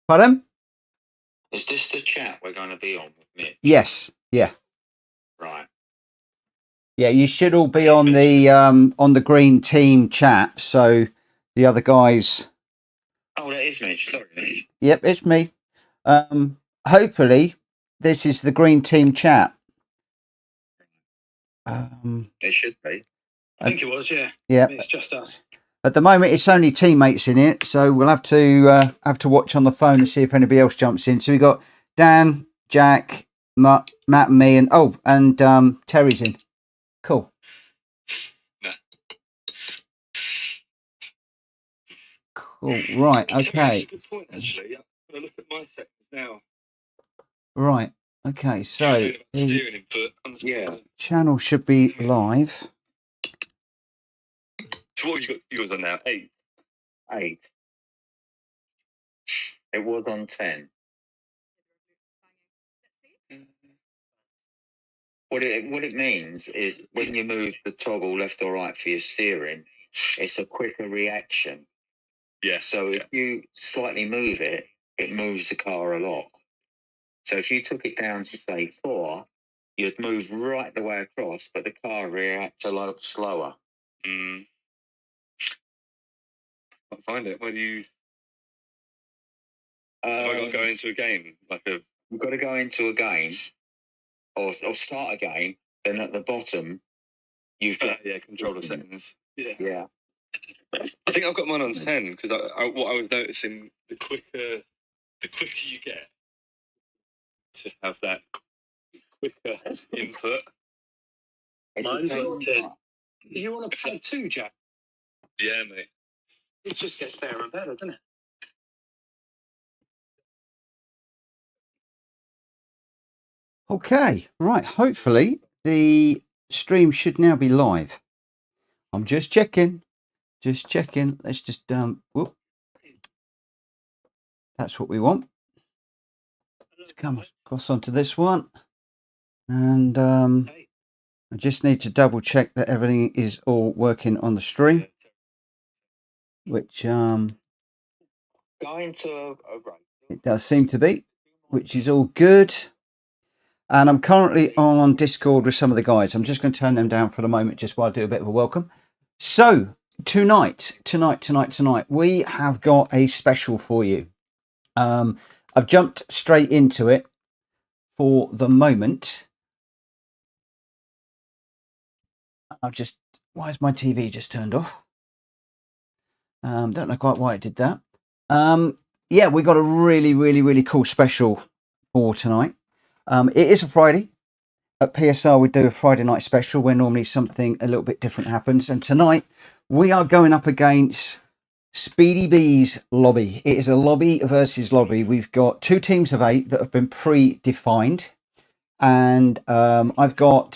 Pardon? Is this the chat we're going to be on with Mitch? Yes. Yeah. Right. Yeah, you should all be on the green team chat. So the other guys. Oh, that is Mitch. Sorry, Mitch. Yep, it's me. Hopefully, this is the green team chat. It should be. I think it was. Yeah. Yeah. It's just us. At the moment, it's only teammates in it, so we'll have to watch on the phone and see if anybody else jumps in. So we got Dan, Jack, Matt, and me, and Terry's in. Cool. No. Cool. Right. Okay. Good point, actually. I'm going to look at my settings now. Right. Okay. So the channel should be live. So what have you got yours on now? 8? 8. It was on 10. What it means is when you move the toggle left or right for your steering, it's a quicker reaction. Yeah. So if you slightly move it, it moves the car a lot. So if you took it down to say 4, you'd move right the way across, but the car reacts a lot slower. Mm. Can't find it. Where do you? Have I got to go into a game? You've got to go into a game, or start a game. Then at the bottom, you've got controller settings. Yeah. I think I've got mine on 10 because what I was noticing, the quicker you get to have that quicker input. Mine's on 10. Are you on a pad 2, Jack? Yeah, mate. It just gets better and better, doesn't it? Okay, right. Hopefully the stream should now be live. I'm just checking. Just checking. Let's just whoop. That's what we want. Let's come across onto this one. And I just need to double check that everything is all working on the stream. Which it does seem to be, which is all good. And I'm currently on Discord with some of the guys. I'm just going to turn them down for the moment just while I do a bit of a welcome. So tonight, we have got a special for you. I've jumped straight into it for the moment. Why is my TV just turned off? Don't know quite why it did that. Yeah, we got a really cool special for tonight. It is a Friday. At PSR, we do a Friday night special where normally something a little bit different happens. And tonight, we are going up against SpeedyBE's lobby. It is a lobby versus lobby. We've got 2 teams of 8 that have been pre-defined. And I've got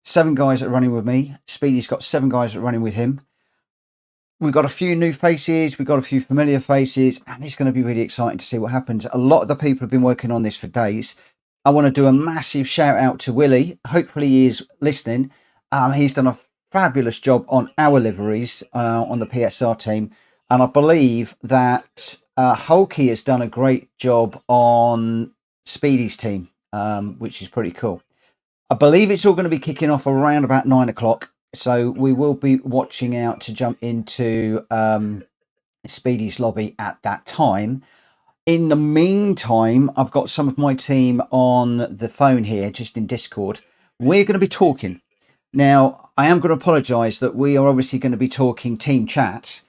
7 guys that are running with me. Speedy's got 7 guys that are running with him. We've got a few new faces. We've got a few familiar faces. And it's going to be really exciting to see what happens. A lot of the people have been working on this for days. I want to do a massive shout out to Willi. Hopefully he is listening. He's done a fabulous job on our liveries on the PSR team. And I believe that Hulky has done a great job on Speedy's team, which is pretty cool. I believe it's all going to be kicking off around about 9 o'clock. So we will be watching out to jump into Speedy's lobby at that time. In the meantime, I've got some of my team on the phone here, just in Discord. We're going to be talking. Now, I am going to apologise that we are obviously going to be talking team chat.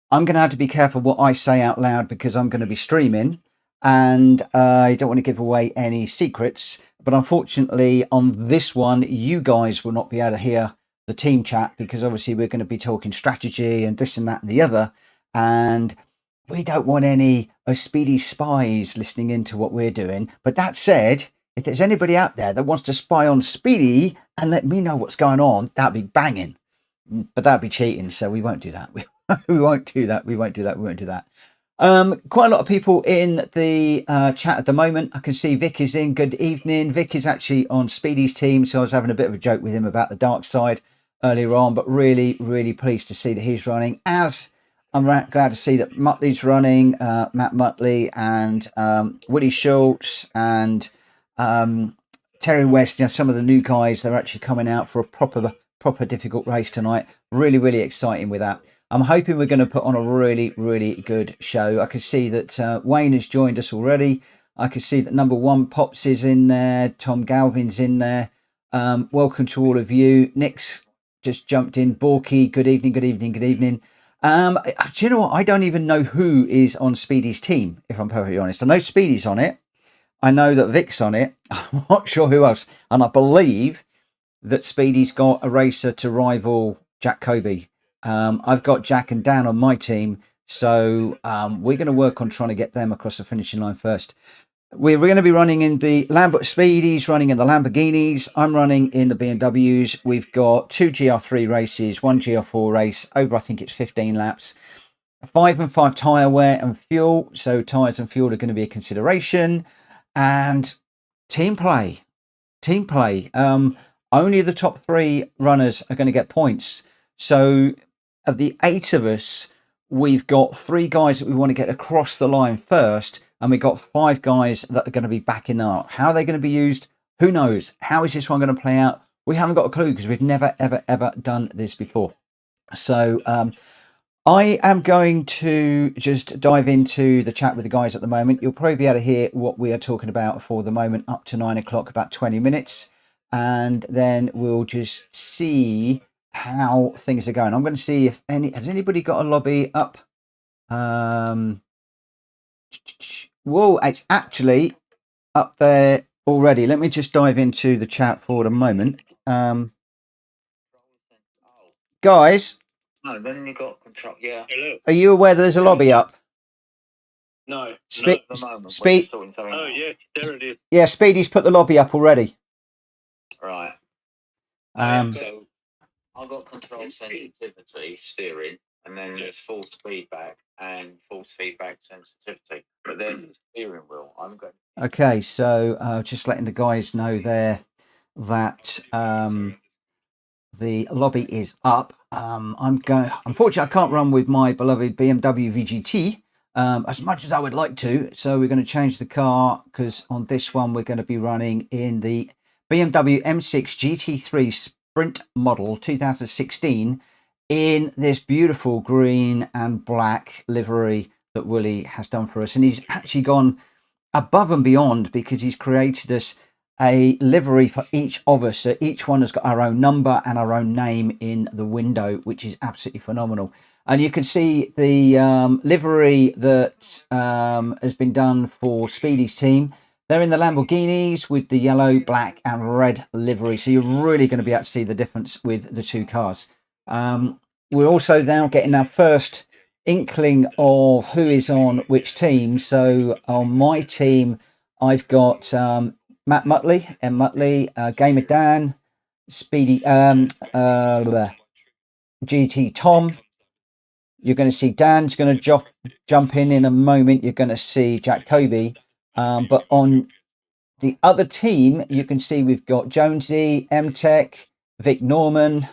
I'm going to have to be careful what I say out loud because I'm going to be streaming. And I don't want to give away any secrets. But unfortunately, on this one, you guys will not be able to hear the team chat because obviously we're going to be talking strategy and this and that and the other. And we don't want any Speedy spies listening into what we're doing. But that said, if there's anybody out there that wants to spy on Speedy and let me know what's going on, that'd be banging. But that'd be cheating, so we won't do that. We won't do that. We won't do that. Quite a lot of people in the chat at the moment. I can see Vic is in. Good evening. Vic is actually on Speedy's team, so I was having a bit of a joke with him about the dark side earlier on, but really pleased to see that he's running, as I'm glad to see that Mutley's running, Matt Mutley and Willi Schultz and Terry West. You know, some of the new guys, they're actually coming out for a proper difficult race tonight. Really exciting with that. I'm hoping we're going to put on a really good show. I can see that Wayne has joined us already. I can see that number 1 Pops is in there. Tom Galvin's in there. Welcome to all of you. Nick's just jumped in. Borky, good evening. Do you know what? I don't even know who is on Speedy's team, if I'm perfectly honest. I know Speedy's on it. I know that Vic's on it. I'm not sure who else. And I believe that Speedy's got a racer to rival Jack Cobey. I've got Jack and Dan on my team. So we're going to work on trying to get them across the finishing line first. We're going to be running in the Speedy's running in the Lamborghinis. I'm running in the BMWs. We've got 2 GR3 races, 1 GR4 race, over I think it's 15 laps. 5 and 5 tyre wear and fuel. So tyres and fuel are going to be a consideration. And team play. Only the top 3 runners are going to get points. So of the 8 of us, we've got 3 guys that we want to get across the line first. And we've got 5 guys that are going to be backing up. How are they going to be used? Who knows? How is this one going to play out? We haven't got a clue because we've never, ever done this before. So I am going to just dive into the chat with the guys at the moment. You'll probably be able to hear what we are talking about for the moment up to 9 o'clock, about 20 minutes. And then we'll just see how things are going. I'm going to see if has anybody got a lobby up? Whoa, it's actually up there already. Let me just dive into the chat for a moment. Guys. No, then you got control. Yeah. Hello. Are you aware there's a lobby up? No. Not at the moment. Speed. Oh, yes, there it is. Yeah, Speedy's put the lobby up already. Right. So I've got control sensitivity, steering, and then there's force feedback and force feedback sensitivity. But then the steering wheel, I'm going. Okay, so just letting the guys know there that the lobby is up. Unfortunately, I can't run with my beloved BMW VGT as much as I would like to. So we're going to change the car because on this one we're going to be running in the BMW M6 GT3 Sprint model 2016 in this beautiful green and black livery that Willi has done for us. And he's actually gone above and beyond because he's created us a livery for each of us. So each one has got our own number and our own name in the window, which is absolutely phenomenal. And you can see the livery that has been done for Speedy's team. They're in the Lamborghinis with the yellow, black and red livery. So you're really going to be able to see the difference with the 2 cars. We're also now getting our first inkling of who is on which team. So on my team, I've got Matt Mutley and Mutley, GamerDan, Speedy, GT Tom. You're going to see Dan's going to jump in a moment. You're going to see Jack Cobey. But on the other team, you can see we've got Jonesy, M-Tech, Vic Norman,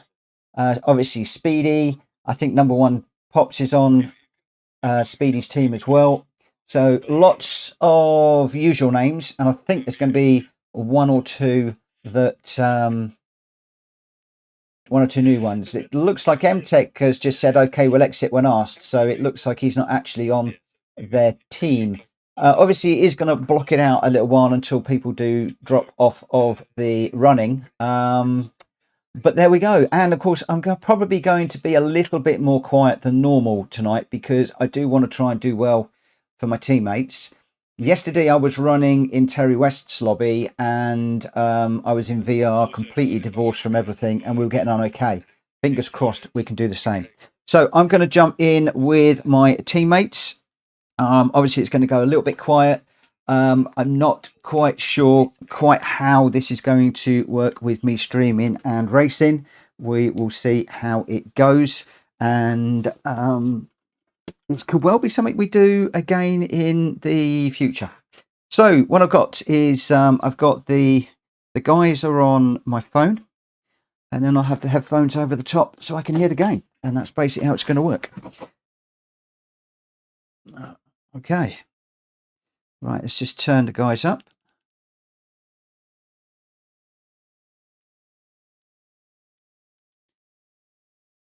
obviously Speedy. I think number 1 Pops is on Speedy's team as well. So lots of usual names, and I think there's going to be 1 or 2 that 1 or 2 new ones. It looks like M-Tech has just said, okay, we'll exit when asked. So it looks like he's not actually on their team. Obviously, it is going to block it out a little while until people do drop off of the running. But there we go. And of course, I'm probably going to be a little bit more quiet than normal tonight because I do want to try and do well for my teammates. Yesterday, I was running in Terry West's lobby and I was in VR, completely divorced from everything, and we were getting on okay. Fingers crossed we can do the same. So I'm going to jump in with my teammates. Obviously, it's going to go a little bit quiet. I'm not quite sure quite how this is going to work with me streaming and racing. We will see how it goes. And it could well be something we do again in the future. So what I've got is I've got the guys are on my phone. And then I'll have the headphones over the top so I can hear the game. And that's basically how it's going to work. Okay. Right, let's just turn the guys up.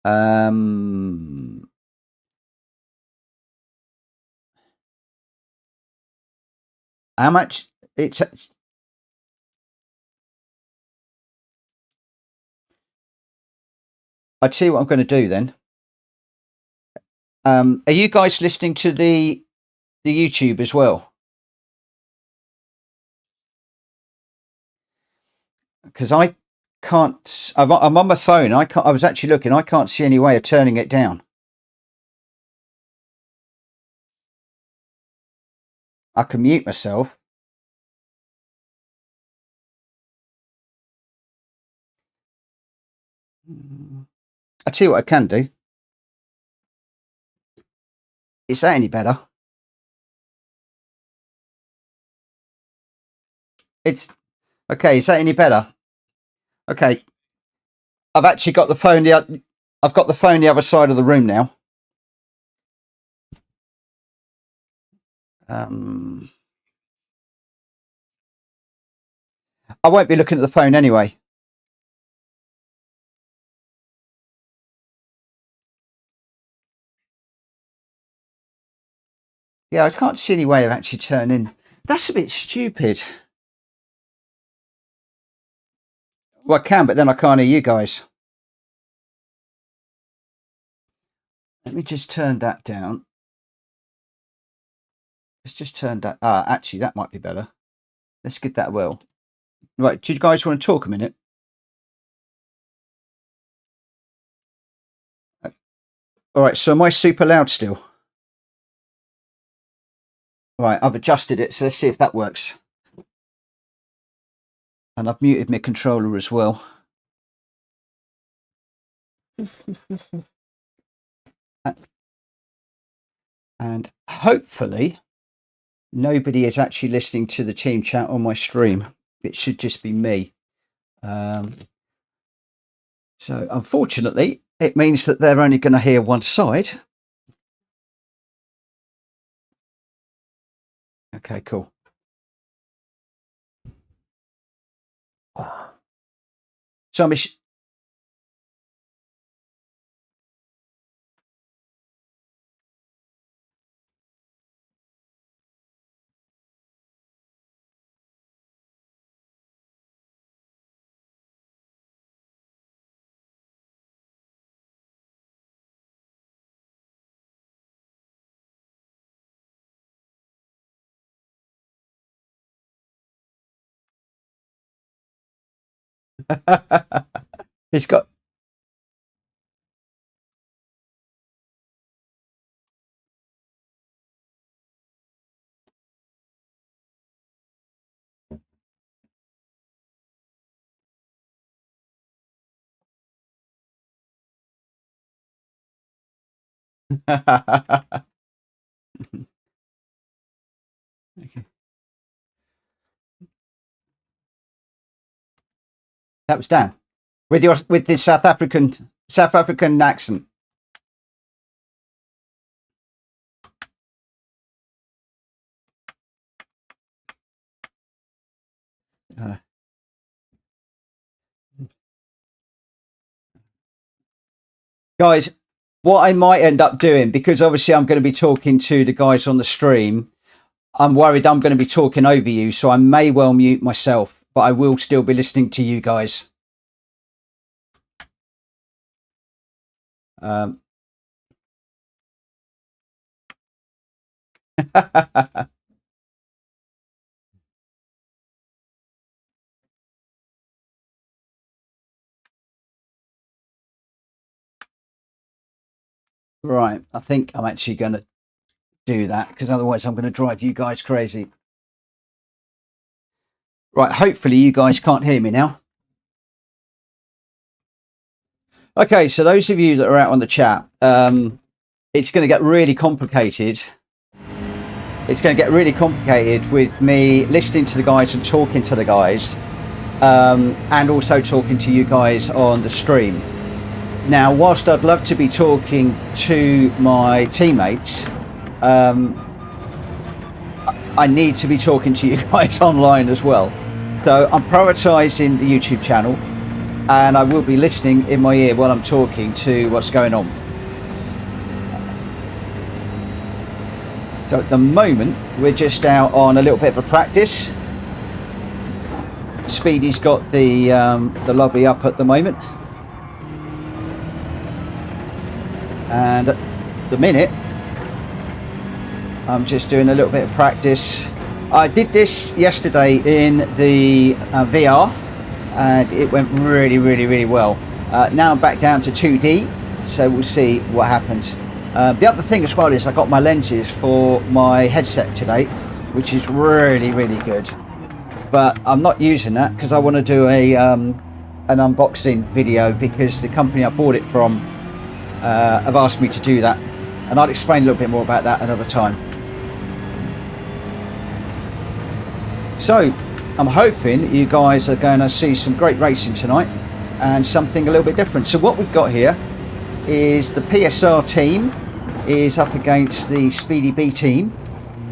How much it's I tell you what I'm going to do then. Are you guys listening to the YouTube as well? Because I can't. I'm on my phone. I can't. I was actually looking. I can't see any way of turning it down. I can mute myself. I tell you what I can do. Is that any better? It's okay. Is that any better? Okay. I've actually got the phone. I've got the phone the other side of the room now. I won't be looking at the phone anyway. Yeah, I can't see any way of actually turning. That's a bit stupid. Well, I can, but then I can't hear you guys. Let me just turn that down. Let's just turn that. Actually, that might be better. Let's get that well. Right, do you guys want to talk a minute? All right, so am I super loud still? Right, I've adjusted it, so let's see if that works. And I've muted my controller as well. And hopefully nobody is actually listening to the team chat on my stream. It should just be me. So unfortunately, it means that they're only going to hear one side. Okay, cool. So I'm it's got okay. That was Dan with the South African accent. Guys, what I might end up doing, because obviously I'm going to be talking to the guys on the stream, I'm worried I'm going to be talking over you, so I may well mute myself, but I will still be listening to you guys. Right, I think I'm actually going to do that, because otherwise I'm going to drive you guys crazy. Right, hopefully you guys can't hear me now. Okay, so those of you that are out on the chat, it's going to get really complicated. It's going to get really complicated with me listening to the guys and talking to the guys, and also talking to you guys on the stream. Now, whilst I'd love to be talking to my teammates, I need to be talking to you guys online as well. So I'm prioritising the YouTube channel, and I will be listening in my ear while I'm talking to what's going on. So at the moment, we're just out on a little bit of a practice. Speedy's got the lobby up at the moment. And at the minute, I'm just doing a little bit of practice. I did this yesterday in the VR, and it went really well. Now I'm back down to 2D, so we'll see what happens. The other thing as well is I got my lenses for my headset today, which is really good. But I'm not using that because I want to do an unboxing video, because the company I bought it from have asked me to do that, and I'll explain a little bit more about that another time. So I'm hoping you guys are going to see some great racing tonight and something a little bit different. So what we've got here is the PSR team is up against the SpeedyBE team,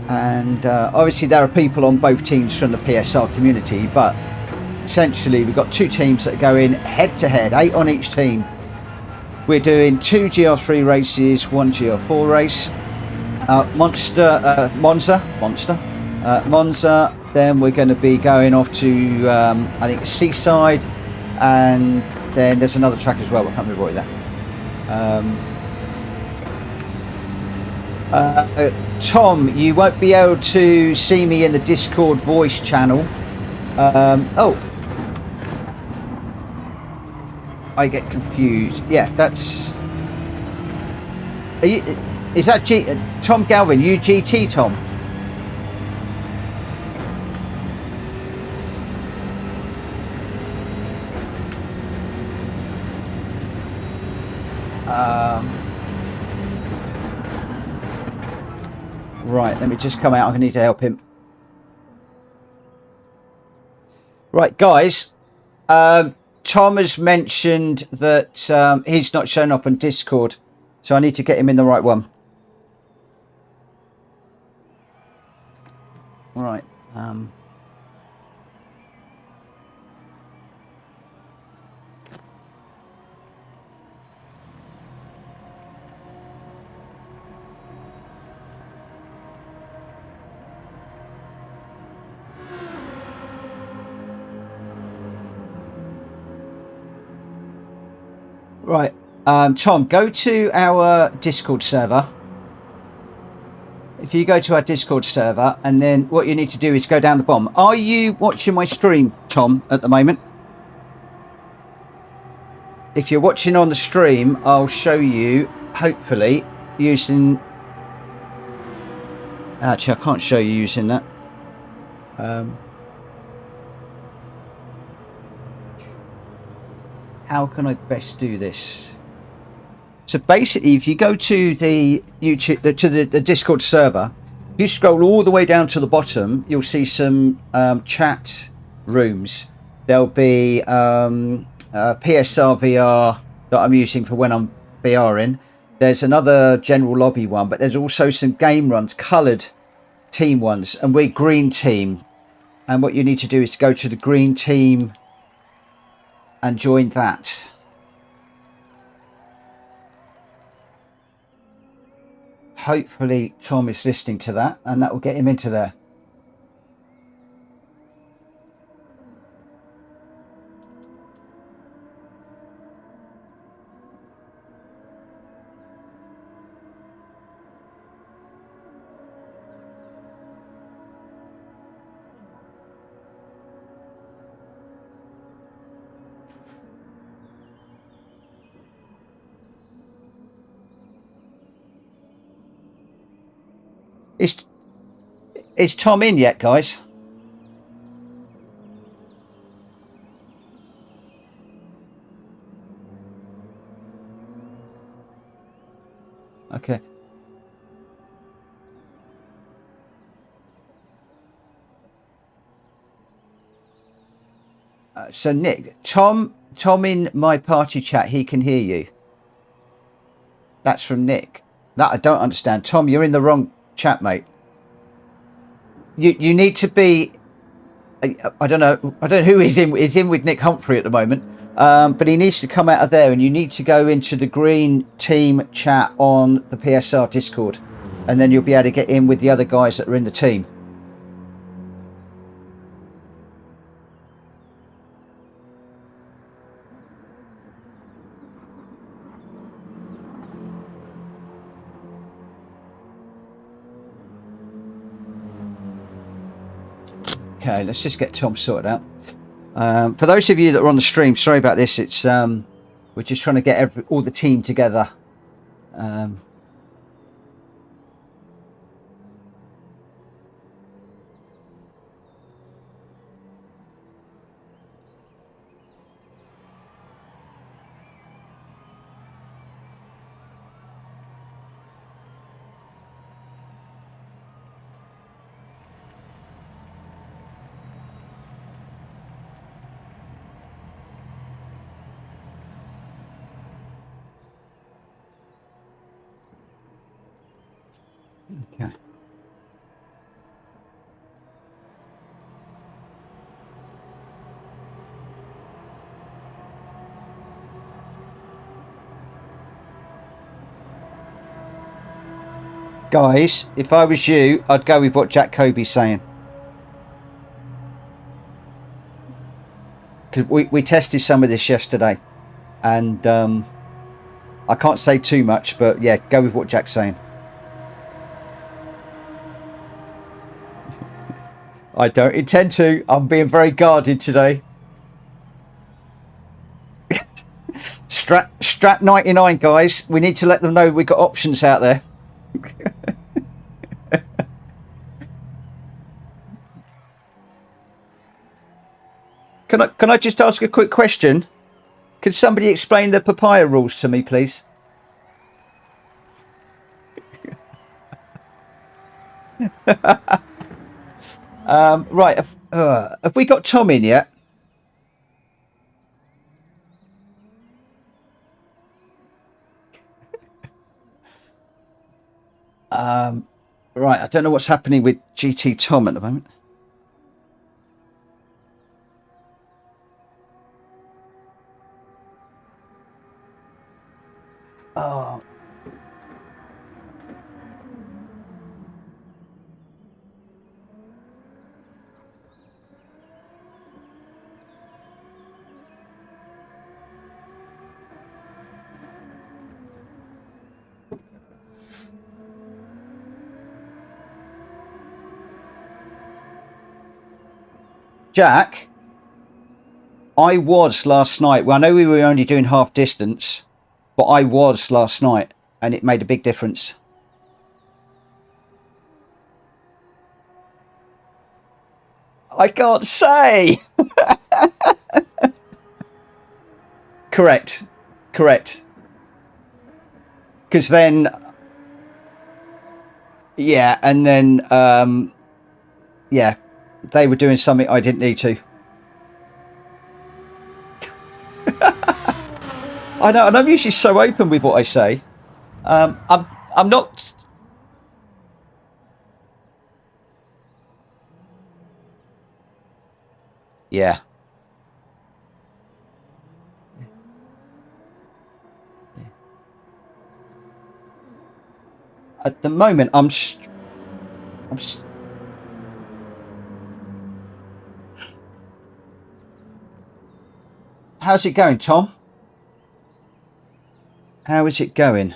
and obviously there are people on both teams from the PSR community, but essentially we've got two teams that go in head to head, 8 on each team. We're doing 2 GR3 races, 1 GR4 race, Monza. Then we're going to be going off to I think Seaside, and then there's another track as well. I can't remember what that. Tom, you won't be able to see me in the Discord voice channel. Oh, I get confused. Yeah, that's. Is that Tom Galvin? You GT Tom? Right, let me just come out. I need to help him. Right, guys. Tom has mentioned that he's not shown up on Discord, so I need to get him in the right one. Right. Right, Tom, go to our Discord server. If you go to our Discord server, and then what you need to do is go down the bottom. Are you watching my stream, Tom, at the moment? If you're watching on the stream, I'll show you, hopefully, using... Actually, I can't show you using that. How can I best do this? So basically, if you go to the YouTube, to the Discord server, if you scroll all the way down to the bottom, you'll see some chat rooms. There'll be PSR VR that I'm using for when I'm VRing. There's another general lobby one, but there's also some game runs, coloured team ones, and we're green team. And what you need to do is to go to the green team and join that. Hopefully Tom is listening to that, and that will get him into there. Is Tom in yet, guys? Okay. So Nick, Tom in my party chat, he can hear you. That's from Nick. That I don't understand. Tom, you're in the wrong chat, mate. You need to be. I don't know who is in with Nick Humphrey at the moment, but he needs to come out of there, and you need to go into the green team chat on the PSR Discord, and then you'll be able to get in with the other guys that are in the team. Okay, let's just get Tom sorted out. For those of you that are on the stream, sorry about this. It's we're just trying to get all the team together. Okay. Guys, if I was you, I'd go with what Jack Cobey's saying. Because we tested some of this yesterday, and I can't say too much, but yeah, go with what Jack's saying. I don't intend to. I'm being very guarded today. Strat 99, guys. We need to let them know we've got options out there. Can I just ask a quick question? Could somebody explain the papaya rules to me, please? Right, have we got Tom in yet? Right, I don't know what's happening with GT Tom at the moment. Oh. Jack, I was last night. Well, I know we were only doing half distance, but I was last night, and it made a big difference. I can't say. Correct. Because then, yeah, and then, yeah, they were doing something I didn't need to. I know, and I'm usually so open with what I say. I'm not. Yeah. At the moment, how's it going, Tom? How is it going?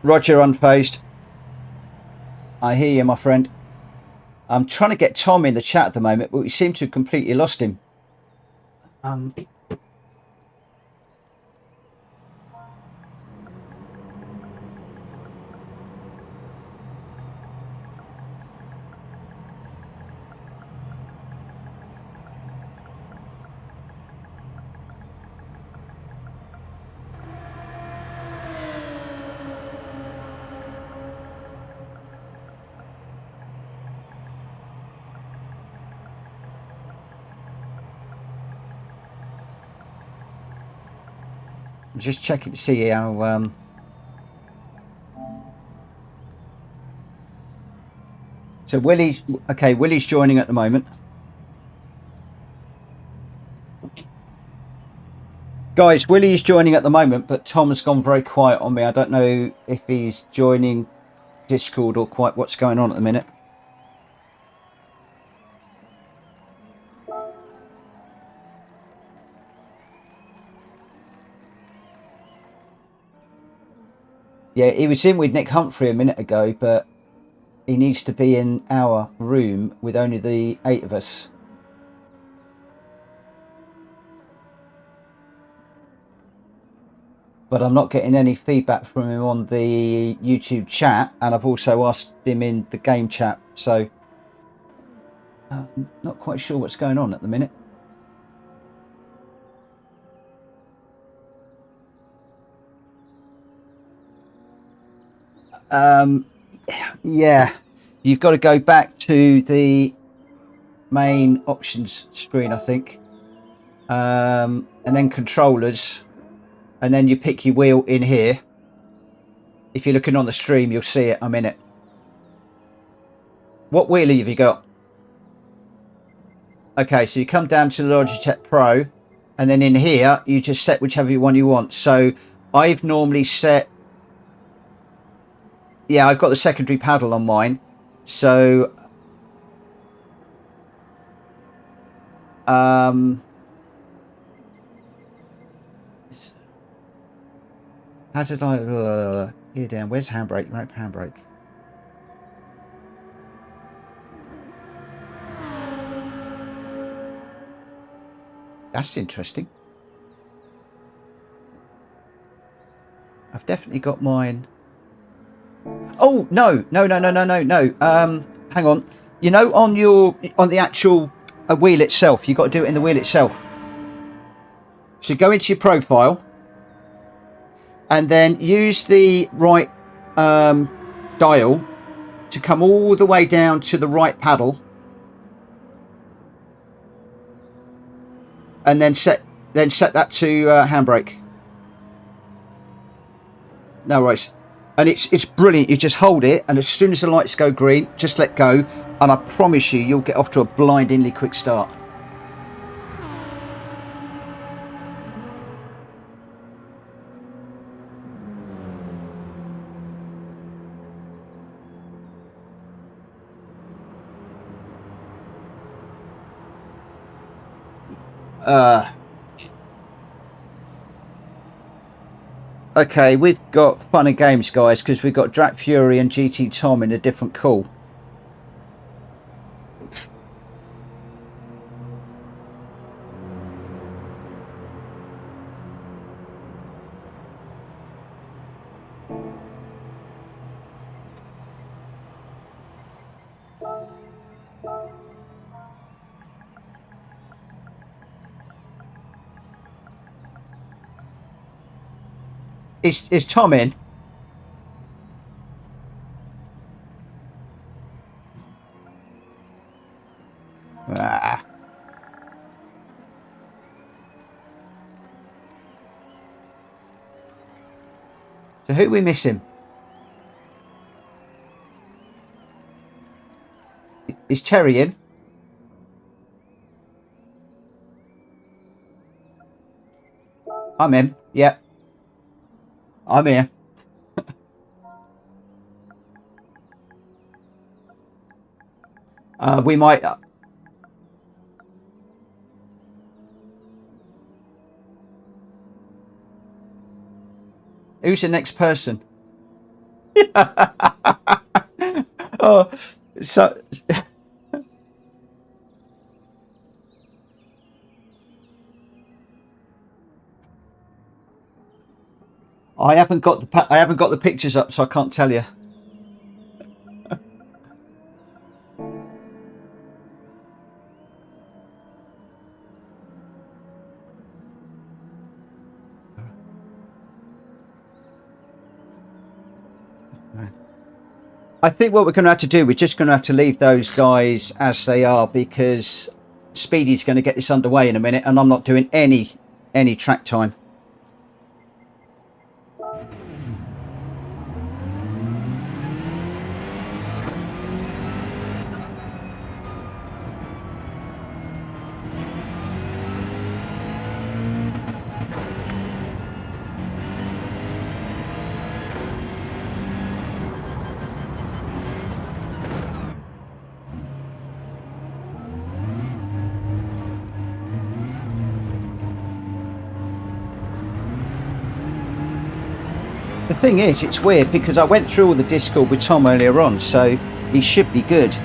Roger, unfazed. I hear you, my friend. I'm trying to get Tom in the chat at the moment, but we seem to have completely lost him. I'm just checking to see how. So Willi's okay. Willi's joining at the moment. Guys, Willi's joining at the moment, but Tom has gone very quiet on me. I don't know if he's joining Discord or quite what's going on at the minute. Yeah, he was in with Nick Humphrey a minute ago, but he needs to be in our room with only the 8 of us. But I'm not getting any feedback from him on the YouTube chat, and I've also asked him in the game chat, so not quite sure what's going on at the minute. Yeah, you've got to go back to the main options screen, I think, and then controllers, and then you pick your wheel in here. If you're looking on the stream, you'll see it. I'm in it. What wheel have you got? Okay, so you come down to the Logitech Pro, and then in here you just set whichever one you want. So I've normally set, yeah, I've got the secondary paddle on mine. So how did I here down? Where's handbrake? Right, handbrake. That's interesting. I've definitely got mine. Oh no! Hang on. You know, on the actual wheel itself, you've got to do it in the wheel itself. So go into your profile, and then use the right dial to come all the way down to the right paddle, and then set that to handbrake. No worries. And it's brilliant. You just hold it, and as soon as the lights go green, just let go, and I promise you, you'll get off to a blindingly quick start. Okay, we've got fun and games, guys, because we've got DracFury and GT Tom in a different call. Is Tom in? Ah. So who are we missing? Is Terry in? I'm in. Yep. I'm here. We might. Who's the next person? Oh, so. I haven't got the pictures up, so I can't tell you. I think what we're going to have to do, we're just going to have to leave those guys as they are, because Speedy's going to get this underway in a minute, and I'm not doing any track time. The thing is, it's weird because I went through all the Discord with Tom earlier on, so he should be good.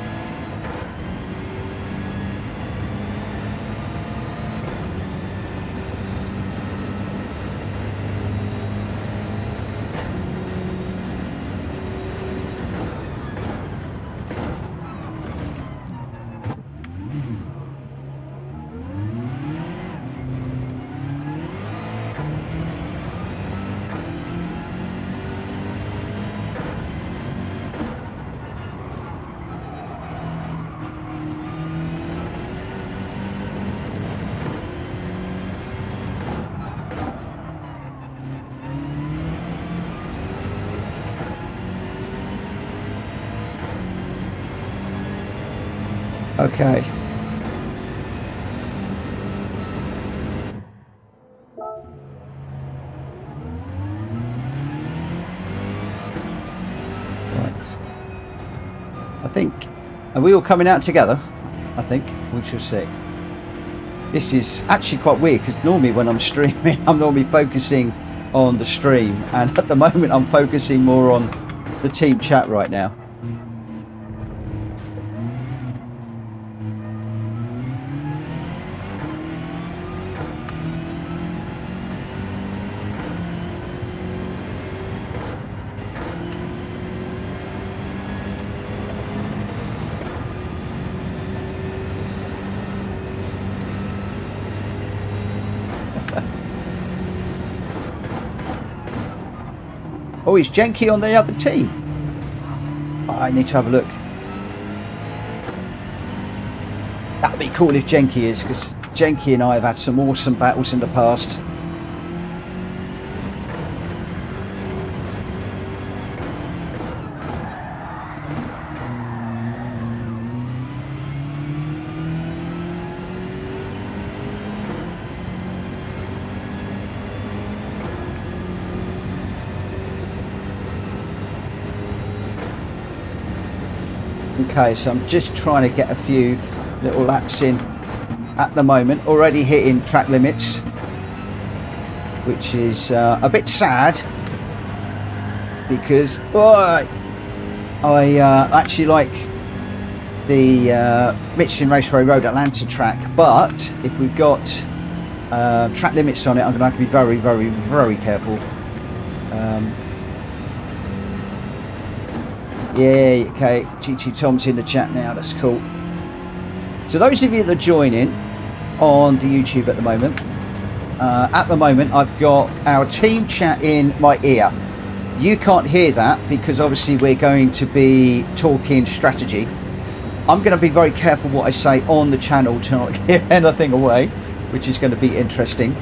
Okay. Right. I think, are we all coming out together? I think we shall see. This is actually quite weird because normally when I'm streaming, I'm normally focusing on the stream, and at the moment I'm focusing more on the team chat right now. Oh, is Jenky on the other team? I need to have a look. That'd be cool if Jenky is, because Jenky and I have had some awesome battles in the past. Okay, so I'm just trying to get a few little laps in at the moment. Already hitting track limits, which is a bit sad because I actually like the Michelin Raceway Road Atlanta track, but if we've got track limits on it, I'm going to have to be very, very, very careful. Yeah, okay, GT Tom's in the chat now, that's cool. So those of you that are joining on the YouTube at the moment, I've got our team chat in my ear. You can't hear that because obviously we're going to be talking strategy. I'm going to be very careful what I say on the channel to not give anything away, which is going to be interesting.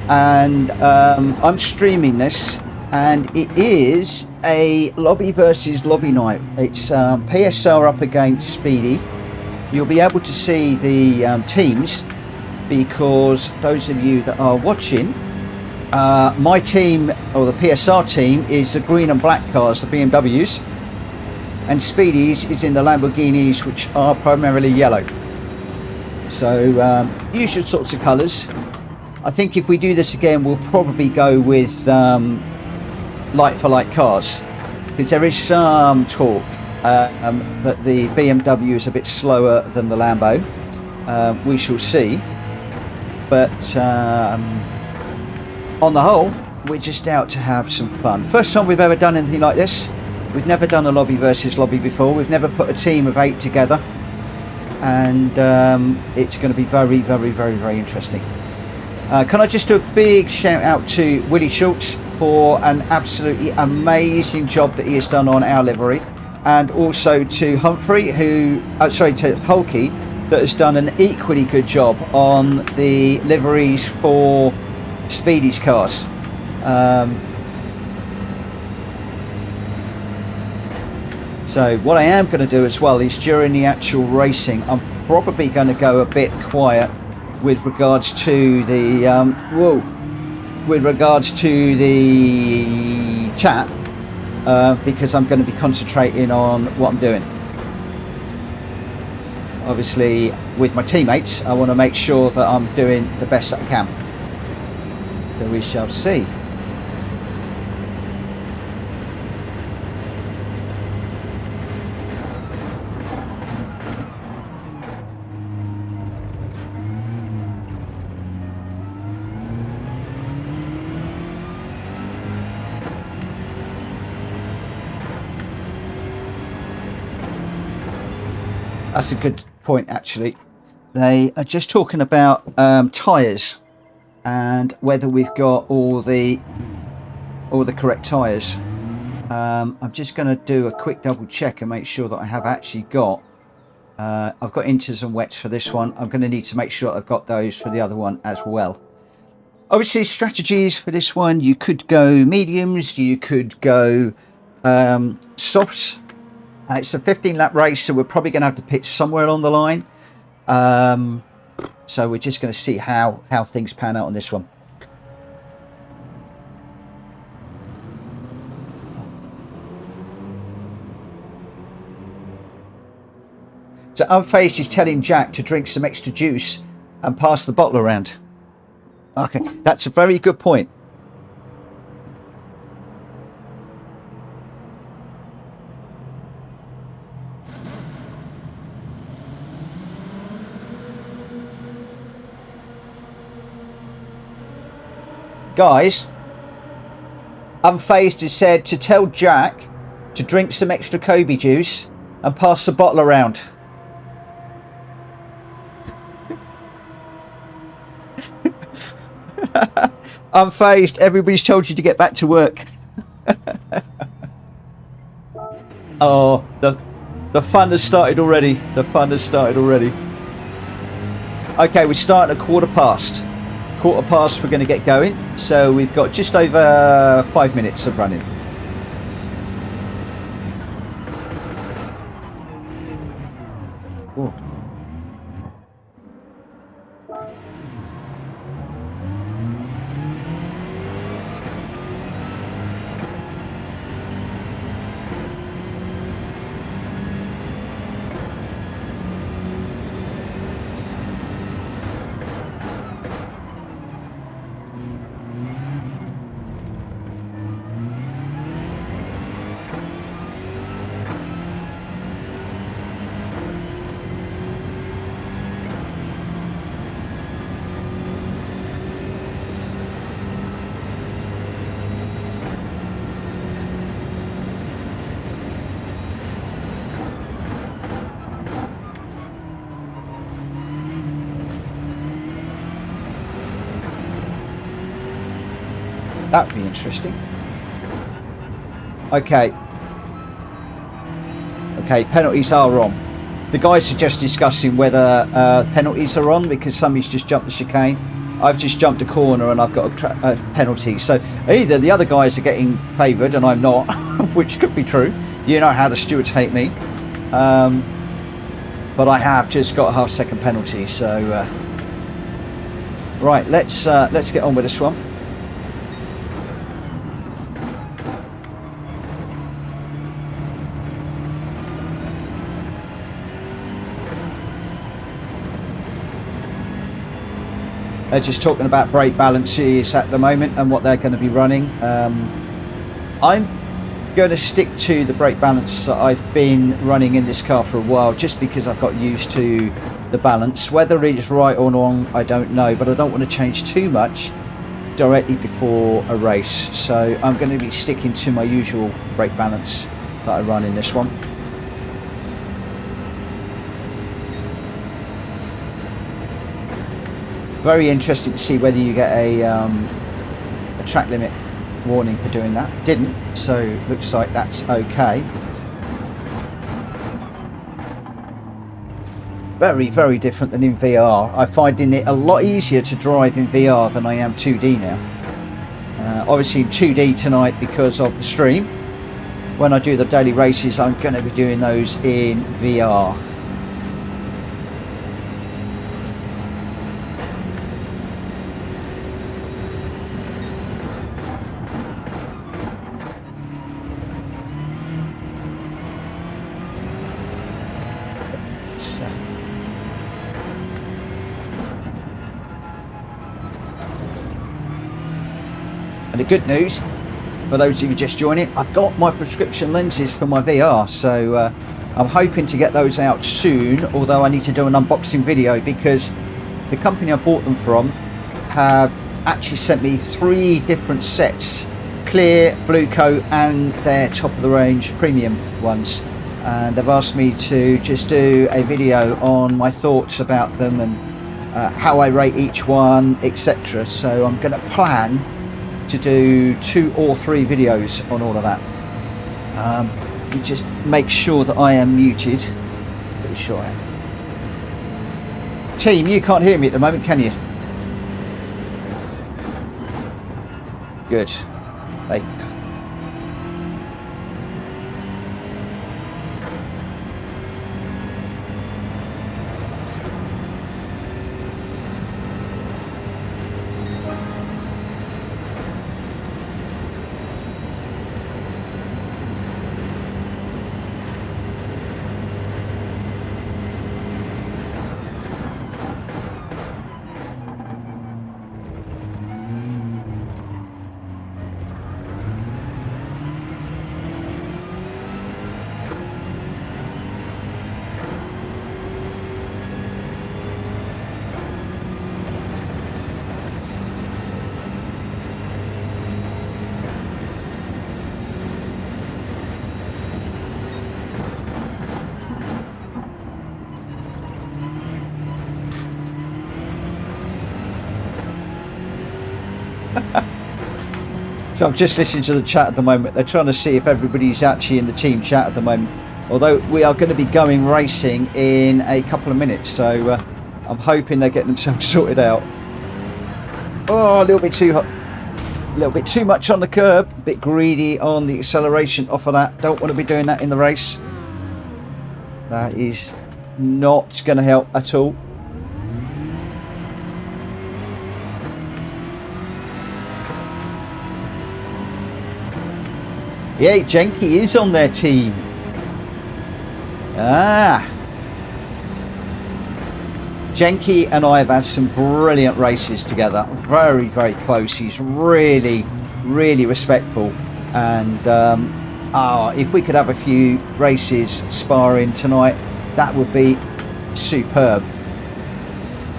And I'm streaming this, and it is a lobby versus lobby night. It's PSR up against Speedy. You'll be able to see the teams because those of you that are watching, my team, or the PSR team, is the green and black cars, the BMWs, and Speedy's is in the Lamborghinis, which are primarily yellow. So usual sorts of colours. I think if we do this again, we'll probably go with like for like cars, because there is some talk that the BMW is a bit slower than the Lambo. We shall see, but on the whole, we're just out to have some fun. First time we've ever done anything like this. We've never done a lobby versus lobby before. We've never put a team of 8 together, and it's going to be very, very, very, very interesting. Can I just do a big shout out to Willi Schultz for an absolutely amazing job that he has done on our livery, and also to Humphrey, to Hulky, that has done an equally good job on the liveries for Speedy's cars. So what I am going to do as well is during the actual racing, I'm probably going to go a bit quiet with regards to the chat, because I'm going to be concentrating on what I'm doing. Obviously, with my teammates, I want to make sure that I'm doing the best that I can. So we shall see. That's a good point, actually. They are just talking about tyres and whether we've got all the correct tyres. I'm just going to do a quick double check and make sure that I have actually got. I've got inters and wets for this one. I'm going to need to make sure I've got those for the other one as well. Obviously, strategies for this one: you could go mediums, you could go softs. It's a 15-lap race, so we're probably going to have to pit somewhere along the line. So we're just going to see how things pan out on this one. So Unfazed is telling Jack to drink some extra juice and pass the bottle around. Okay, that's a very good point. Guys, Unfazed has said to tell Jack to drink some extra Cobey juice and pass the bottle around. Unfazed, everybody's told you to get back to work. Oh, the fun has started already. The fun has started already. Okay, we're starting at quarter past. Quarter past, we're going to get going. So we've got just over 5 minutes of running. Ooh. That would be interesting. Okay. Okay, penalties are on. The guys are just discussing whether penalties are on because somebody's just jumped the chicane. I've just jumped a corner and I've got a penalty. So either the other guys are getting favoured and I'm not, which could be true. You know how the stewards hate me. But I have just got a half-second penalty. So right, let's get on with this one. They're just talking about brake balances at the moment and what they're going to be running. I'm going to stick to the brake balance that I've been running in this car for a while, just because I've got used to the balance. Whether it's right or wrong, I don't know, but I don't want to change too much directly before a race. So I'm going to be sticking to my usual brake balance that I run in this one. Very interesting to see whether you get a track limit warning for doing that. Didn't, so looks like that's okay. Very, very different than in VR. I'm finding it a lot easier to drive in VR than I am 2D now. Obviously in 2D tonight because of the stream. When I do the daily races, I'm going to be doing those in VR. And the good news, for those of you just joining, I've got my prescription lenses for my VR, so I'm hoping to get those out soon, although I need to do an unboxing video because the company I bought them from have actually sent me 3 different sets, clear, blue coat and their top of the range premium ones, and they've asked me to just do a video on my thoughts about them and how I rate each one, etc. So I'm going to plan to do 2 or 3 videos on all of that. You just make sure that I am muted. Pretty sure I am. Team, you can't hear me at the moment, can you? Good. So I'm just listening to the chat at the moment. They're trying to see if everybody's actually in the team chat at the moment. Although we are going to be going racing in a couple of minutes, so I'm hoping they're getting themselves sorted out. Oh, a little bit too hot. A little bit too much on the curb. A bit greedy on the acceleration off of that. Don't want to be doing that in the race. That is not going to help at all. Yeah, Jenky is on their team. Jenky and I have had some brilliant races together. Very, very close. He's really, really respectful. And if we could have a few races sparring tonight, that would be superb.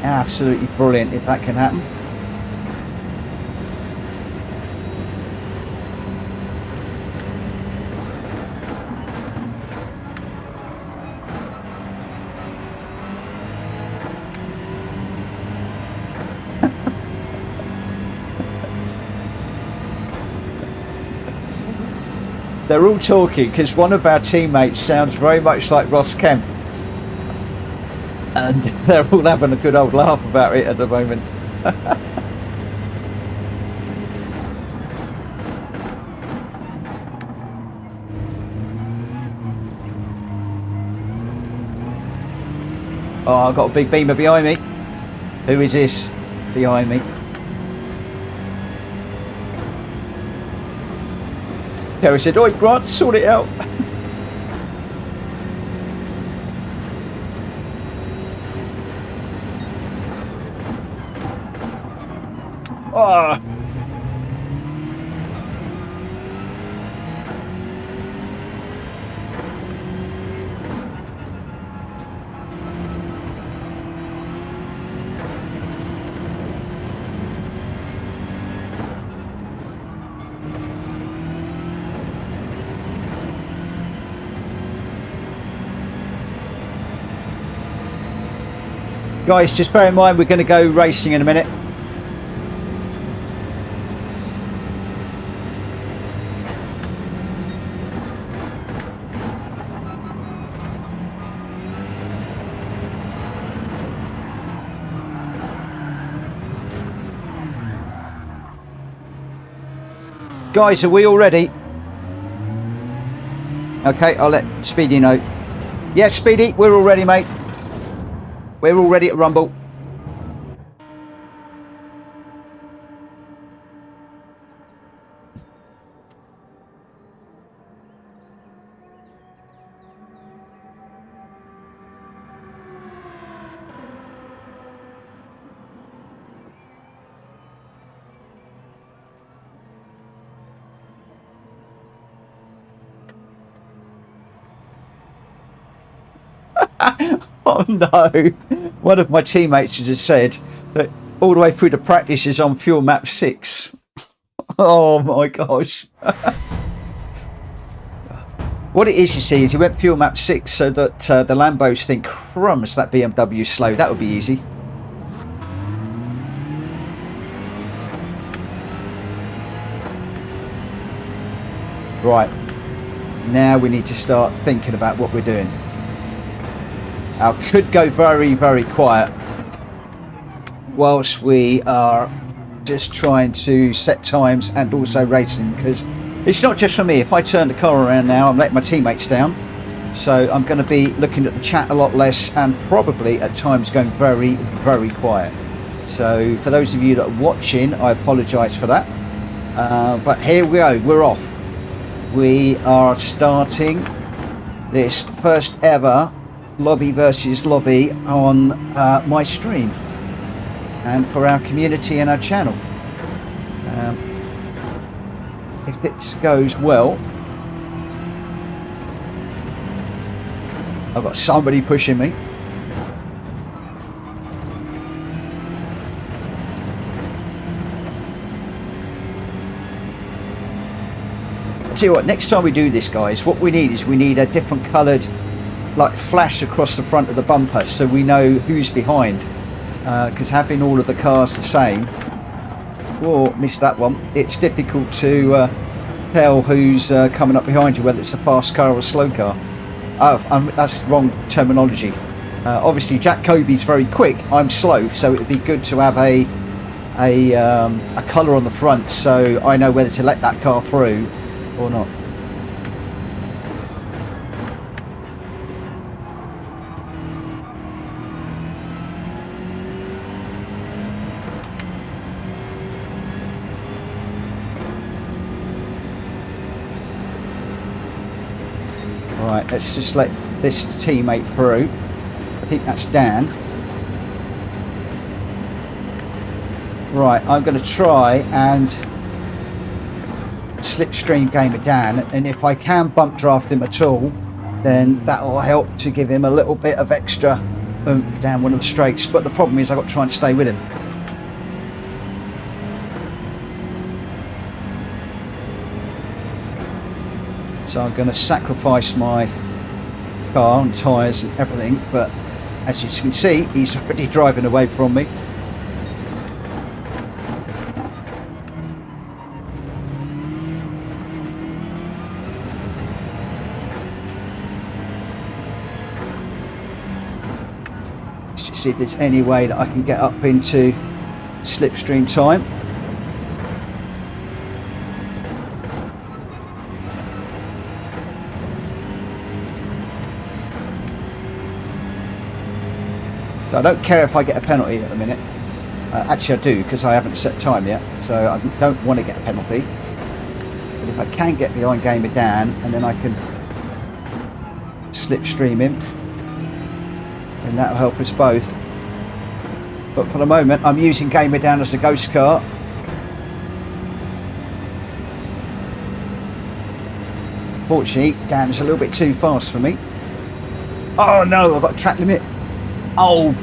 Absolutely brilliant if that can happen. They're all talking because one of our teammates sounds very much like Ross Kemp, and they're all having a good old laugh about it at the moment. Oh, I've got a big beamer behind me. Who is this behind me? Terry said, "Oi, Grant, sort it out." Oh. Guys, just bear in mind we're going to go racing in a minute. Guys, are we all ready? Okay, I'll let Speedy know. Yeah, Speedy, we're all ready, mate. We're all ready to rumble. Oh no, one of my teammates has just said that all the way through the practice is on fuel map 6. Oh my gosh. What it is, you see, is he went fuel map 6 so that the Lambos think, crumbs, that BMW's slow. That would be easy. Right. Now we need to start thinking about what we're doing. I could go very, very quiet whilst we are just trying to set times and also racing, because it's not just for me. If I turn the car around now, I'm letting my teammates down. So I'm going to be looking at the chat a lot less and probably at times going very, very quiet. So for those of you that are watching, I apologise for that. But here we go. We're off. We are starting this first ever lobby versus lobby on my stream and for our community and our channel. If this goes well, I've got somebody pushing me. I'll tell you what, next time we do this, guys, what we need is we need a different coloured like flash across the front of the bumper so we know who's behind, because having all of the cars the same, oh, missed that one, it's difficult to tell who's coming up behind you, whether it's a fast car or a slow car. Oh, that's wrong terminology. Obviously Jack Cobey's very quick, I'm slow, so it'd be good to have a colour on the front so I know whether to let that car through or not. Right, let's just let this teammate through. I think that's Dan. Right, I'm going to try and slipstream GamerDan, and if I can bump draft him at all, then that will help to give him a little bit of extra oomph down one of the straights. But the problem is I've got to try and stay with him. So I'm going to sacrifice my car and tyres and everything, but as you can see, he's already driving away from me. Let's just see if there's any way that I can get up into slipstream time. So I don't care if I get a penalty at the minute. Actually I do, because I haven't set time yet, so I don't want to get a penalty. But if I can get behind GamerDan and then I can slipstream him, then that'll help us both. But for the moment I'm using GamerDan as a ghost car. Fortunately, Dan is a little bit too fast for me. Oh no, I've got a track limit. Oh,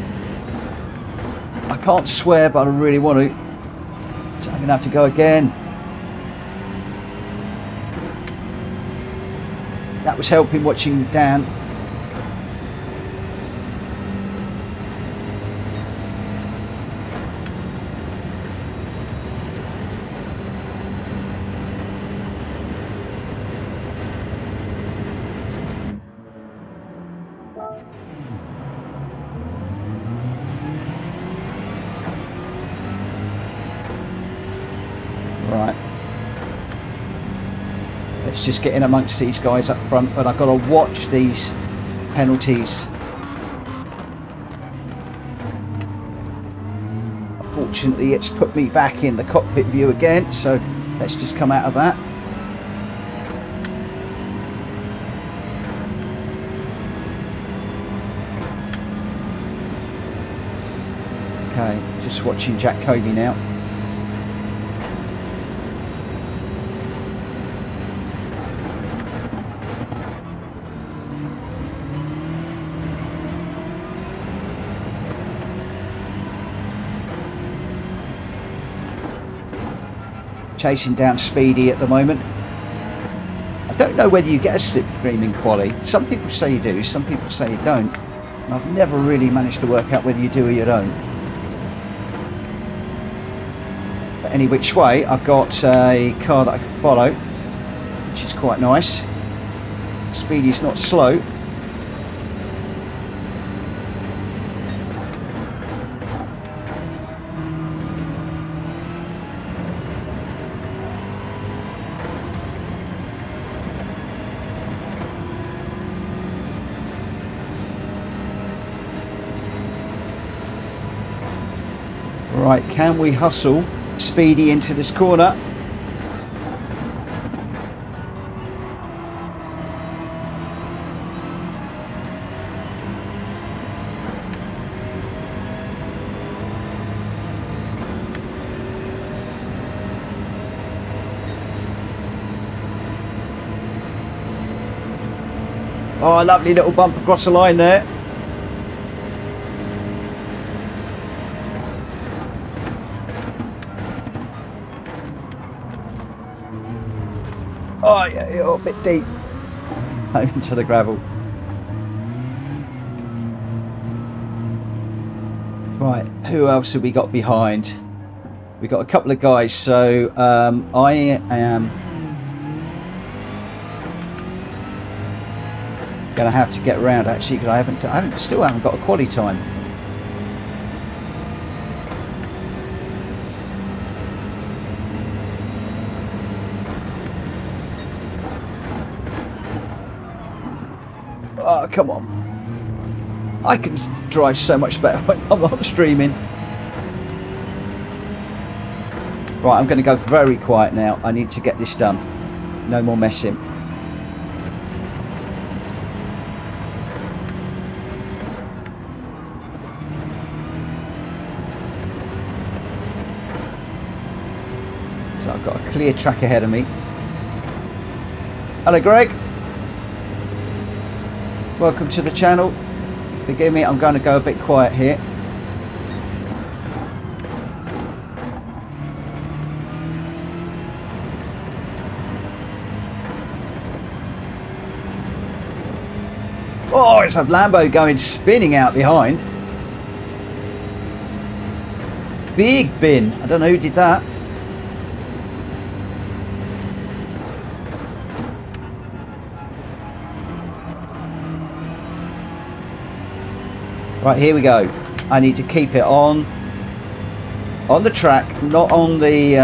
I can't swear, but I really want to. So I'm going to have to go again. That was helping watching Dan. Right, let's just get in amongst these guys up front, but I've got to watch these penalties. Unfortunately, it's put me back in the cockpit view again, so let's just come out of that. Okay, just watching Jack Cobey now. Chasing down Speedy at the moment. I don't know whether you get a slipstream in quali. Some people say you do, some people say you don't. And I've never really managed to work out whether you do or you don't. But any which way, I've got a car that I can follow, which is quite nice. Speedy's not slow. Right, can we hustle Speedy into this corner? Oh, a lovely little bump across the line there. Oh yeah, you're a bit deep. Into the gravel. Right, who else have we got behind? We got a couple of guys, so I am gonna have to get around actually because I still haven't got a quali time. Oh, come on. I can drive so much better when I'm not streaming. Right, I'm going to go very quiet now. I need to get this done. No more messing. So I've got a clear track ahead of me. Hello, Greg. Welcome to the channel. Forgive me, I'm going to go a bit quiet here. Oh, it's a Lambo going spinning out behind. Big bin. I don't know who did that. Right, here we go. I need to keep it on the track, not on the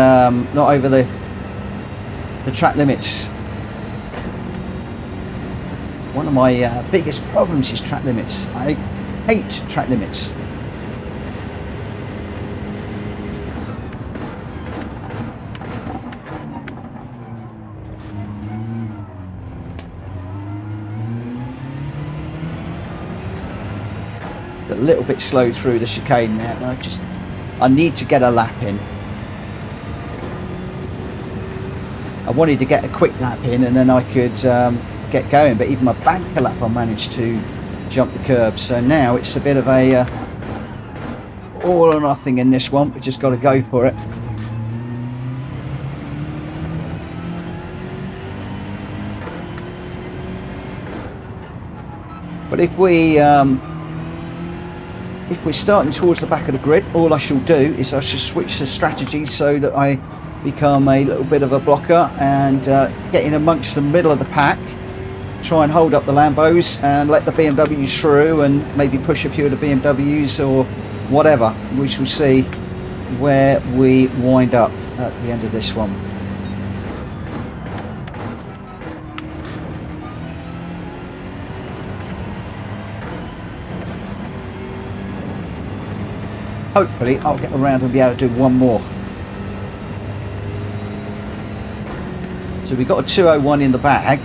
not over the track limits. One of my biggest problems is track limits. I hate track limits. A little bit slow through the chicane there, but I need to get a lap in. I wanted to get a quick lap in and then I could get going, but even my banker lap I managed to jump the curb. So now it's a bit of a all or nothing in this one. We just got to go for it. But if we're starting towards the back of the grid, all I shall do is I shall switch the strategy so that I become a little bit of a blocker and get in amongst the middle of the pack, try and hold up the Lambos and let the BMWs through and maybe push a few of the BMWs or whatever. We shall see where we wind up at the end of this one. Hopefully I'll get around and be able to do one more. So we got a 201 in the bag,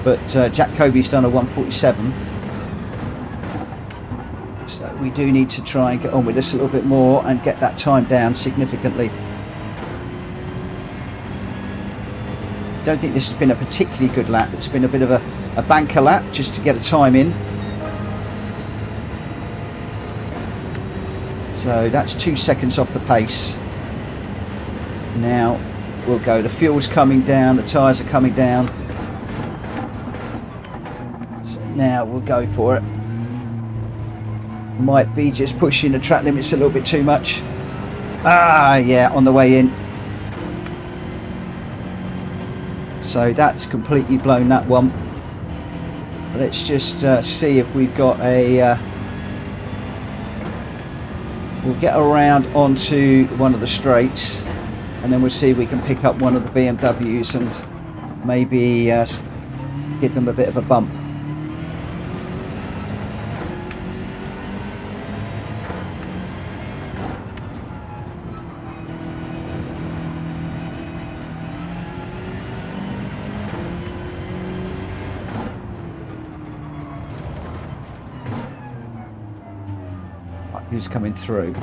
but Jack Cobey's done a 147. So we do need to try and get on with this a little bit more and get that time down significantly. Don't think this has been a particularly good lap. It's been a bit of a banker lap just to get a time in. So that's 2 seconds off the pace. Now we'll go. The fuel's coming down, the tyres are coming down. Now we'll go for it. Might be just pushing the track limits a little bit too much. Ah, yeah, on the way in. So that's completely blown that one. Let's just see if we've got a... we'll get around onto one of the straights, and then we'll see if we can pick up one of the BMWs and maybe give them a bit of a bump. Who's coming through?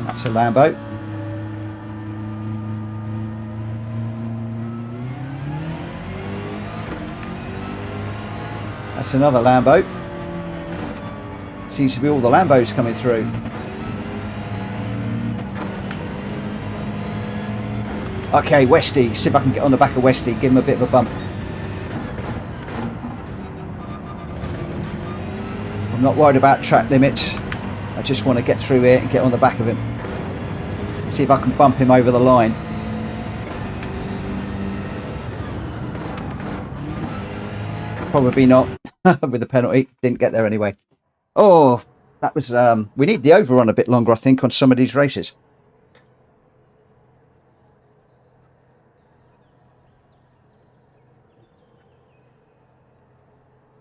That's a Lambo. That's another Lambo. Seems to be all the Lambos coming through. Okay, Westy. See if I can get on the back of Westy. Give him a bit of a bump. I'm not worried about track limits. I just want to get through here and get on the back of him. See if I can bump him over the line. Probably not with the penalty. Didn't get there anyway. Oh, that was... we need the overrun a bit longer, I think, on some of these races.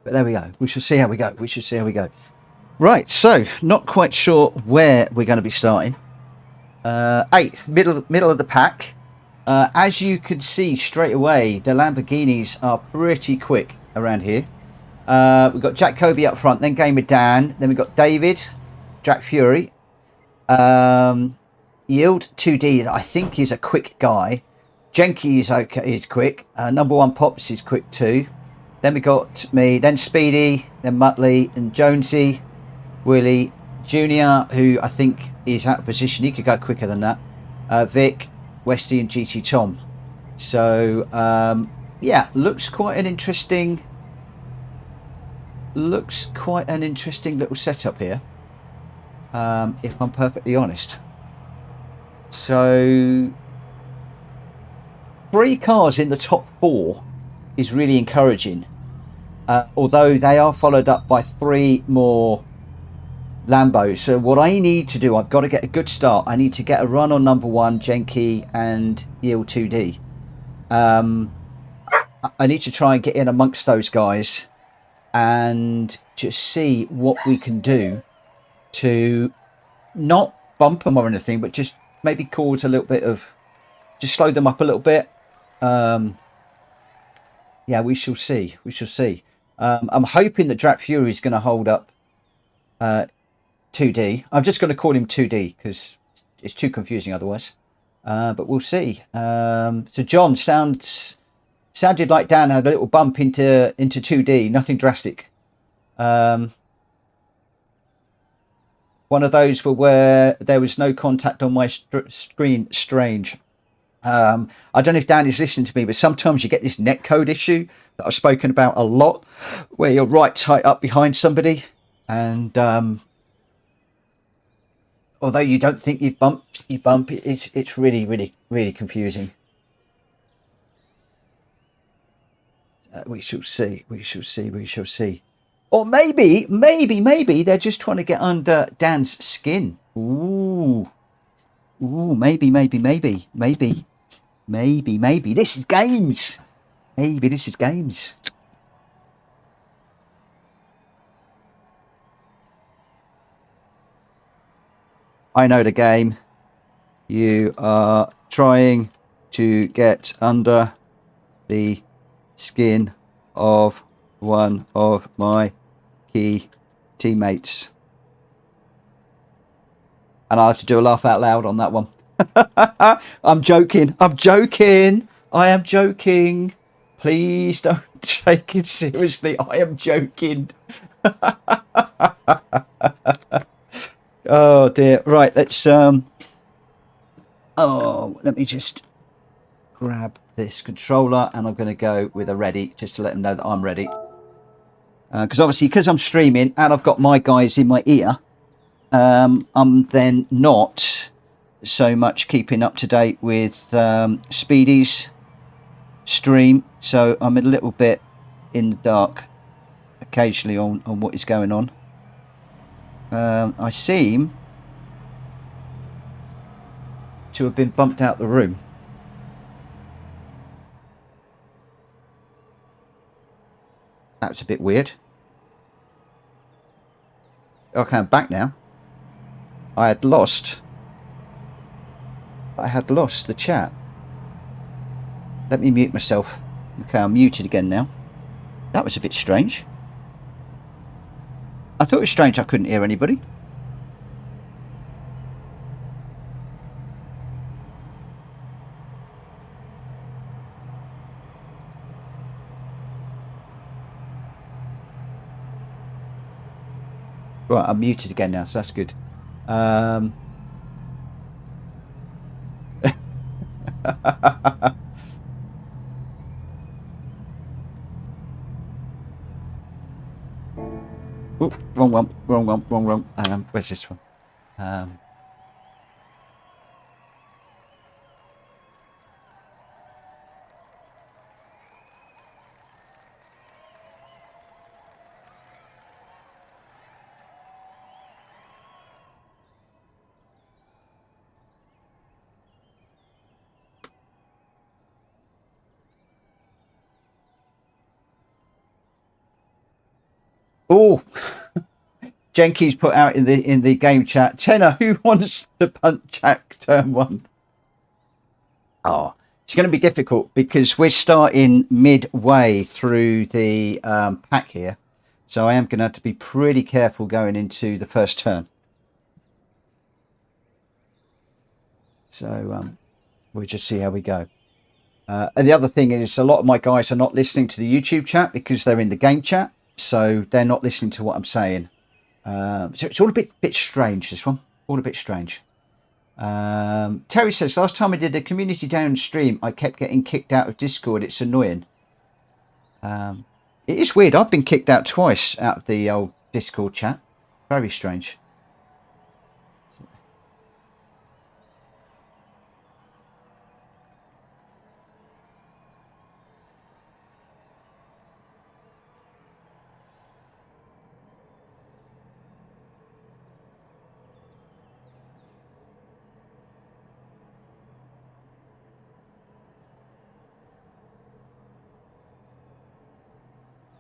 But there we go. We shall see how we go. We shall see how we go. Right, so not quite sure where we're going to be starting. 8th, middle of the pack. As you can see straight away, the Lamborghinis are pretty quick around here. We've got Jack Cobey up front, then GamerDan, then we've got David, DracFury, Yield 2D. I think is a quick guy. Jenky is okay, is quick. Number 1 Pops is quick too. Then we got me, then Speedy, then Mutley, and Jonesy, Willi, Junior, who I think is out of position. He could go quicker than that. Vic, Westy, and GT Tom. So yeah, looks quite an interesting little setup here. If I'm perfectly honest. So 3 cars in the top 4 is really encouraging. Although they are followed up by 3 more Lambos. So what I need to do, I've got to get a good start. I need to get a run on number 1, Jenky and Yield 2D. I need to try and get in amongst those guys and just see what we can do to not bump them or anything, but just maybe cause a little bit of, just slow them up a little bit. Yeah, we shall see. We shall see. I'm hoping that DracFury is going to hold up 2D. I'm just going to call him 2D because it's too confusing otherwise. But we'll see. So John sounded like Dan had a little bump into 2D. Nothing drastic. One of those where there was no contact on my screen. Strange. I don't know if Dan is listening to me, but sometimes you get this netcode issue that I've spoken about a lot, where you're right tight up behind somebody, and although you don't think you bump, it's really confusing. We shall see. We shall see. We shall see. Or maybe they're just trying to get under Dan's skin. Ooh, maybe. This is games. Maybe this is games. I know the game. You are trying to get under the skin of one of my key teammates. And I have to do a laugh out loud on that one. I'm joking. I am joking. Please don't take it seriously. I am joking. Oh dear. Right, let's let me just grab this controller and I'm going to go with a ready, just to let them know that I'm ready. Because obviously, because I'm streaming and I've got my guys in my ear, I'm then not so much keeping up to date with Speedy's stream, so I'm a little bit in the dark occasionally on what is going on. I seem to have been bumped out the room. That's a bit weird. Okay, I'm back now. I had lost the chat. Let me mute myself. Okay, I'm muted again now. That was a bit strange. I thought it was strange I couldn't hear anybody. Right, I'm muted again now, so that's good. Ooh, wrong one. Where's this one? Oh, Jenkins put out in the game chat, Tenor, who wants to punch Jack turn 1? Oh, it's going to be difficult because we're starting midway through the pack here, so I am going to have to be pretty careful going into the first turn. So we'll just see how we go. And the other thing is, a lot of my guys are not listening to the YouTube chat because they're in the game chat, so they're not listening to what I'm saying. So it's all a bit strange, this one. All a bit strange. Terry says, last time I did a community down stream, I kept getting kicked out of Discord. It's annoying. It is weird. I've been kicked out twice out of the old Discord chat. Very strange.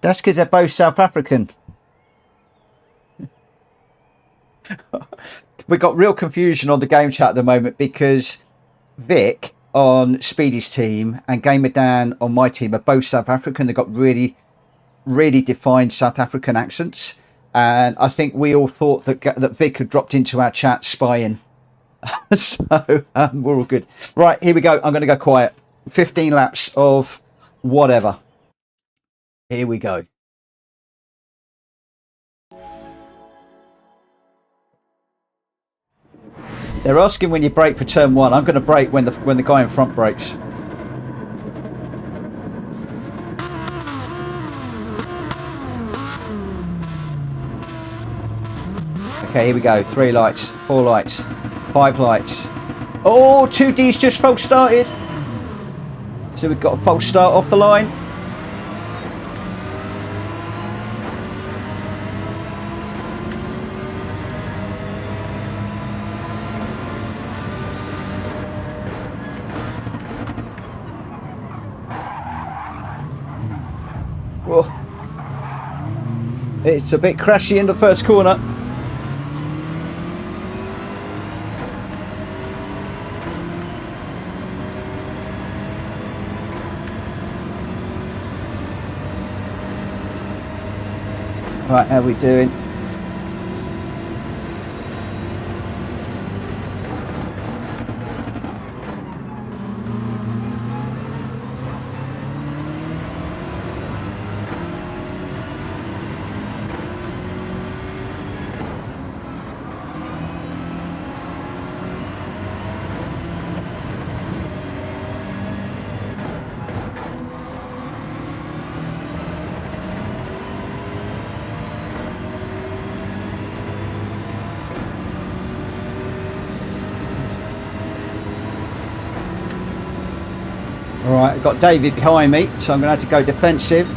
That's because they're both South African. We got real confusion on the game chat at the moment because Vic on Speedy's team and GamerDan on my team are both South African. They've got really, really defined South African accents. And I think we all thought that Vic had dropped into our chat spying. So we're all good. Right, here we go. I'm going to go quiet. 15 laps of whatever. Here we go. They're asking when you brake for turn 1. I'm going to brake when the guy in front brakes. Okay, here we go. 3 lights, 4 lights, 5 lights. Oh, 2D's just false started. So we've got a false start off the line. Whoa. It's a bit crashy in the first corner. Right, how are we doing? Right, I've got David behind me, so I'm going to have to go defensive.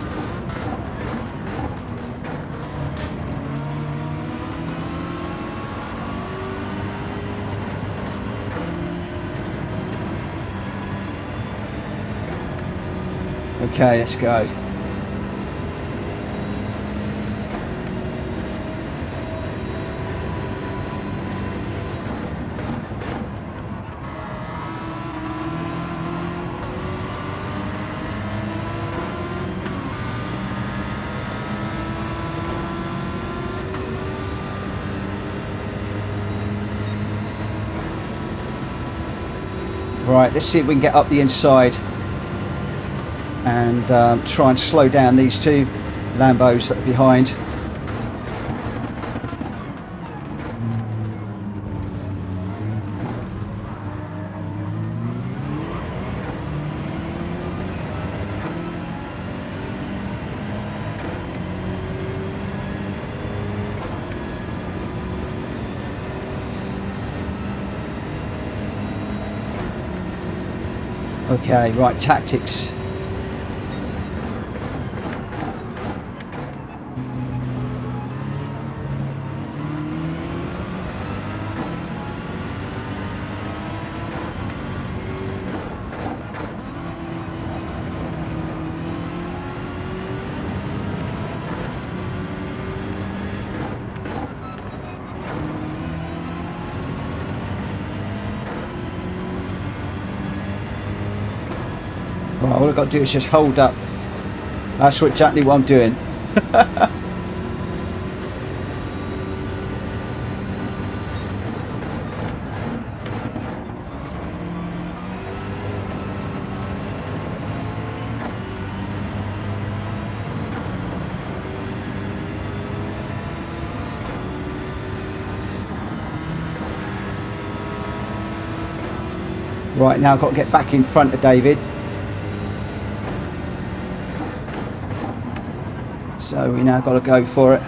Okay, let's go. Right, let's see if we can get up the inside and try and slow down these two Lambos that are behind. Okay, right, tactics. Right, all I've got to do is just hold up. That's exactly what I'm doing. Right, now I've got to get back in front of David. So we now got to go for it.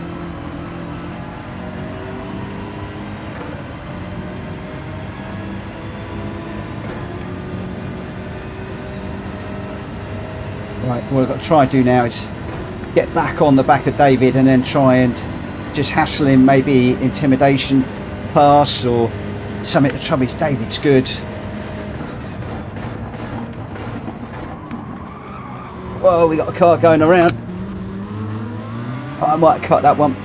Right, what I've got to try and do now is get back on the back of David and then try and just hassle him, maybe intimidation pass or something. The trouble is David's good. Whoa, we got a car going around. I might cut that one.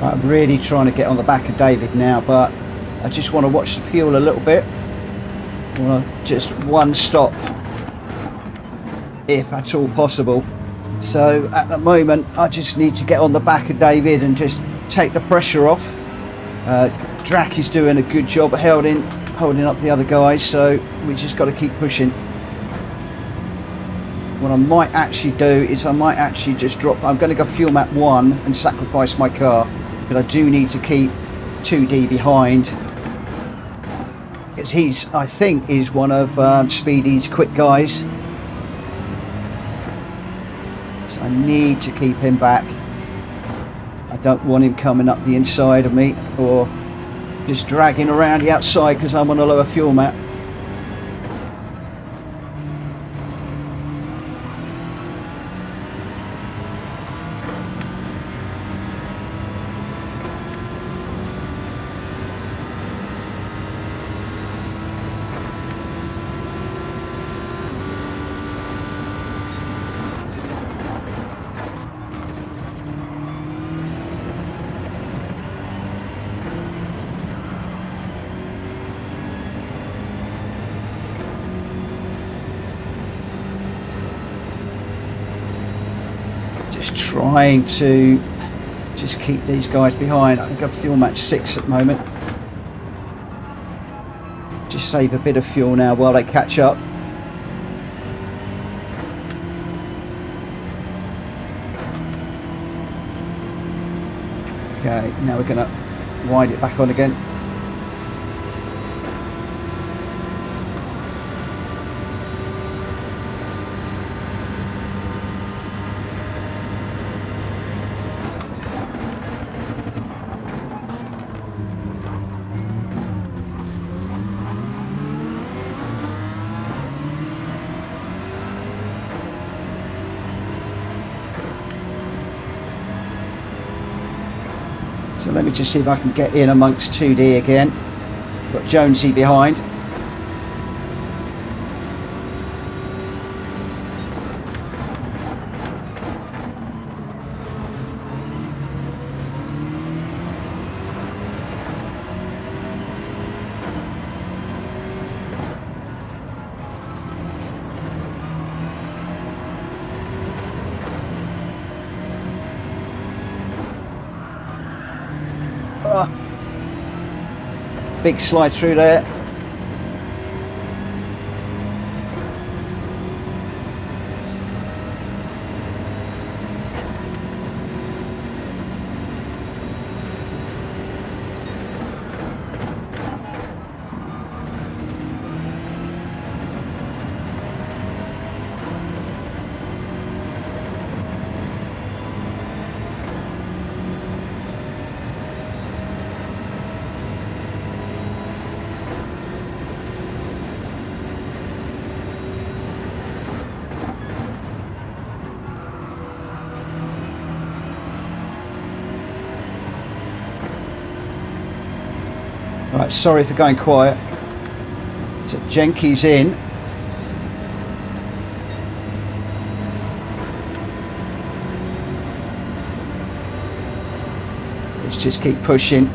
I'm really trying to get on the back of David now, but I just want to watch the fuel a little bit. I want to just one stop, if at all possible. So at the moment, I just need to get on the back of David and just take the pressure off. Drac is doing a good job of holding up the other guys, so we just got to keep pushing. What I might actually do is I might actually just drop. I'm going to go fuel map 1 and sacrifice my car, but I do need to keep 2D behind. Because he's, I think, is one of Speedy's quick guys. So I need to keep him back. I don't want him coming up the inside of me or just dragging around the outside because I'm on a lower fuel map. Just trying to just keep these guys behind. I think I've fuel match 6 at the moment. Just save a bit of fuel now while they catch up. Okay, now we're going to wind it back on again. So let me just see if I can get in amongst 2D again. Got Jonesy behind. Big slide through there. Right, sorry for going quiet. So Jenky's in. Let's just keep pushing.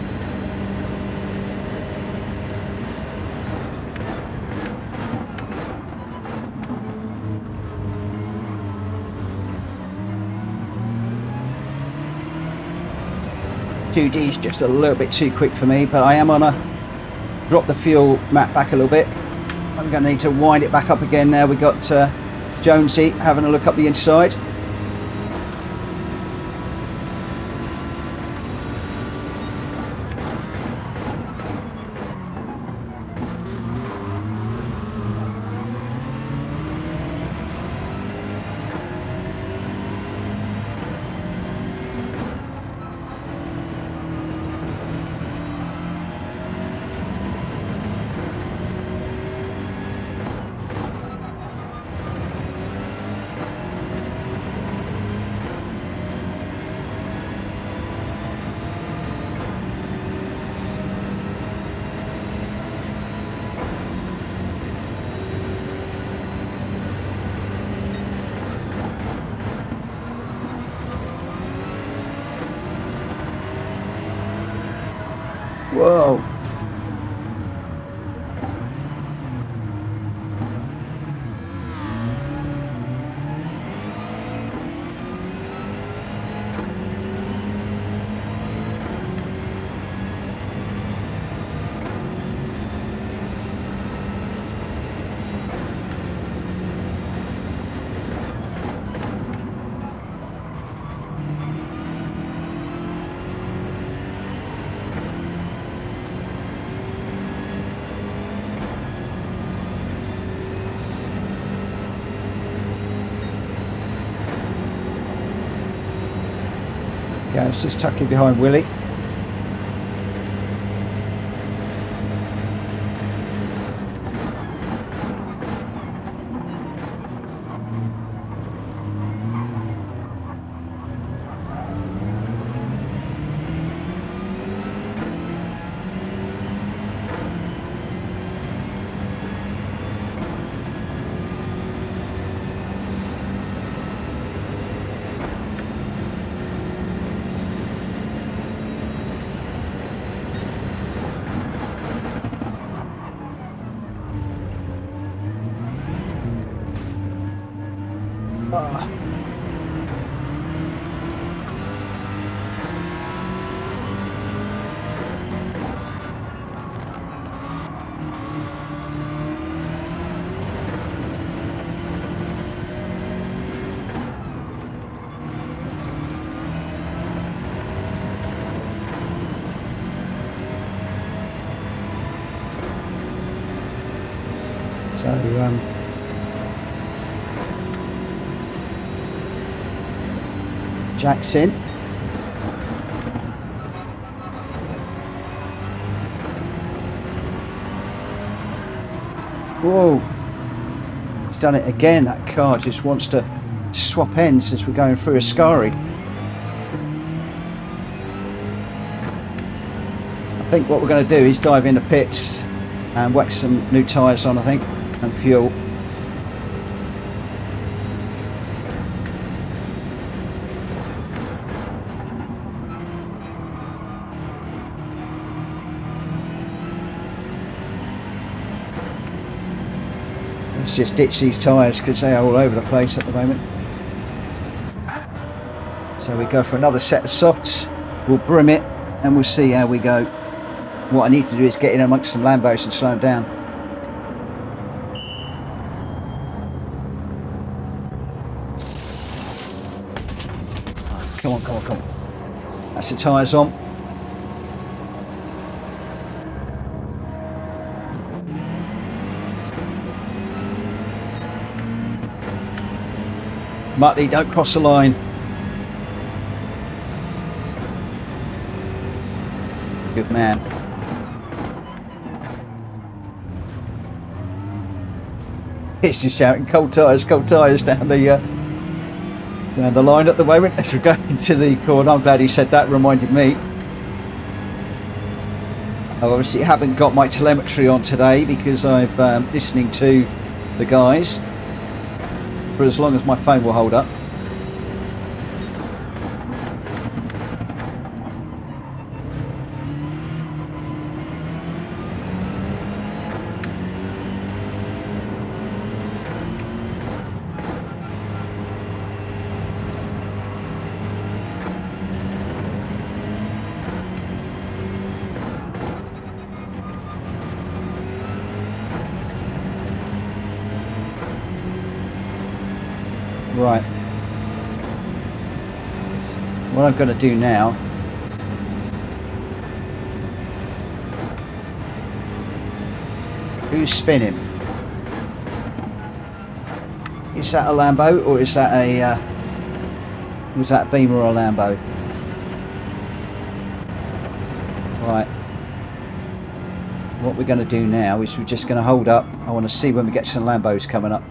D's just a little bit too quick for me, but I am on a drop the fuel map back a little bit. I'm going to need to wind it back up again now. We've got Jonesy having a look up the inside. Whoa. go, it's just tucking behind Willi. So Jack's in. Whoa, he's done it again. That car just wants to swap ends as we're going through a Ascari. I think what we're going to do is dive into pits and whack some new tyres on, I think, and fuel. Let's just ditch these tyres because they are all over the place at the moment. So we go for another set of softs, we'll brim it and we'll see how we go. What I need to do is get in amongst some Lambos and slow them down. Come on, come on, come on. That's the tyres on. Mutley, don't cross the line. Good man. It's just shouting cold tyres down the line at the moment as we're going into the corner. I'm glad he said that, reminded me. I obviously haven't got my telemetry on today because I've listening to the guys for as long as my phone will hold up. Right, what I'm going to do now who's spinning? Is that a Lambo or is that a was that a Beamer or a Lambo? Right, what we're going to do now is we're just going to hold up. I want to see when we get some Lambos coming up.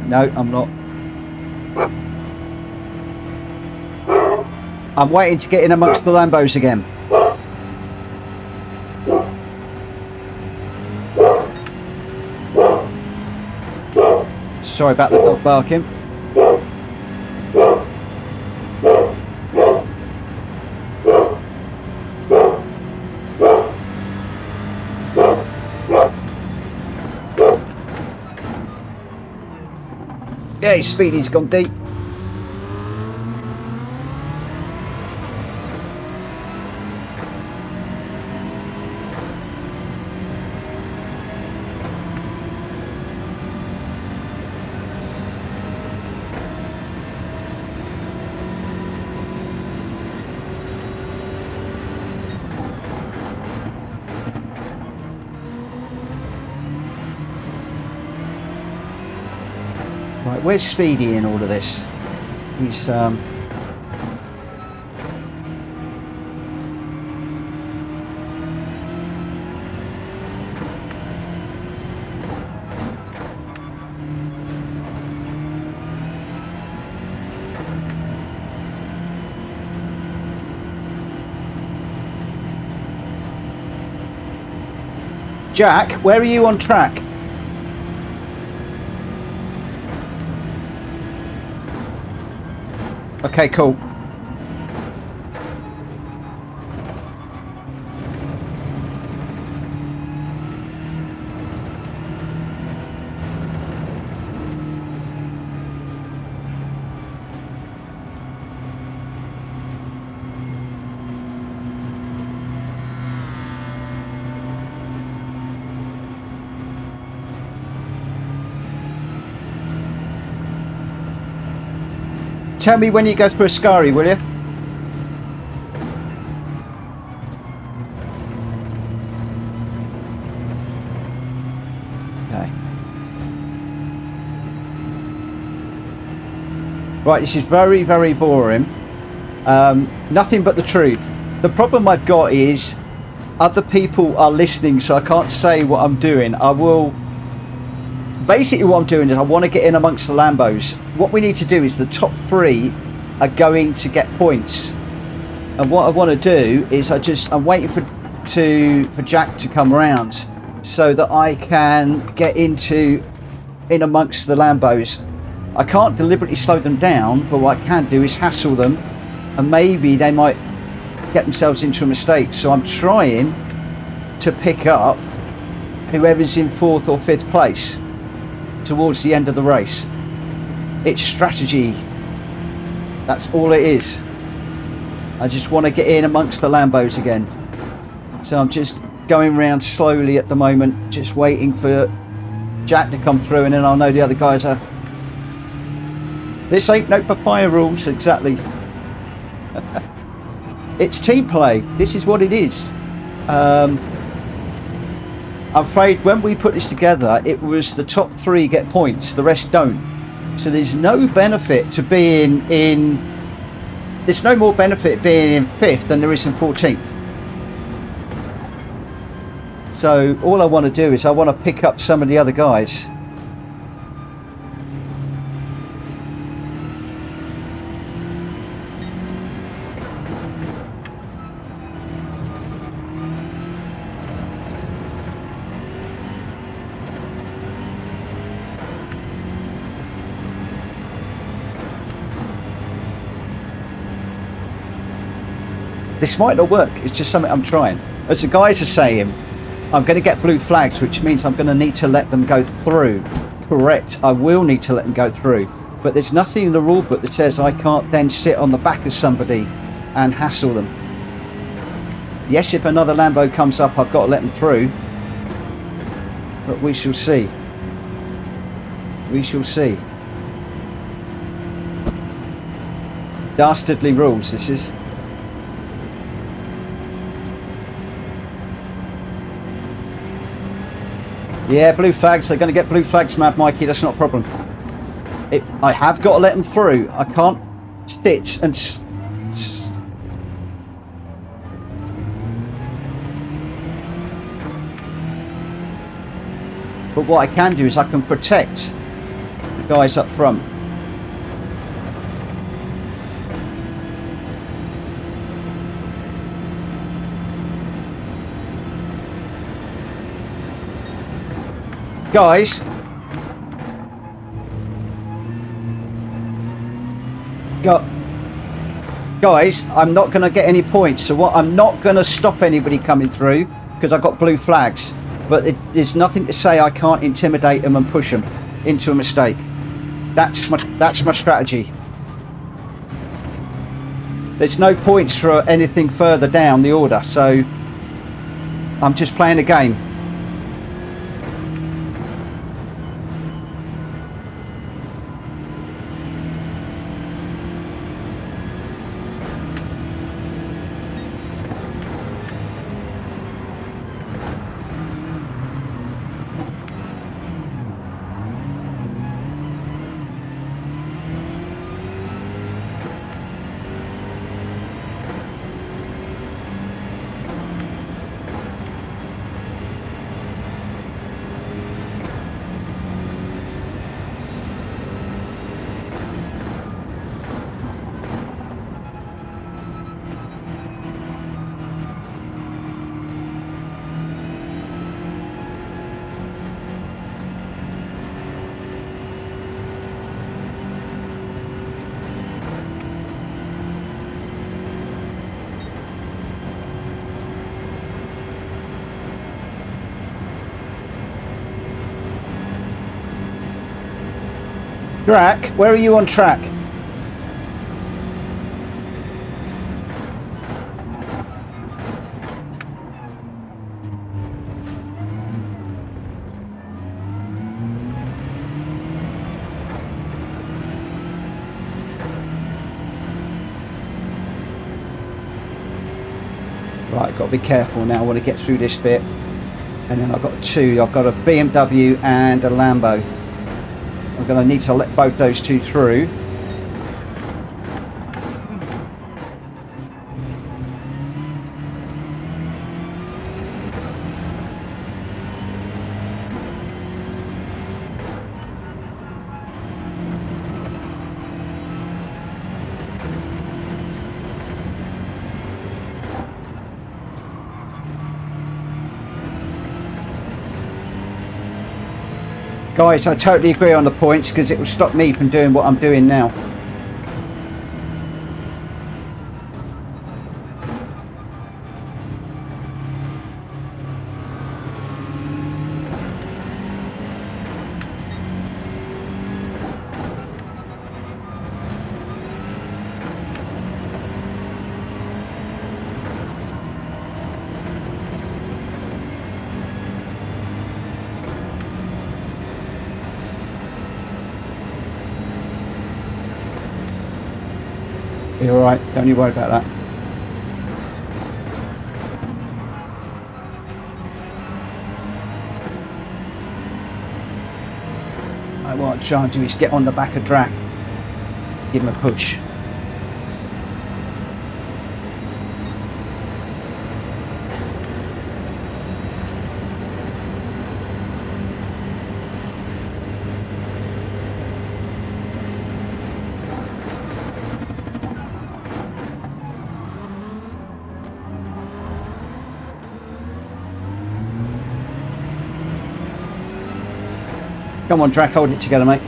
No, I'm not. I'm waiting to get in amongst the Lambos again. Sorry about the dog barking. Yeah, Speedy's gone deep. Right, where's Speedy in all of this? He's Jack, where are you on track? Okay, cool. Tell me when you go through a scurry, will you? Okay. Right, this is very, very boring. Nothing but the truth. The problem I've got is other people are listening, so I can't say what I'm doing. Basically what I'm doing is I want to get in amongst the Lambos. What we need to do is the top 3 are going to get points. And what I want to do is I'm waiting for Jack to come around so that I can get in amongst the Lambos. I can't deliberately slow them down, but what I can do is hassle them, and maybe they might get themselves into a mistake. So I'm trying to pick up whoever's in 4th or 5th place towards the end of the race. It's strategy. That's all it is. I just want to get in amongst the Lambos again. So I'm just going around slowly at the moment, just waiting for Jack to come through, and then I'll know the other guys are... This ain't no papaya rules, exactly. It's team play. This is what it is. I'm afraid when we put this together, it was the top 3 get points, the rest don't. So there's no benefit to being in... There's no more benefit being in 5th than there is in 14th. So all I want to do is I want to pick up some of the other guys. This might not work, it's just something I'm trying. As the guys are saying, I'm going to get blue flags, which means I'm going to need to let them go through. Correct, I will need to let them go through. But there's nothing in the rule book that says I can't then sit on the back of somebody and hassle them. Yes, if another Lambo comes up, I've got to let them through. But we shall see. We shall see. Dastardly rules, this is. Yeah, blue flags. They're going to get blue flags, Mad Mikey. That's not a problem. I have got to let them through. I can't sit and... But what I can do is I can protect the guys up front. Guys, I'm not going to get any points. So what? I'm not going to stop anybody coming through because I've got blue flags. But there's nothing to say I can't intimidate them and push them into a mistake. That's my strategy. There's no points for anything further down the order, so I'm just playing a game. Drac, where are you on track? Right, got to be careful now. I want to get through this bit. And then I've got two. I've got a BMW and a Lambo. I'm going to need to let both those two through. Guys, I totally agree on the points because it will stop me from doing what I'm doing now. Be alright, don't you worry about that. What I'm trying to do is get on the back of Drac, give him a push. Come on, Drac, hold it together, mate.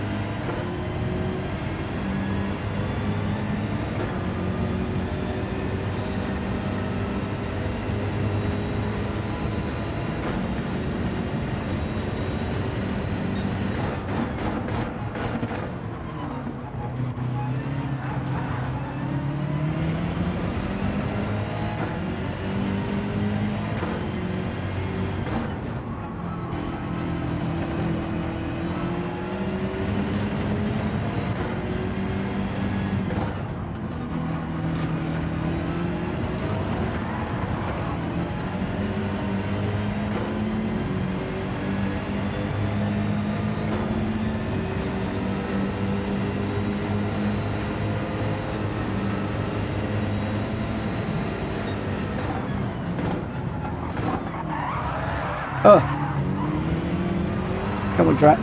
Oh. Come on, Drac.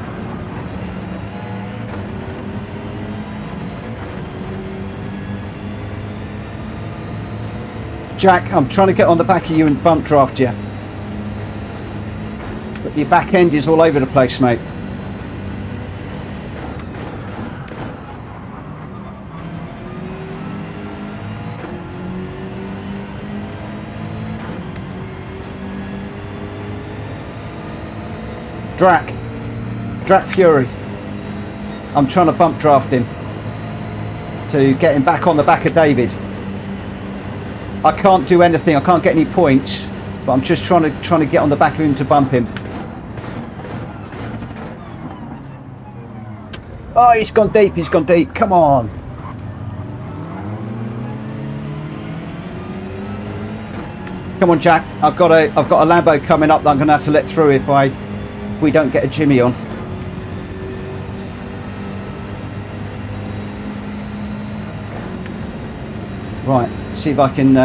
Jack, I'm trying to get on the back of you and bump draft you. But your back end is all over the place, mate. DracFury. I'm trying to bump draft him to get him back on the back of David. I can't do anything. I can't get any points, but I'm just trying to get on the back of him to bump him. Oh, he's gone deep. He's gone deep. Come on. Come on, Jack. I've got a Lambo coming up that I'm going to have to let through if we don't get a Jimmy on. Right, see if I can...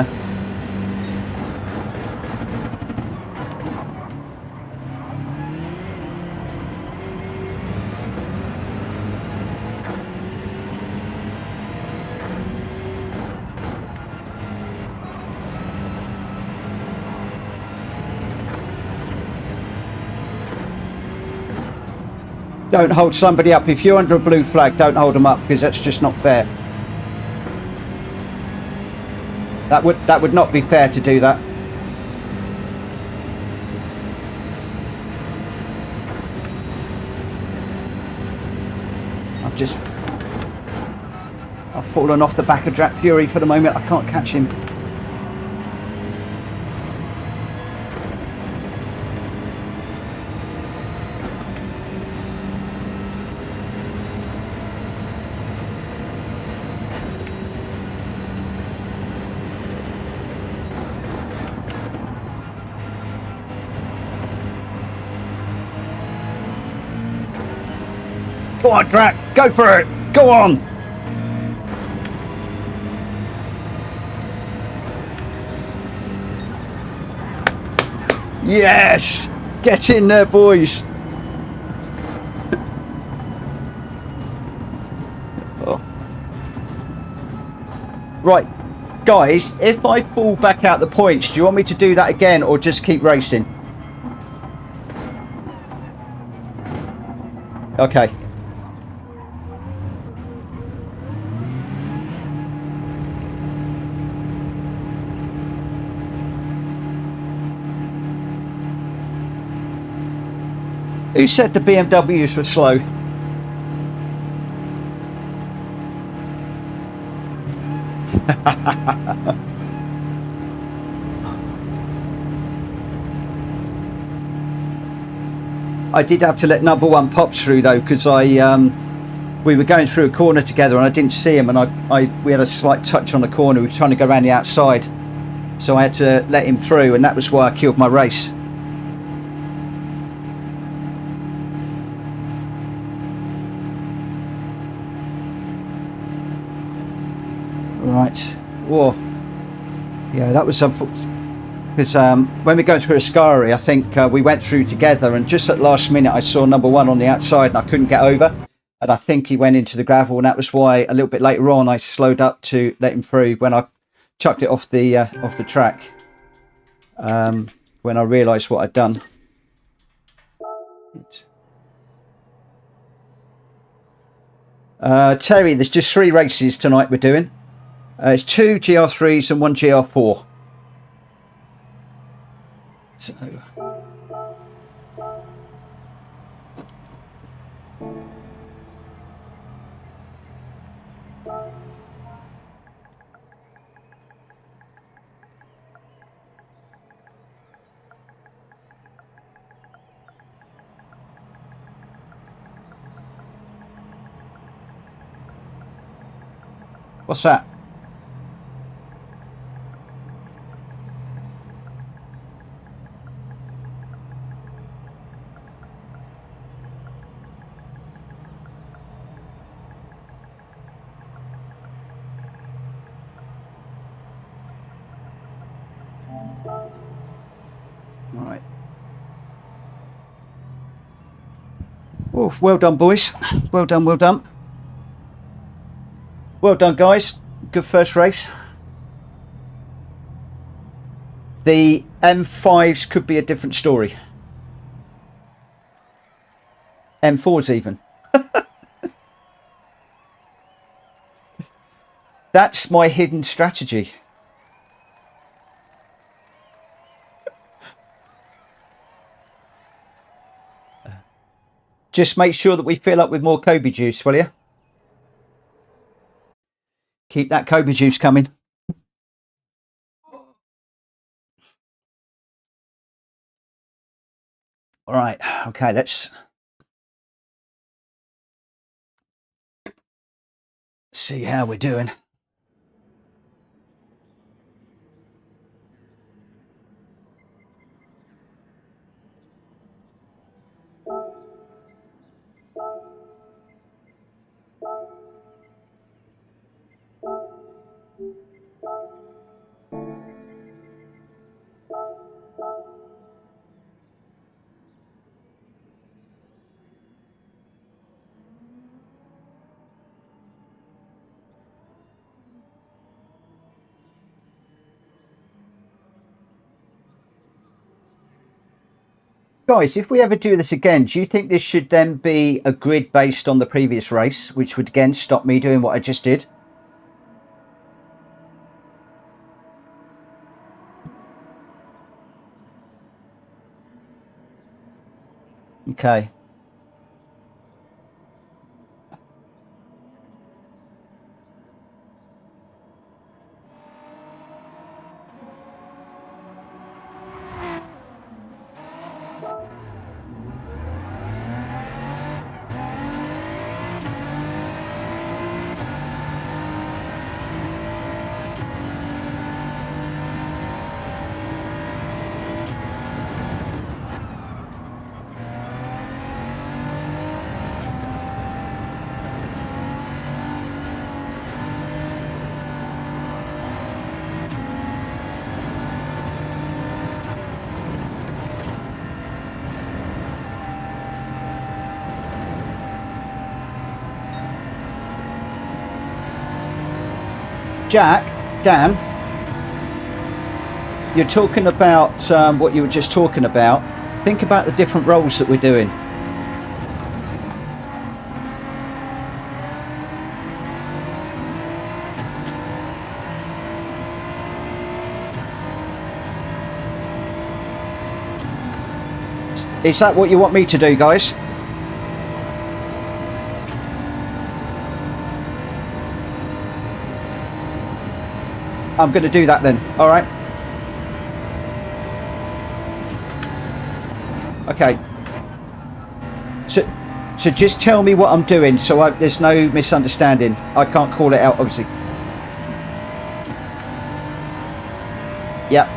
Don't hold somebody up. If you're under a blue flag, don't hold them up because that's just not fair. That would not be fair to do that. just... I've fallen off the back of DracFury for the moment. I can't catch him. Go on, Drac, go for it. Go on. Yes, get in there, boys. Oh. Right, guys, if I fall back out the points, do you want me to do that again or just keep racing? Okay. Who said the BMWs were slow? I did have to let number one pops through though, because we were going through a corner together and I didn't see him, and we had a slight touch on the corner. We were trying to go around the outside, so I had to let him through, and that was why I killed my race. Right. Whoa. Yeah, that was unfortunate. Because when we go through Ascari, I think we went through together, and just at last minute I saw number one on the outside and I couldn't get over, and I think he went into the gravel, and that was why a little bit later on I slowed up to let him through when I chucked it off the track, when I realised what I'd done. Terry, there's just 3 races tonight we're doing. It's 2 GR3s and 1 GR4. So, what's that? All right. Oh, well done, boys. Well done, well done. Well done, guys. Good first race. The M5s could be a different story. M4s even. That's my hidden strategy. Just make sure that we fill up with more Cobey juice, will you? Keep that Cobey juice coming. All right. Okay, let's see how we're doing. Guys, if we ever do this again, do you think this should then be a grid based on the previous race, which would again stop me doing what I just did? Okay. Jack, Dan, you're talking about what you were just talking about. Think about the different roles that we're doing. Is that what you want me to do, guys? I'm going to do that then. All right. Okay. So just tell me what I'm doing, so there's no misunderstanding. I can't call it out, obviously. Yep.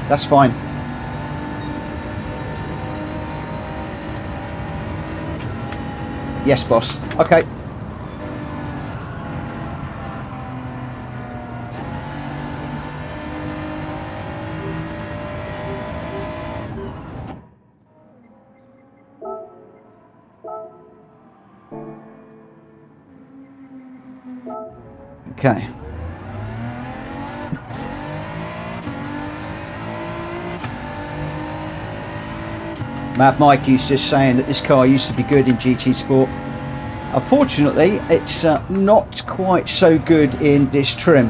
That's fine. Yes, boss. Okay. Okay. Mad Mikey's just saying that this car used to be good in GT Sport. Unfortunately, it's not quite so good in this trim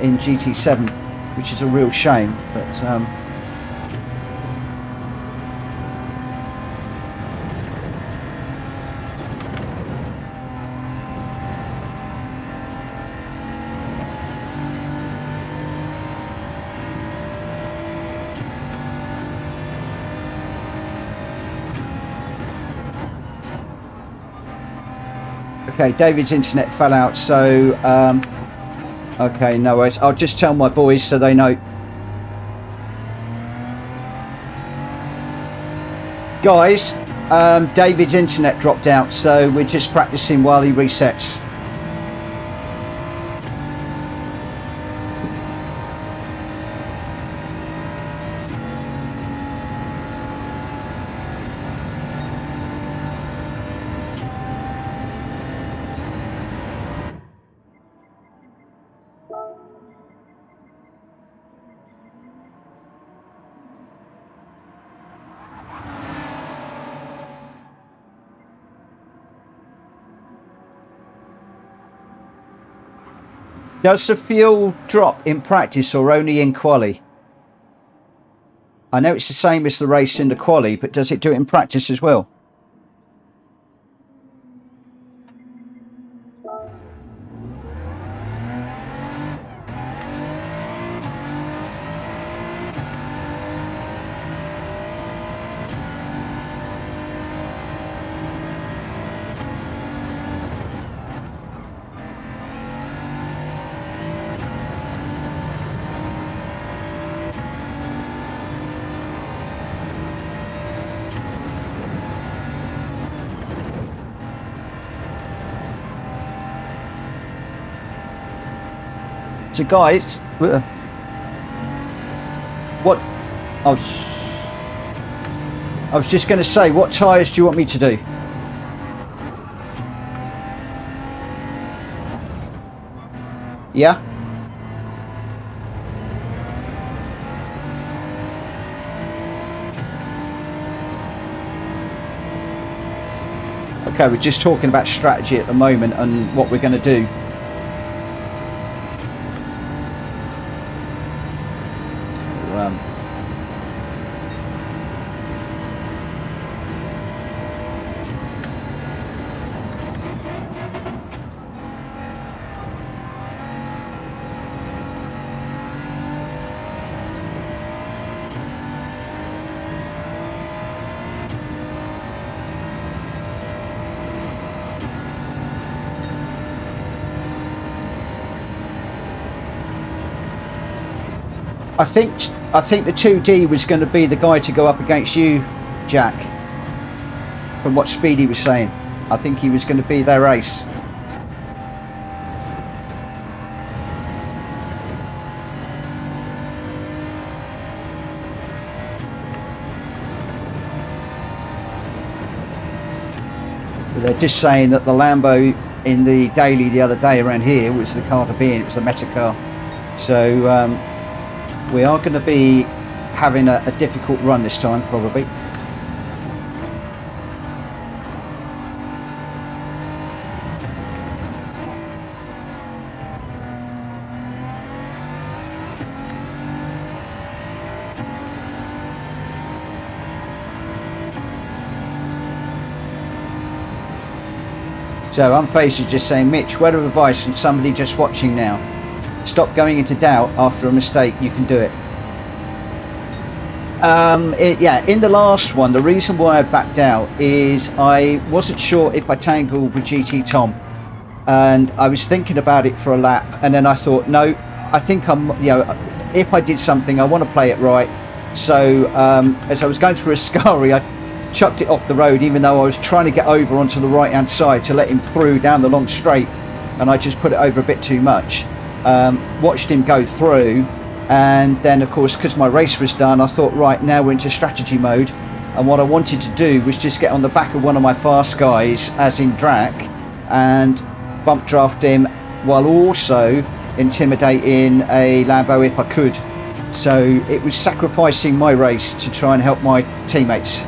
in GT7, which is a real shame. But okay, David's internet fell out, so okay, no worries. I'll just tell my boys so they know. Guys, David's internet dropped out, so we're just practicing while he resets. Does the fuel drop in practice or only in quali? I know it's the same as the race in the quali, but does it do it in practice as well? So guys, what I was just going to say, what tyres do you want me to do? Yeah? Okay, we're just talking about strategy at the moment and what we're going to do. I think the 2D was going to be the guy to go up against you, Jack. From what Speedy was saying, I think he was going to be their ace. But they're just saying that the Lambo in the daily the other day around here was the car to be in. It was the meta car. So we are going to be having a difficult run this time, probably. So Unfazed is just saying, Mitch, word of advice from somebody just watching now. Stop going into doubt after a mistake. You can do it. Yeah, in the last one, the reason why I backed out is I wasn't sure if I tangled with GT Tom. And I was thinking about it for a lap. And then I thought, no, I think I'm, you know, if I did something, I want to play it right. So as I was going through Ascari, I chucked it off the road, even though I was trying to get over onto the right hand side to let him through down the long straight, and I just put it over a bit too much. Watched him go through, and then of course, because my race was done, I thought, right, now we're into strategy mode, and what I wanted to do was just get on the back of one of my fast guys, as in Drac, and bump draft him while also intimidating a Lambo if I could. So it was sacrificing my race to try and help my teammates.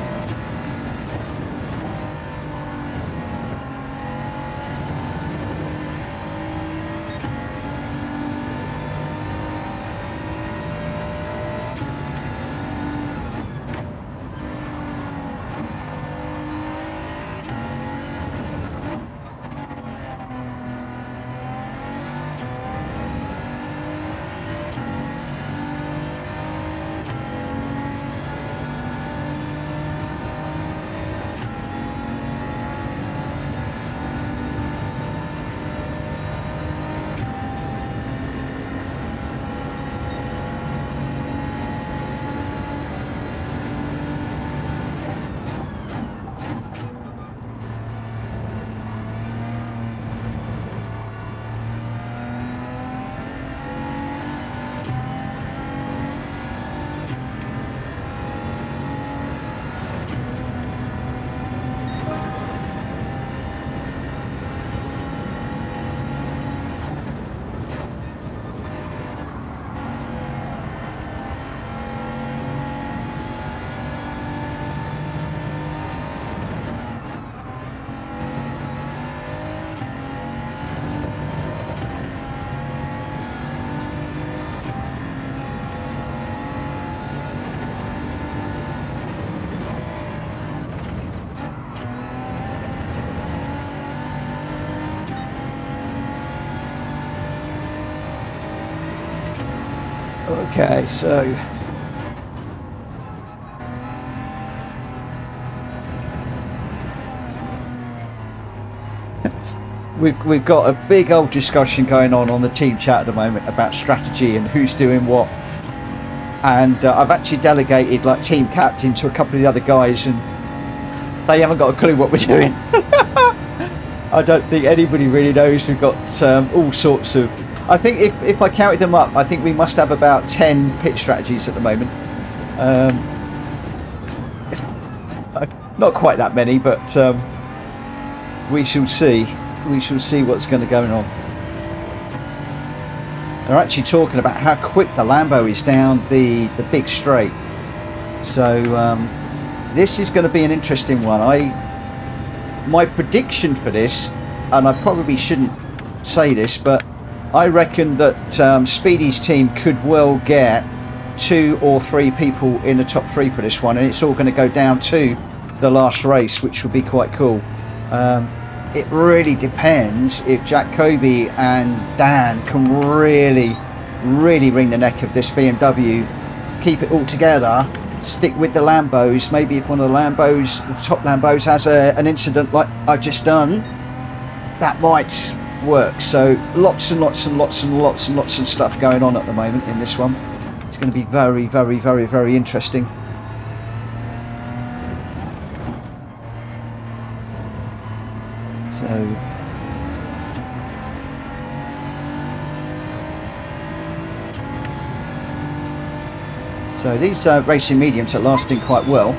Okay, so we've got a big old discussion going on the team chat at the moment about strategy and who's doing what, and I've actually delegated like team captain to a couple of the other guys, and they haven't got a clue what we're doing. I don't think anybody really knows. We've got all sorts of, I think if I counted them up, I think we must have about 10 pit strategies at the moment. Not quite that many, but we shall see. We shall see what's going to go on. They're actually talking about how quick the Lambo is down the big straight. So this is going to be an interesting one. My prediction for this, and I probably shouldn't say this, but I reckon that Speedy's team could well get 2 or 3 people in the top 3 for this one, and it's all going to go down to the last race, which would be quite cool. It really depends if Jack, Cobey and Dan can really wring the neck of this BMW, keep it all together, stick with the Lambos. Maybe if one of the Lambos, the top Lambos, has an incident like I've just done, that might work. So lots and lots and lots and lots and lots of stuff going on at the moment in this one. It's going to be very, very, very, very interesting. So these racing mediums are lasting quite well.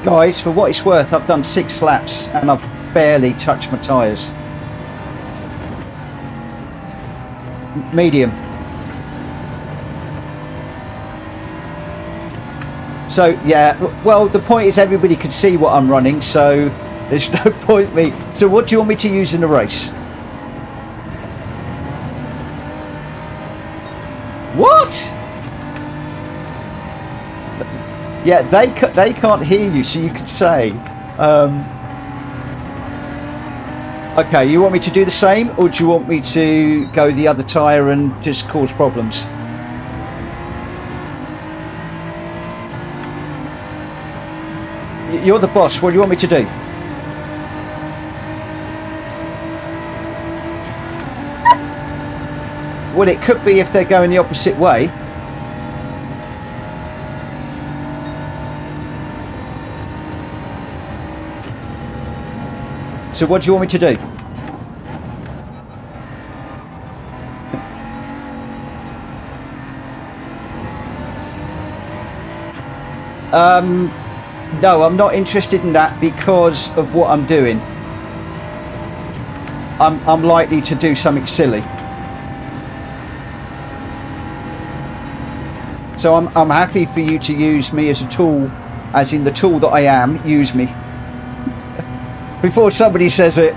Guys, for what it's worth, I've done 6 laps and I've barely touched my tyres. Medium. So yeah, well, the point is everybody could see what I'm running, so there's no point me. So what do you want me to use in the race? What? Yeah, they can't hear you, so you could say. Okay, you want me to do the same, or do you want me to go the other tyre and just cause problems? You're the boss. What do you want me to do? Well, it could be if they're going the opposite way. So what do you want me to do? No, I'm not interested in that because of what I'm doing. I'm likely to do something silly. So I'm happy for you to use me as a tool, as in the tool that I am, use me. Before somebody says it.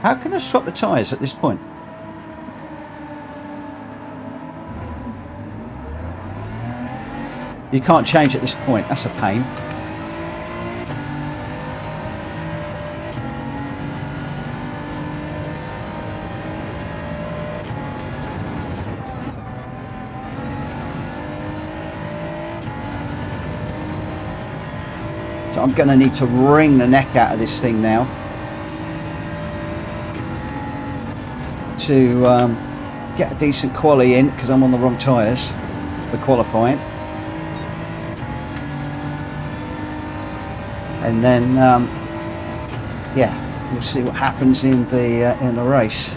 How can I swap the tyres at this point? You can't change at this point. That's a pain. So I'm going to need to wring the neck out of this thing now to get a decent quali in, because I'm on the wrong tyres for qualifying. And then yeah, we'll see what happens in the race.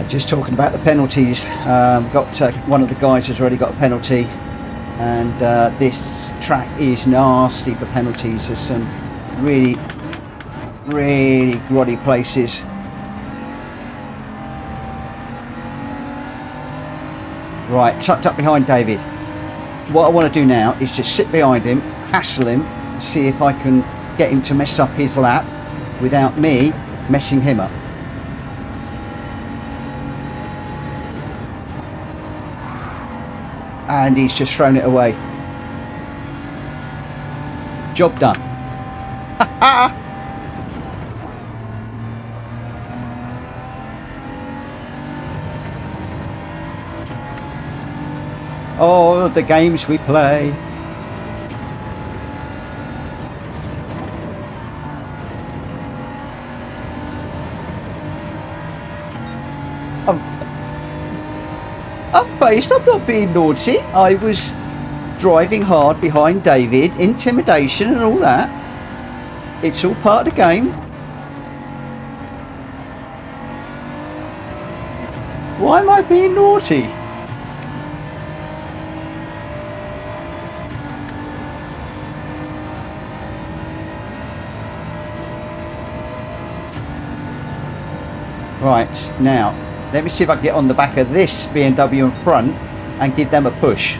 Just talking about the penalties, got one of the guys has already got a penalty, and this track is nasty for penalties. There's some really grotty places. Right, tucked up behind David. What I want to do now is just sit behind him, hassle him, see if I can get him to mess up his lap without me messing him up. And he's just thrown it away. Job done. Oh, the games we play. I'm not being naughty. I was driving hard behind David, intimidation and all that. It's all part of the game. Why am I being naughty? Right, now let me see if I can get on the back of this BMW in front and give them a push.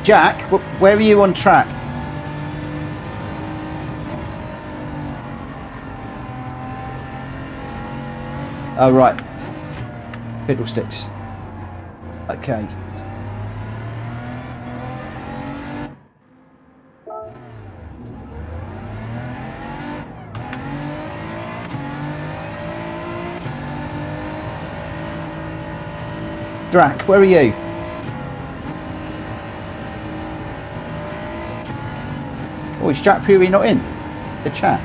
Jack, where are you on track? Oh, right. Fiddlesticks. Okay. Drac, where are you? Oh, is DracFury not in the chat?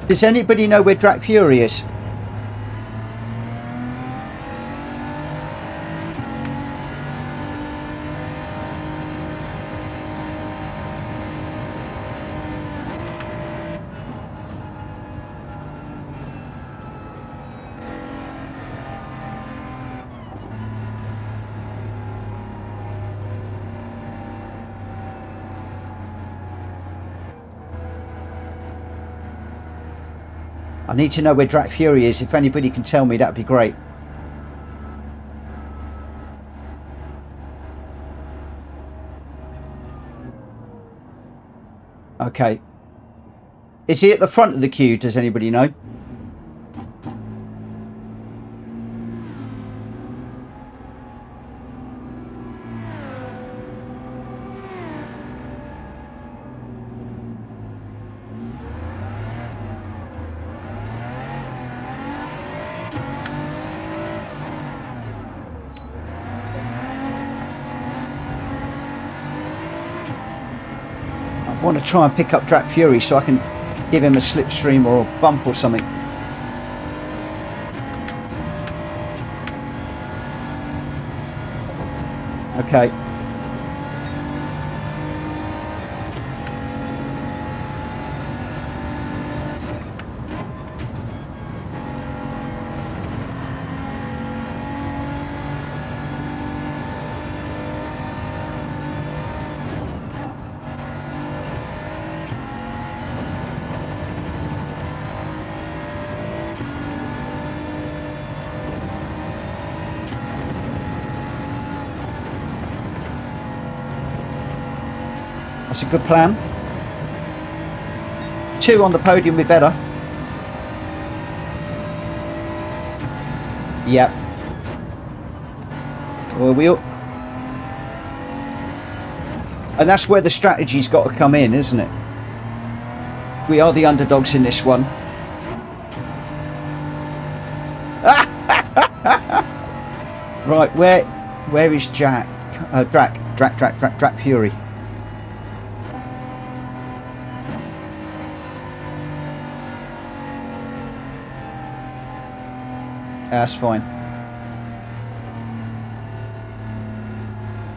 Does anybody know where DracFury is? I need to know where DracFury is. If anybody can tell me, that'd be great. Okay. Is he at the front of the queue? Does anybody know? I want to try and pick up DracFury so I can give him a slipstream or a bump or something. Okay. That's a good plan. 2 on the podium would be better. Yep. Well, and that's where the strategy's got to come in, isn't it? We are the underdogs in this one. Right, where is Jack? DracFury. That's fine.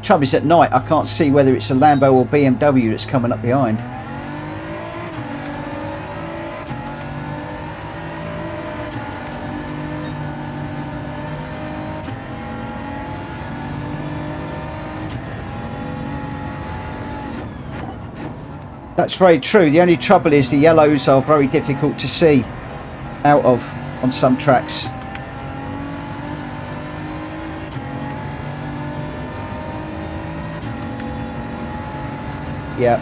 Trouble is, at night I can't see whether it's a Lambo or BMW that's coming up behind. That's very true. The only trouble is the yellows are very difficult to see out of on some tracks. Yeah.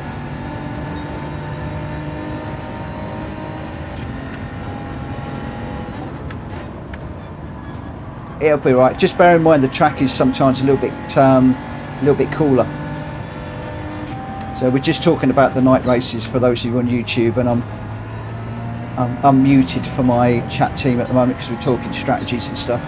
It'll be right. Just bear in mind the track is sometimes a little bit cooler. So we're just talking about the night races for those of you on YouTube, and I'm muted for my chat team at the moment because we're talking strategies and stuff.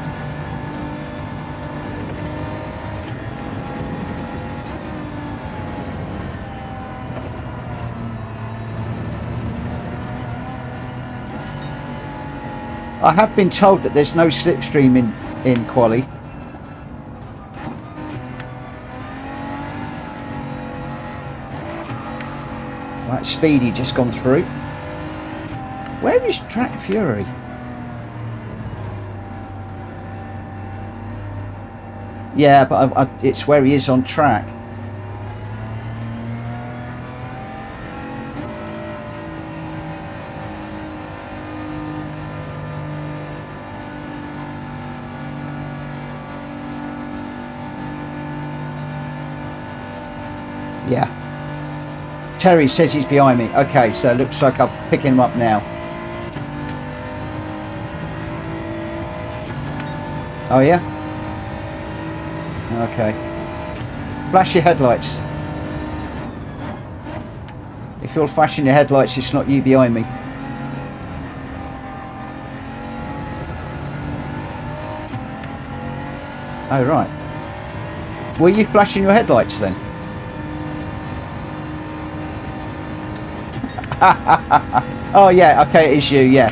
I have been told that there's no slipstream in quali. Right, Speedy just gone through. Where is DracFury? Yeah, but it's where he is on track. Yeah. Terry says he's behind me. Okay, so it looks like I'm picking him up now. Oh, yeah? Okay. Flash your headlights. If you're flashing your headlights, it's not you behind me. Oh, right. Were you flashing your headlights then? Oh yeah, okay, it is you, yeah.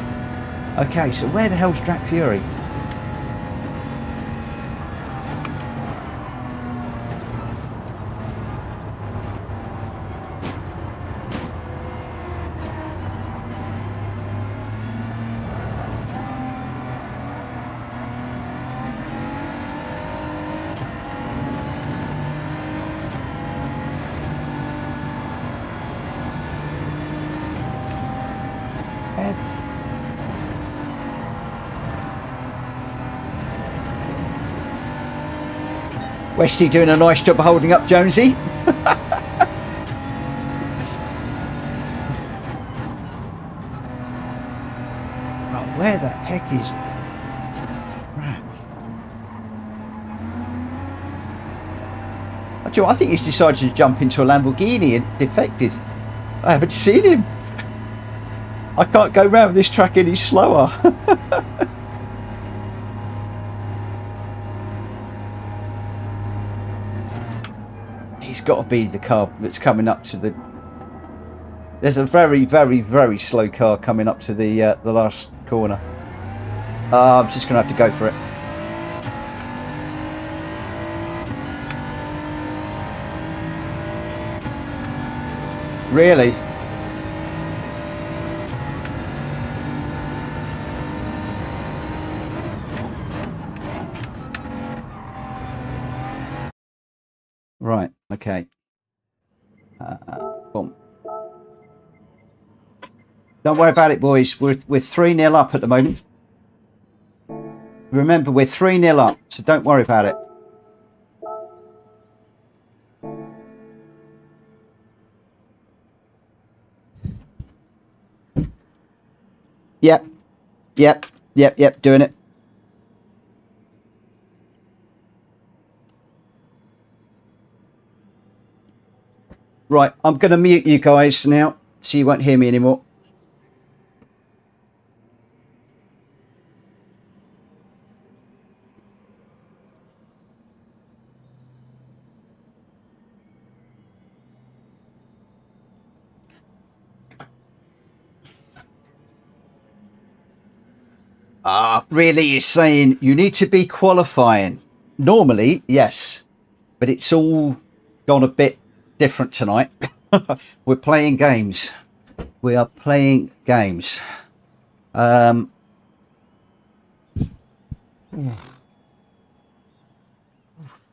Okay, so where the hell's DracFury? Westy doing a nice job of holding up Jonesy. Right, where the heck is Rack? I think he's decided to jump into a Lamborghini and defected. I haven't seen him. I can't go round this track any slower. He's got to be the car that's coming up to the... There's a very, very, very slow car coming up to the last corner. I'm just going to have to go for it. Really? Right, okay. Boom. Don't worry about it, boys. We're 3-0 up at the moment. Remember, we're 3-0 up, so don't worry about it. Yep. Yep. Yep. Yep. Doing it. Right, I'm going to mute you guys now, so you won't hear me anymore. Really is saying you need to be qualifying. Normally, yes, but it's all gone a bit different tonight. We're playing games. We are playing games. Well,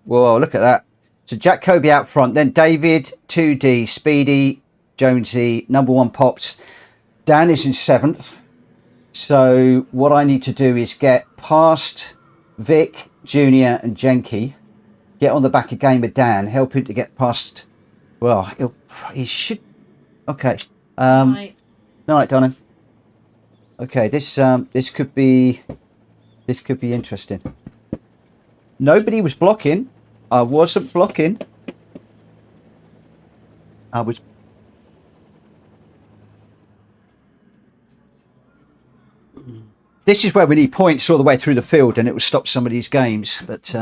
look at that. So Jack Cobey out front, then David, 2D, Speedy, Jonesy, number 1 Pops. Dan is in 7th. So what I need to do is get past Vic, Junior and Jenky, get on the back of GamerDan, help him to get past... Well, he should... Okay. Right. All right, Donna. Okay, this could be interesting. Nobody was blocking. I wasn't blocking. I was... This is where we need points all the way through the field, and it will stop some of these games. But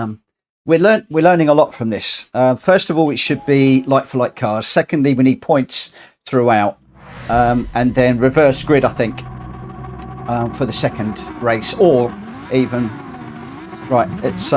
we're learning a lot from this. First of all, it should be like-for-like cars. Secondly, we need points throughout, and then reverse grid, I think, for the second race, or even right. It's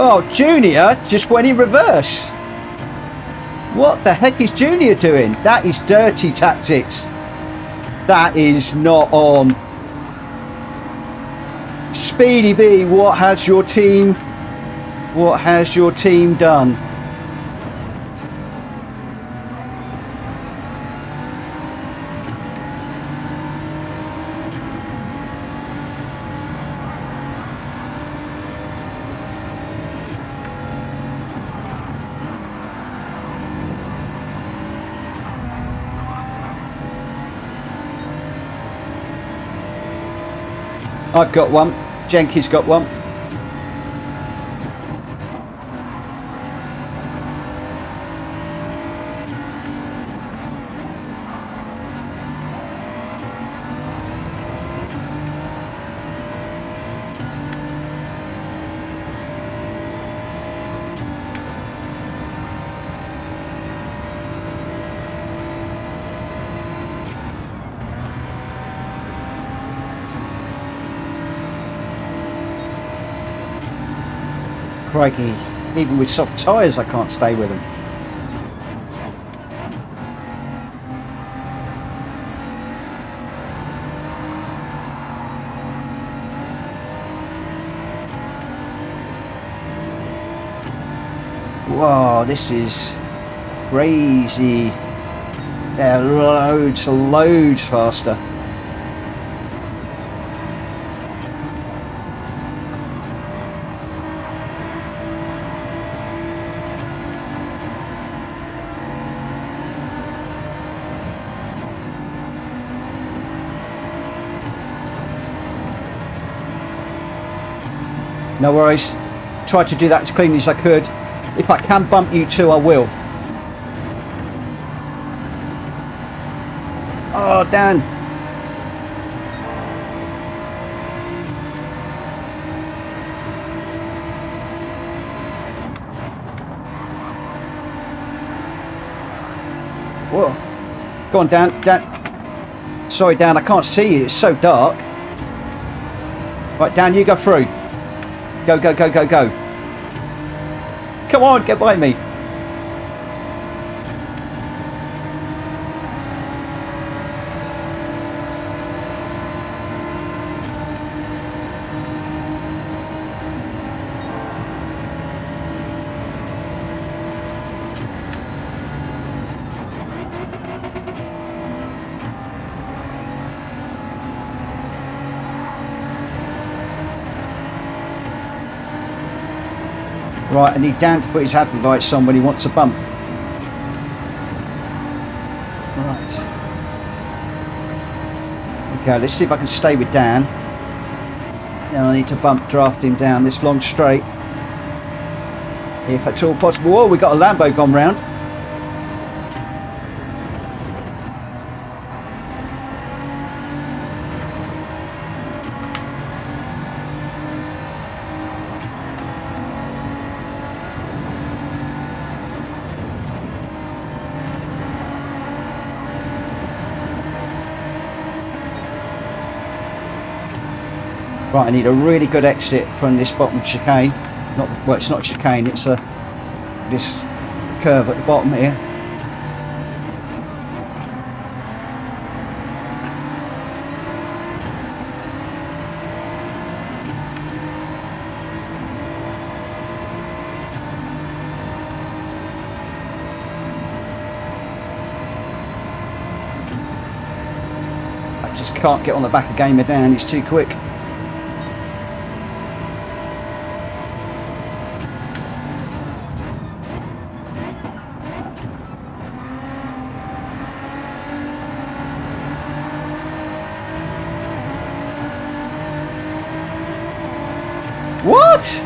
Oh, Junior just went in reverse. What the heck is Junior doing? That is dirty tactics. That is not on. SpeedyBE, what has your team done? I've got one. Jenky's got one. Crikey, even with soft tyres I can't stay with them. Wow, this is crazy. They're loads faster. No worries. Tried to do that as cleanly as I could. If I can bump you two, I will. Oh, Dan. Whoa. Go on, Dan. Dan. Sorry, Dan, I can't see you. It's so dark. Right, Dan, you go through. Go, go, go, go, go. Come on, get by me. Right, I need Dan to put his hazard lights on when he wants a bump. Right. Okay, let's see if I can stay with Dan. Then I need to bump draft him down this long straight. If at all possible. Oh, we got a Lambo gone round. Right, I need a really good exit from this bottom chicane. Well, it's not a chicane, it's this curve at the bottom here. I just can't get on the back of GamerDan, he's too quick. What?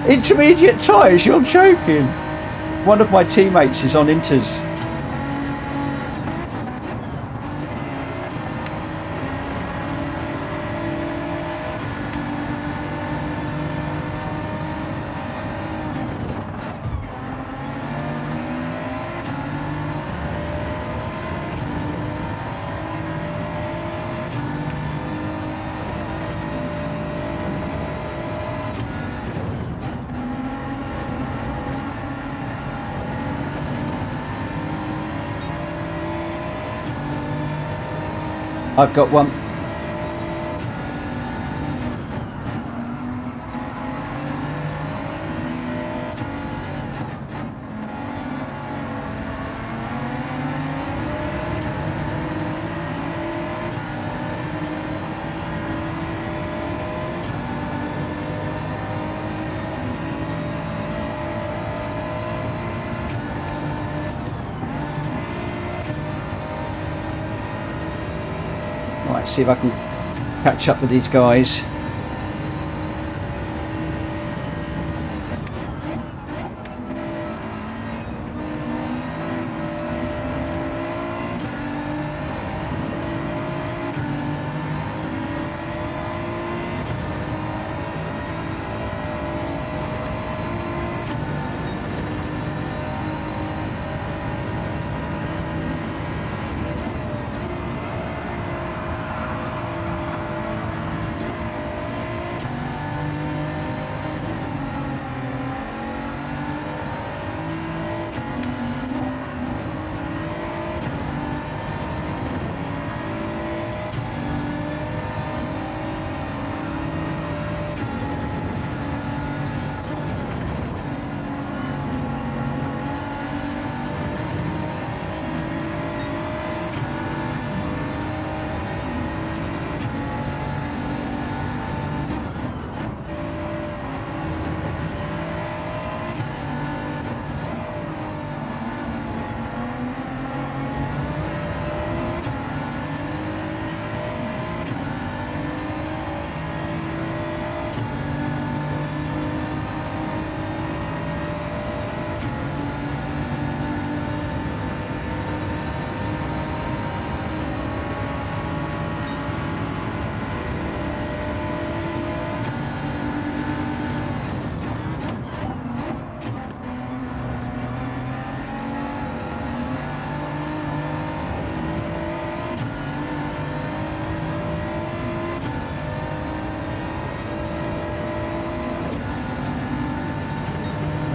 Intermediate tyres? You're joking. One of my teammates is on inters. I've got one. Right, see if I can catch up with these guys.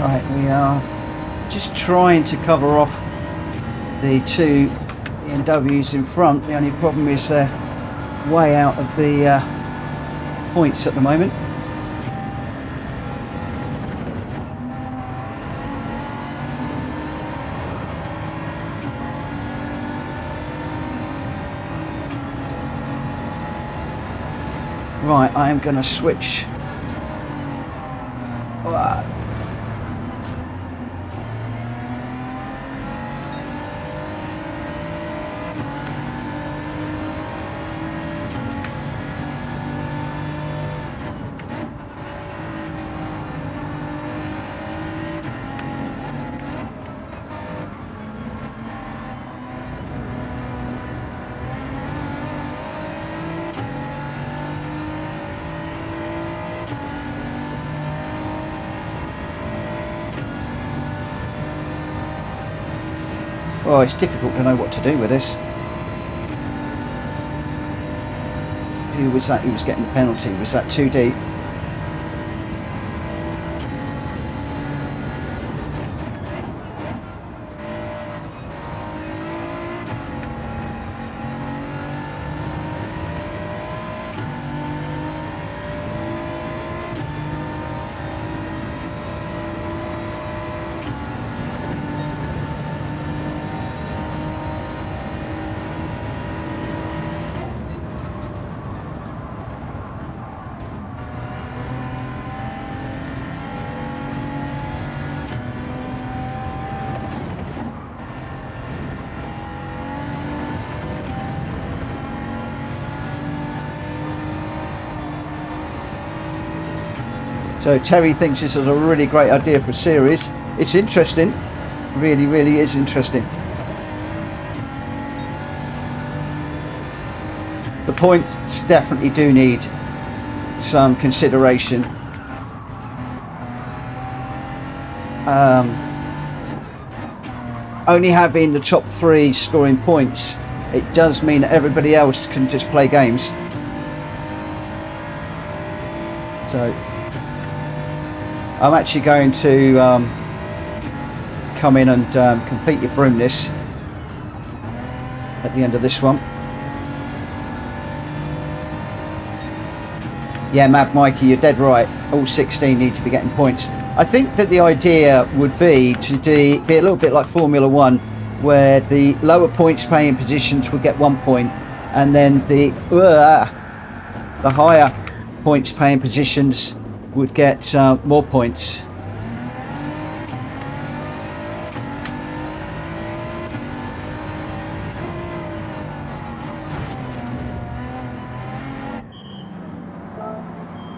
Right, we are just trying to cover off the two BMWs in front. The only problem is they're way out of the points at the moment. Right, I am going to switch. Well, it's difficult to know what to do with this. Who was that who was getting the penalty? Was that too deep? So Terry thinks this is a really great idea for a series. It's interesting, really, really is interesting. The points definitely do need some consideration. Only having the top three scoring points, it does mean that everybody else can just play games. So I'm actually going to come in and complete your broom this at the end of this one. Yeah, Mad Mikey, you're dead right. All 16 need to be getting points. I think that the idea would be to be a little bit like Formula 1, where the lower points paying positions would get 1 point, and then the higher points paying positions would get more points.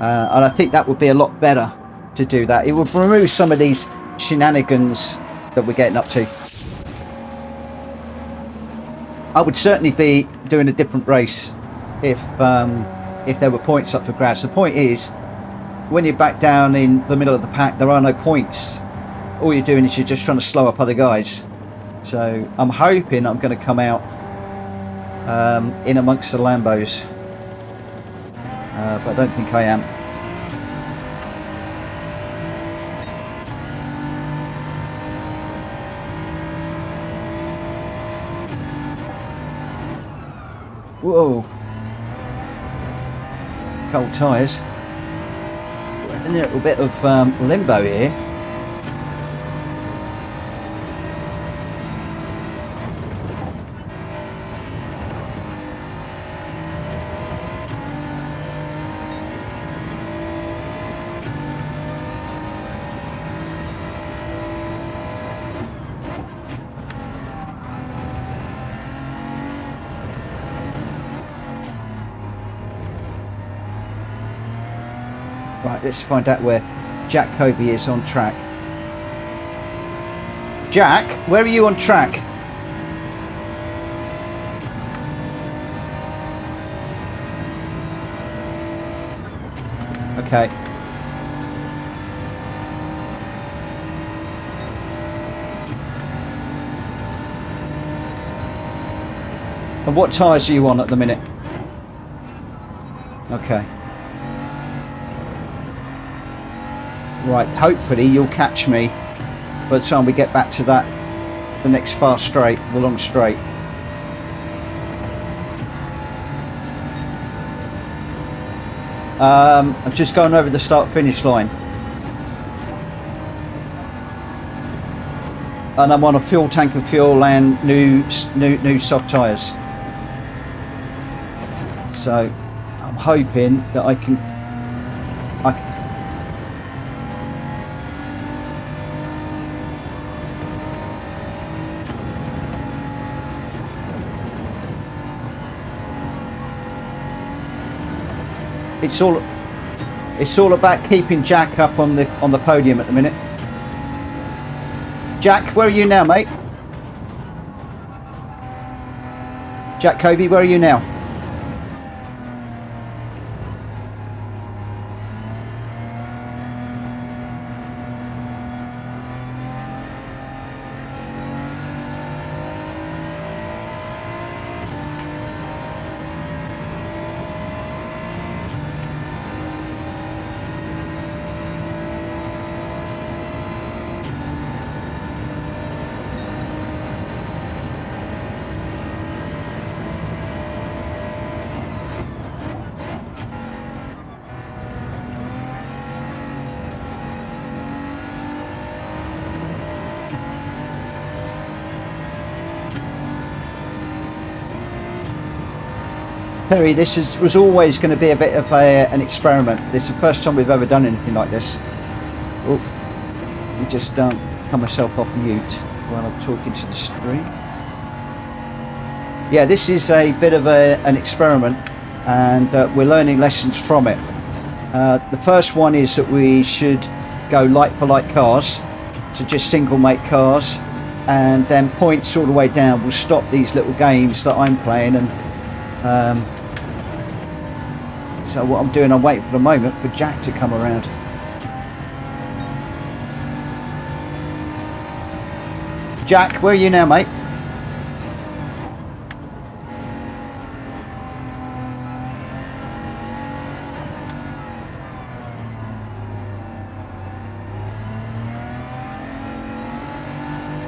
And I think that would be a lot better to do that. It would remove some of these shenanigans that we're getting up to. I would certainly be doing a different race if there were points up for grabs. The point is, when you're back down in the middle of the pack, there are no points. All you're doing is you're just trying to slow up other guys. So I'm hoping I'm going to come out in amongst the Lambos. But I don't think I am. Whoa. Cold tyres. We're in a little bit of limbo here. Right, let's find out where Jack Cobey is on track. Jack, where are you on track? Okay. And what tyres are you on at the minute? Okay. Right, hopefully you'll catch me by the time we get back to the next fast straight, the long straight. I'm just going over the start-finish line. And I'm on a fuel tank of fuel and new soft tyres. So I'm hoping that I can It's all about keeping Jack up on the podium at the minute. Jack, where are you now, mate? Jack Cobey, where are you now? Perry, this was always going to be a bit of an experiment. This is the first time we've ever done anything like this. Oh, let me just cut myself off mute while I'm talking to the stream. Yeah, this is a bit of an experiment, and we're learning lessons from it. The first one is that we should go like for like cars, so just single make cars, and then points all the way down will stop these little games that I'm playing. And so what I'm doing, I'm waiting for the moment for Jack to come around. Jack, where are you now, mate?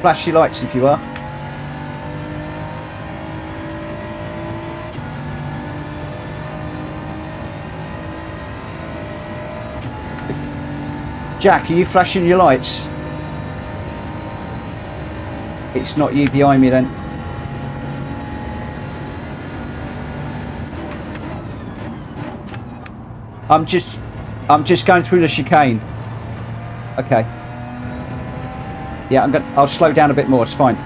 Flash your lights if you are. Jack, are you flashing your lights? It's not you behind me then. I'm just going through the chicane. Okay. Yeah, I'll slow down a bit more, it's fine.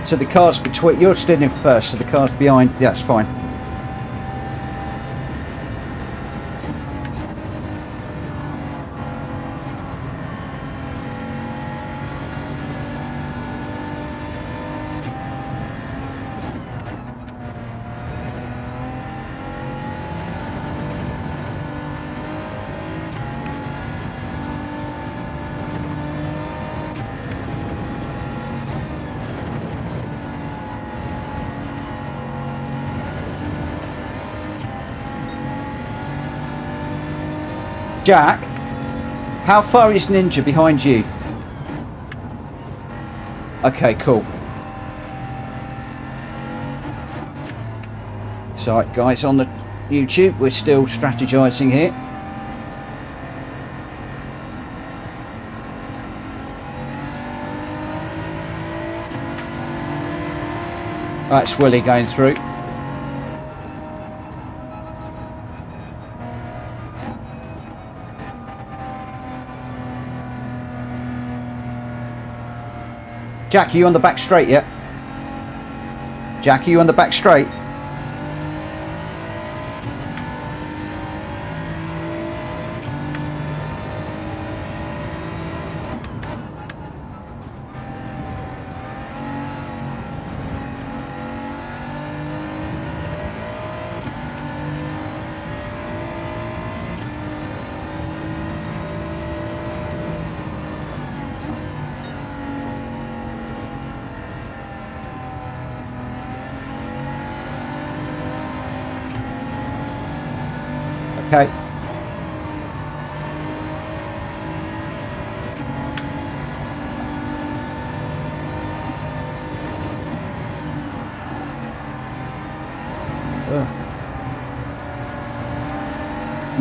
So the car's between, you're stood in first, so the car's behind, yeah, it's fine. Jack, how far is Ninja behind you? Okay, cool. So, right, guys, on the YouTube, we're still strategizing here. That's Willi going through. Jack, are you on the back straight yet? Jack, are you on the back straight? Okay.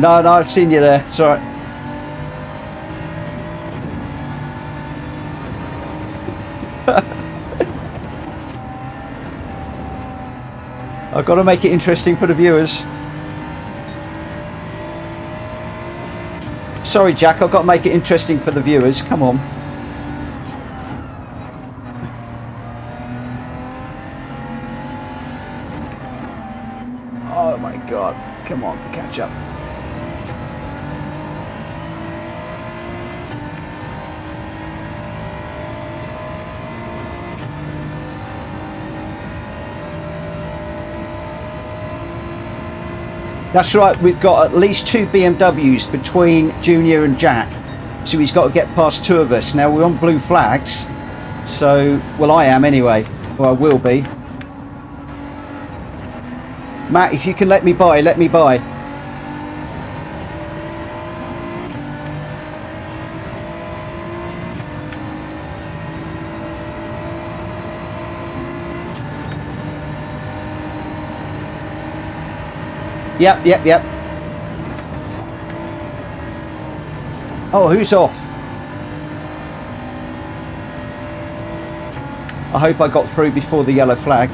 No, I've seen you there. Sorry. I've got to make it interesting for the viewers. Sorry, Jack, I've got to make it interesting for the viewers. Come on. Oh my God. Come on, catch up. That's right, we've got at least 2 BMWs between Junior and Jack. So he's got to get past 2 of us. Now we're on blue flags. So, well, I am anyway. Or I will be. Matt, if you can let me by, let me by. Yep. Oh, who's off? I hope I got through before the yellow flag.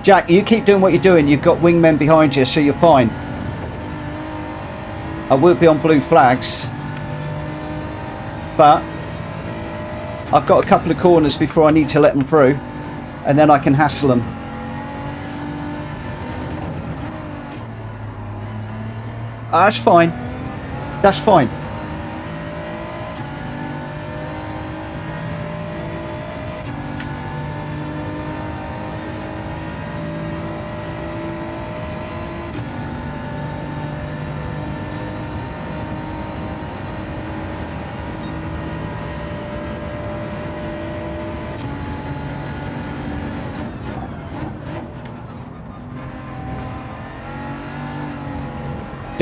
Jack, you keep doing what you're doing. You've got wingmen behind you, so you're fine. I will be on blue flags, but I've got a couple of corners before I need to let them through, and then I can hassle them. That's fine. That's fine.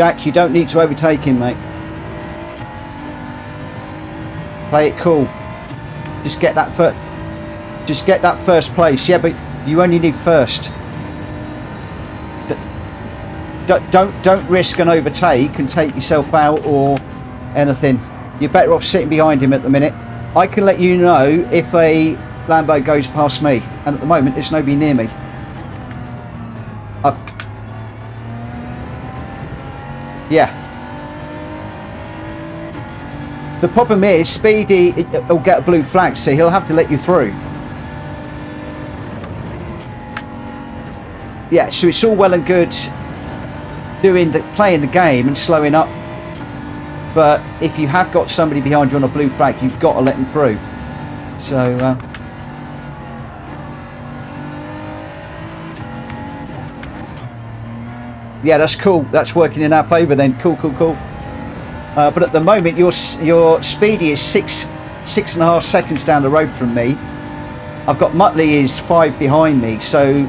Jack, you don't need to overtake him, mate. Play it cool. Just get that first place. Yeah, but you only need first. Don't risk an overtake and take yourself out or anything. You're better off sitting behind him at the minute. I can let you know if a Lambo goes past me, and at the moment there's nobody near me. Yeah. The problem is Speedy will get a blue flag, so he'll have to let you through. Yeah, so it's all well and good playing the game and slowing up, but if you have got somebody behind you on a blue flag, you've got to let them through. So yeah, that's cool. That's working in our favour then. Cool. But at the moment, your Speedy is 6.5 seconds down the road from me. I've got Mutley is 5 behind me. So,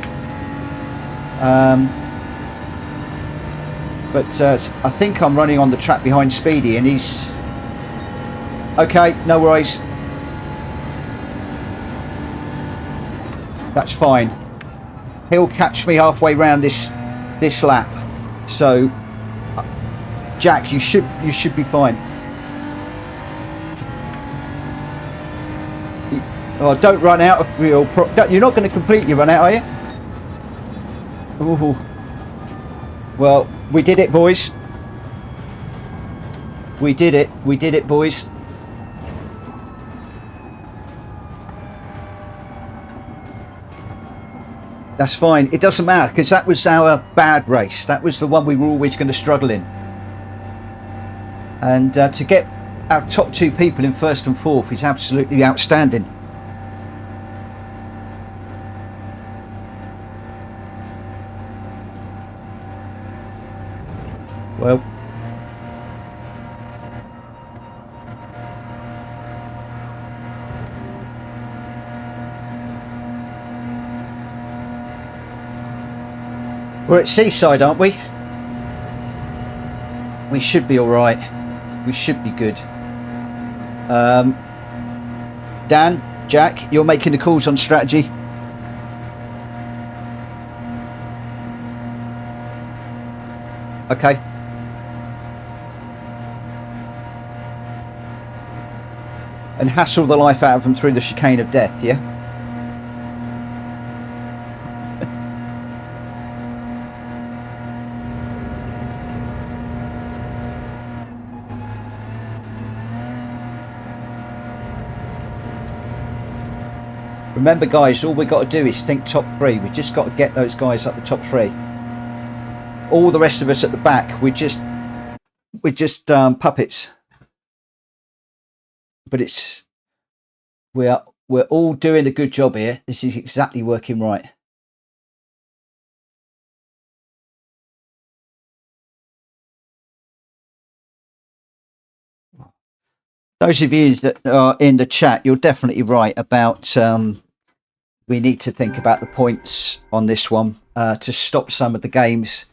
but I think I'm running on the track behind Speedy, and he's okay. No worries. That's fine. He'll catch me halfway round this lap. So, Jack, you should be fine. Oh, don't run out of real. You're not going to completely run out, are you? Ooh. Well, we did it, boys. We did it. We did it, boys. That's fine. It doesn't matter, because that was our bad race. That was the one we were always going to struggle in. And to get our top 2 people in first and fourth is absolutely outstanding. Well, we're at Seaside, aren't we? We should be all right. We should be good. Dan, Jack, you're making the calls on strategy. Okay. And hassle the life out of them through the chicane of death, yeah? Remember, guys, all we got to do is think top 3. We just got to get those guys up the top 3. All the rest of us at the back, we're just puppets. But we're all doing a good job here. This is exactly working right. Those of you that are in the chat, you're definitely right about we need to think about the points on this one to stop some of the games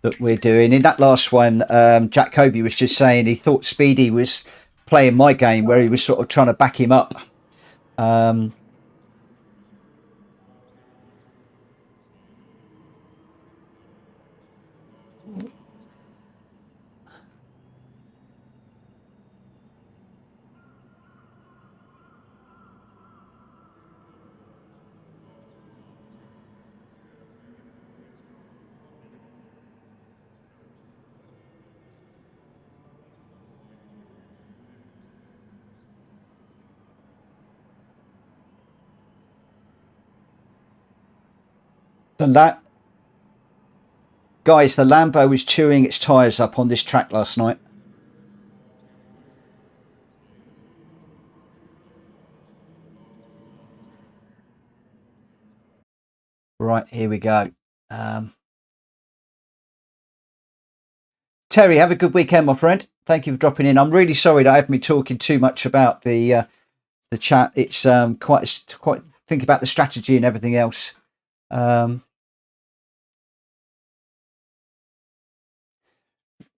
that we're doing. In that last one, Jack Cobey was just saying he thought Speedy was playing my game where he was sort of trying to back him up. Guys, the Lambo was chewing its tyres up on this track last night. Right, here we go. Terry, have a good weekend, my friend. Thank you for dropping in. I'm really sorry that I haven't been talking too much about the chat. It's quite think about the strategy and everything else.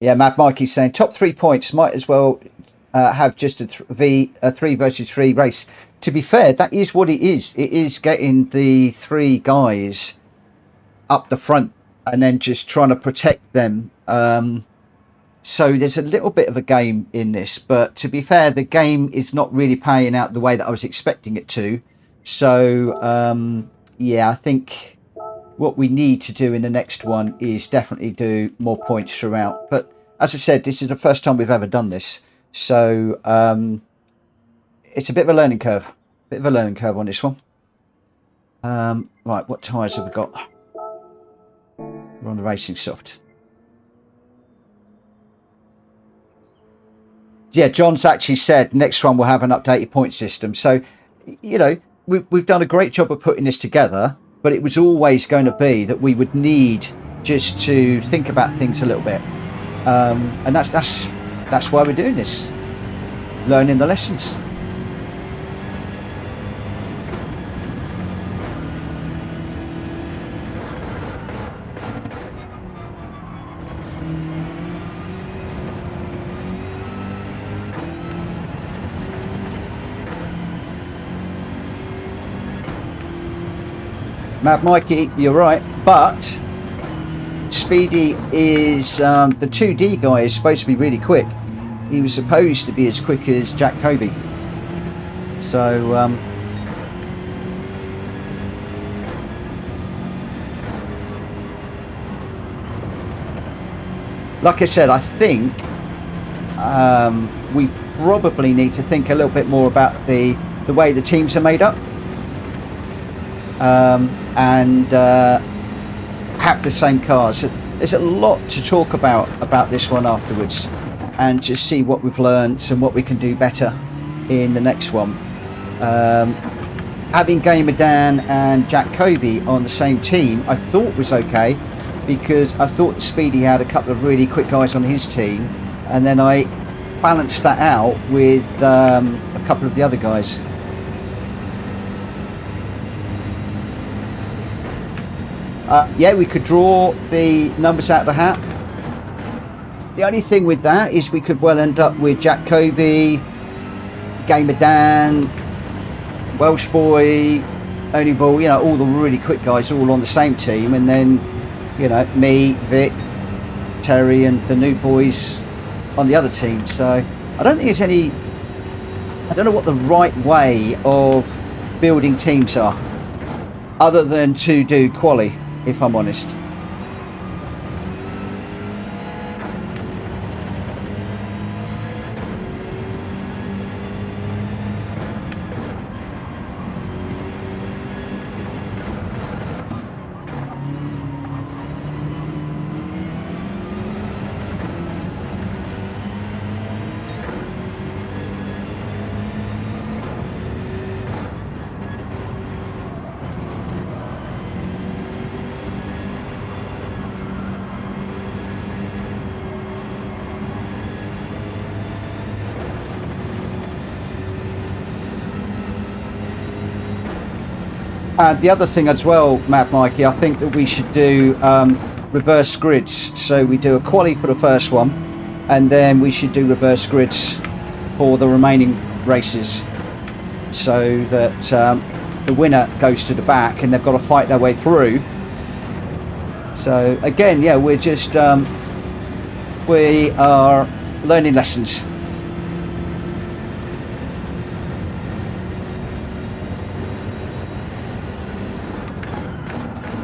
Yeah, Mad Mikey's saying top 3 points might as well have just a 3 versus 3 race. To be fair, that is what it is. It is getting the 3 guys up the front and then just trying to protect them. So there's a little bit of a game in this, but to be fair, the game is not really playing out the way that I was expecting it to. So yeah, I think what we need to do in the next one is definitely do more points throughout. But as I said, this is the first time we've ever done this, so it's a bit of a learning curve. Bit of a learning curve on this one. Right, what tyres have we got? We're on the racing soft. Yeah, John's actually said next one will have an updated point system. So, you know, we've done a great job of putting this together, but it was always going to be that we would need just to think about things a little bit. And that's why we're doing this. Learning the lessons. Mad Mikey, you're right, but Speedy is the 2D guy is supposed to be really quick. He was supposed to be as quick as Jack Cobey. So like I said, I think we probably need to think a little bit more about the way the teams are made up. And have the same cars. There's a lot to talk about this one afterwards, and just see what we've learned and what we can do better in the next one. Having GamerDan and Jack Cobey on the same team I thought was okay, because I thought Speedy had a couple of really quick guys on his team, and then I balanced that out with a couple of the other guys. Yeah, we could draw the numbers out of the hat. The only thing with that is we could well end up with Jack Cobey, GamerDan, Welsh Boy, Only Ball, you know, all the really quick guys all on the same team, and then, you know, me, Vic, Terry and the new boys on the other team. So I don't think there's any, I don't know what the right way of building teams are, other than to do quali, if I'm honest. And the other thing as well, Mad Mikey, I think that we should do reverse grids. So we do a quali for the first one, and then we should do reverse grids for the remaining races, so that the winner goes to the back and they've got to fight their way through. So again, yeah, we're just we are learning lessons.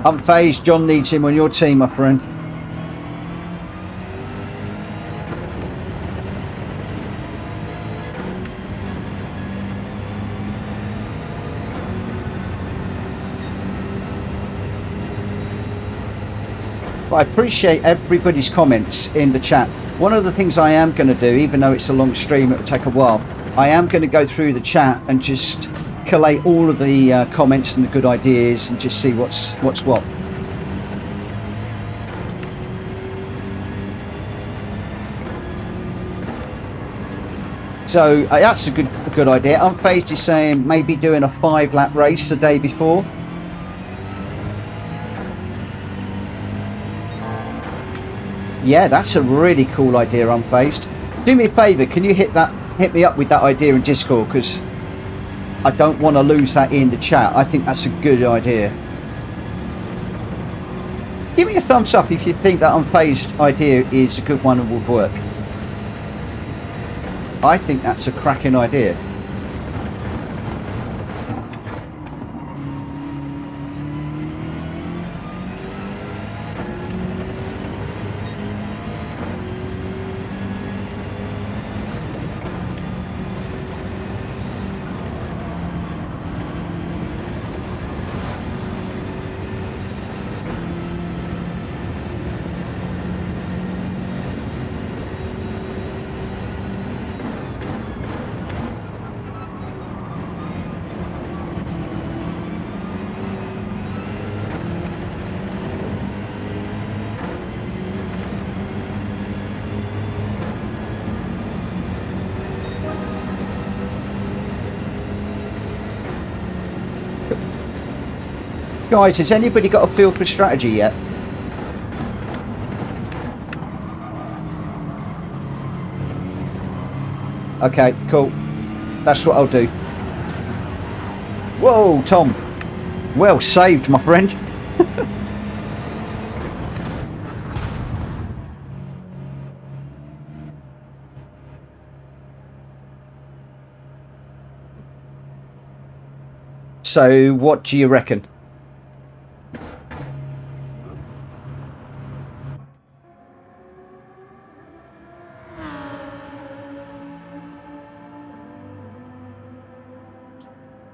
Unfazed, John needs him on your team, my friend. But I appreciate everybody's comments in the chat. One of the things I am going to do, even though it's a long stream, it will take a while, I am going to go through the chat and just collate all of the comments and the good ideas and just see what's what. So that's a good idea. Unfazed is saying maybe doing a 5-lap race the day before. Yeah, that's a really cool idea, Unfazed. Do me a favour, can you hit me up with that idea in Discord, because I don't want to lose that in the chat. I think that's a good idea. Give me a thumbs up if you think that Unfazed idea is a good one and would work. I think that's a cracking idea. Guys, has anybody got a feel for strategy yet? Okay, cool. That's what I'll do. Whoa, Tom. Well saved, my friend. So, what do you reckon?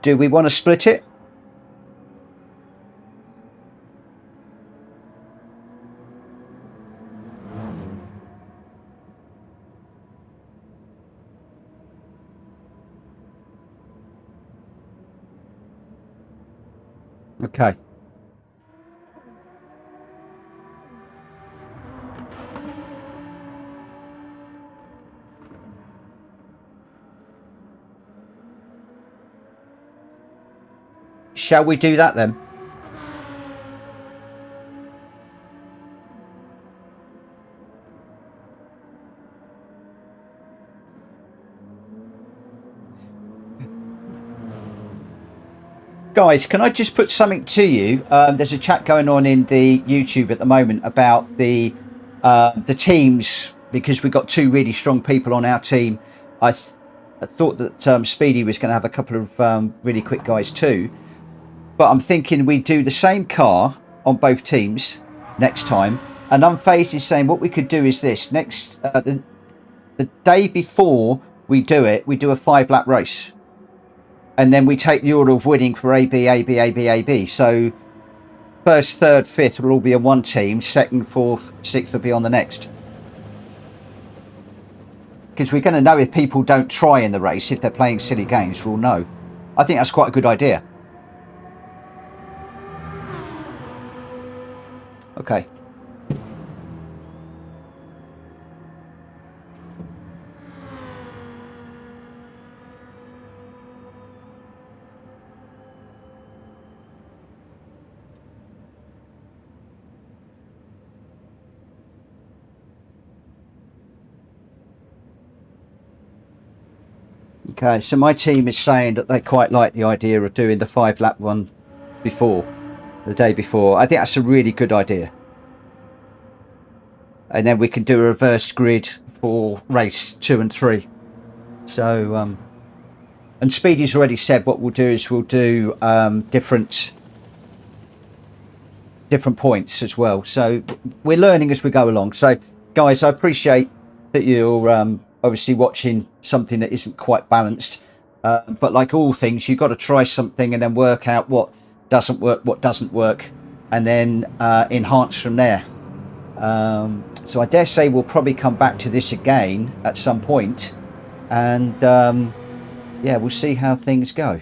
Do we want to split it? Okay. Shall we do that then? Guys, can I just put something to you? There's a chat going on in the YouTube at the moment about the teams, because we've got two really strong people on our team. I thought that Speedy was going to have a couple of really quick guys too. But I'm thinking we do the same car on both teams next time. And Unfazed is saying what we could do is this. Next, the day before we do it, we do a 5-lap race. And then we take the order of winning for AB, AB, AB, AB. So first, third, fifth will all be on one team. Second, fourth, sixth will be on the next. Because we're going to know if people don't try in the race, if they're playing silly games, we'll know. I think that's quite a good idea. Okay. Okay, so my team is saying that they quite like the idea of doing the 5-lap one before, the day before. I think that's a really good idea. And then we can do a reverse grid for race 2 and 3. So, and Speedy's already said what we'll do is we'll do different points as well. So we're learning as we go along. So, guys, I appreciate that you're obviously watching something that isn't quite balanced. But like all things, you've got to try something and then work out what doesn't work, and then enhance from there. So I dare say we'll probably come back to this again at some point, and yeah, we'll see how things go.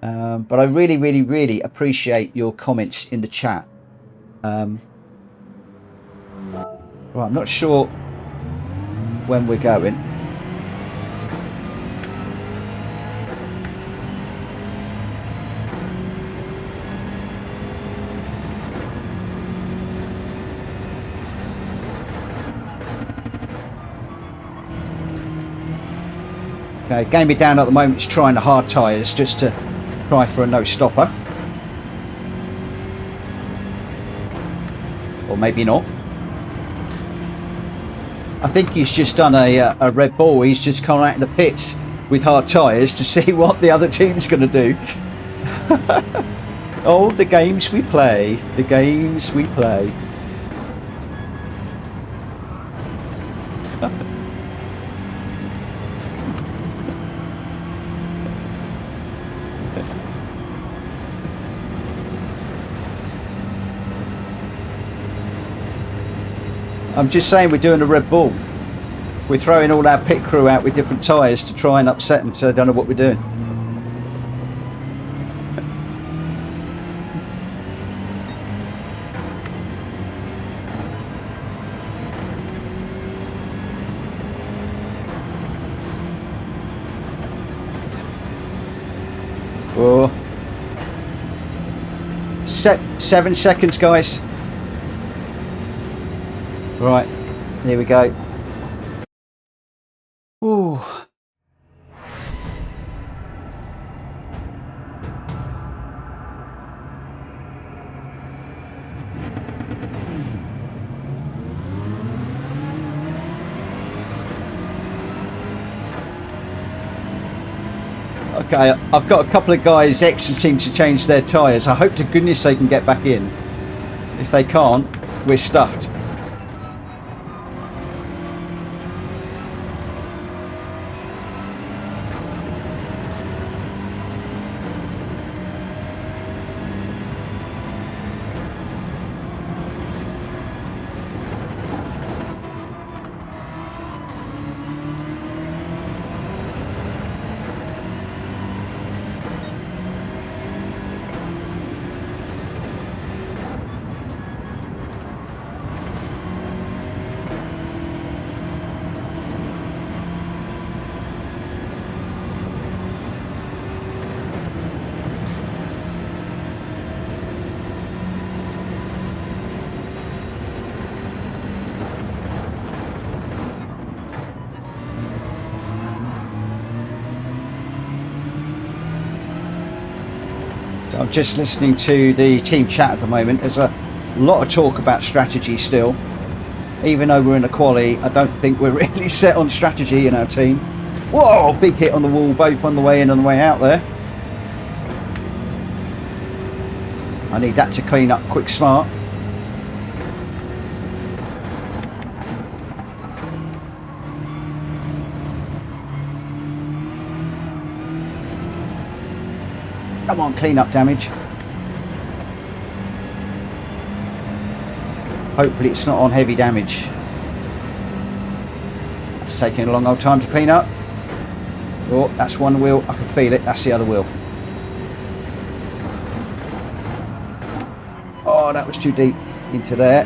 But I really, really, really appreciate your comments in the chat. Right, I'm not sure when we're going. Okay, GamerDan at the moment is trying the hard tyres just to try for a no stopper. Or maybe not. I think he's just done a Red Bull. He's just come out in the pits with hard tyres to see what the other team's going to do. Oh, the games we play. The games we play. I'm just saying we're doing a Red Bull. We're throwing all our pit crew out with different tyres to try and upset them, so they don't know what we're doing. Oh. 7 seconds, guys. Right, here we go. Ooh. Okay, I've got a couple of guys exiting to change their tyres. I hope to goodness they can get back in. If they can't, we're stuffed. I'm just listening to the team chat at the moment. There's a lot of talk about strategy still. Even though we're in a quali, I don't think we're really set on strategy in our team. Whoa, big hit on the wall, both on the way in and the way out there. I need that to clean up quick smart. Come on, clean up damage. Hopefully it's not on heavy damage. It's taking a long old time to clean up. Oh, that's one wheel. I can feel it. That's the other wheel. Oh, that was too deep into there.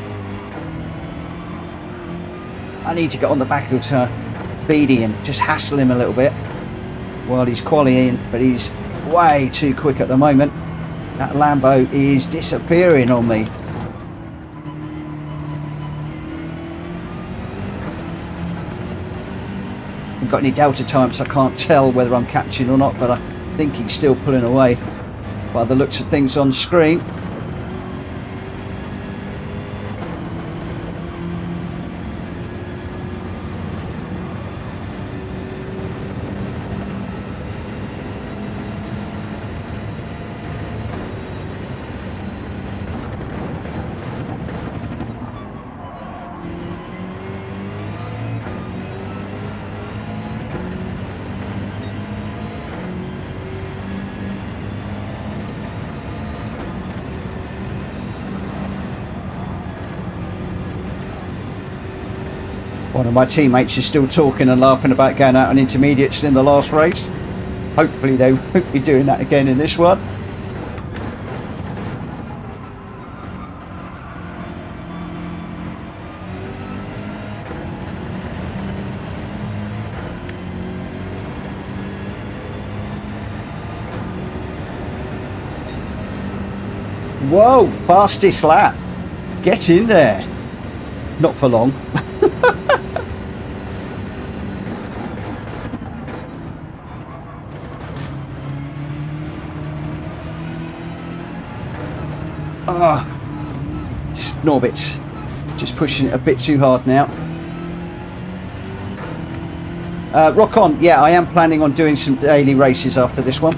I need to get on the back of Speedy and just hassle him a little bit while he's quallying, but he's way too quick at the moment. That Lambo is disappearing on me. I've got any delta time, so I can't tell whether I'm catching or not, but I think he's still pulling away by the looks of things on screen. One of my teammates is still talking and laughing about going out on intermediates in the last race. Hopefully they won't be doing that again in this one. Whoa, fastest lap. Get in there. Not for long. Ah, Snorbits. Just pushing it a bit too hard now. Rock on. Yeah, I am planning on doing some daily races after this one.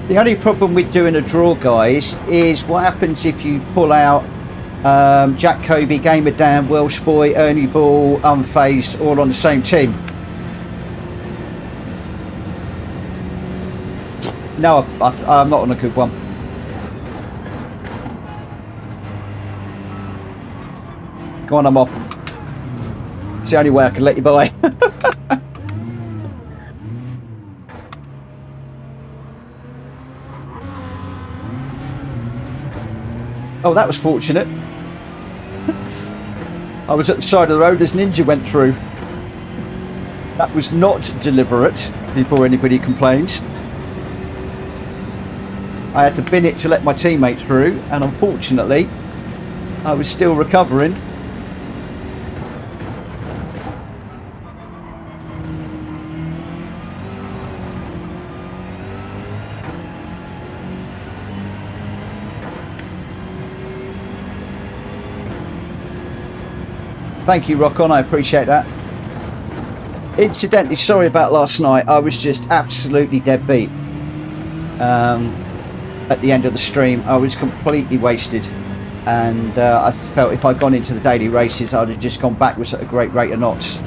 The only problem with doing a draw, guys, is what happens if you pull out Jack, Cobey, GamerDan, Welsh Boy, Ernie Ball, Unfazed, all on the same team. No, I'm not on a good one. Go on, I'm off. It's the only way I can let you by. Oh, that was fortunate. I was at the side of the road as Ninja went through. That was not deliberate, before anybody complains. I had to bin it to let my teammate through, and unfortunately, I was still recovering. Thank you, Rock On, I appreciate that. Incidentally, sorry about last night. I was just absolutely dead beat. At the end of the stream, I was completely wasted. And I felt if I'd gone into the daily races, I'd have just gone backwards at a great rate of knots.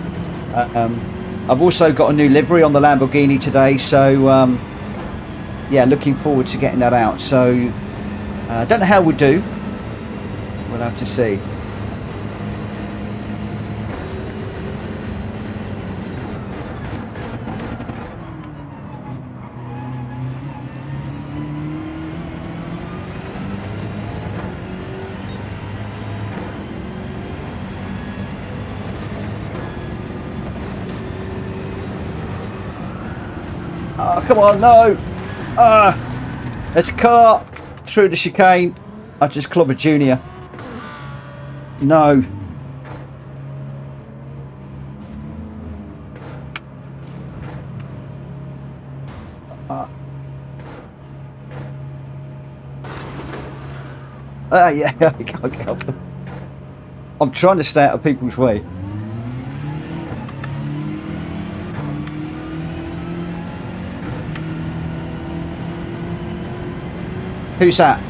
I've also got a new livery on the Lamborghini today, so yeah, looking forward to getting that out. So I don't know how we'll do. We'll have to see. Oh, come on, no! There's a car through the chicane. I just clobbered Junior. No. Yeah, I can't get off them. I'm trying to stay out of people's way. Who's that?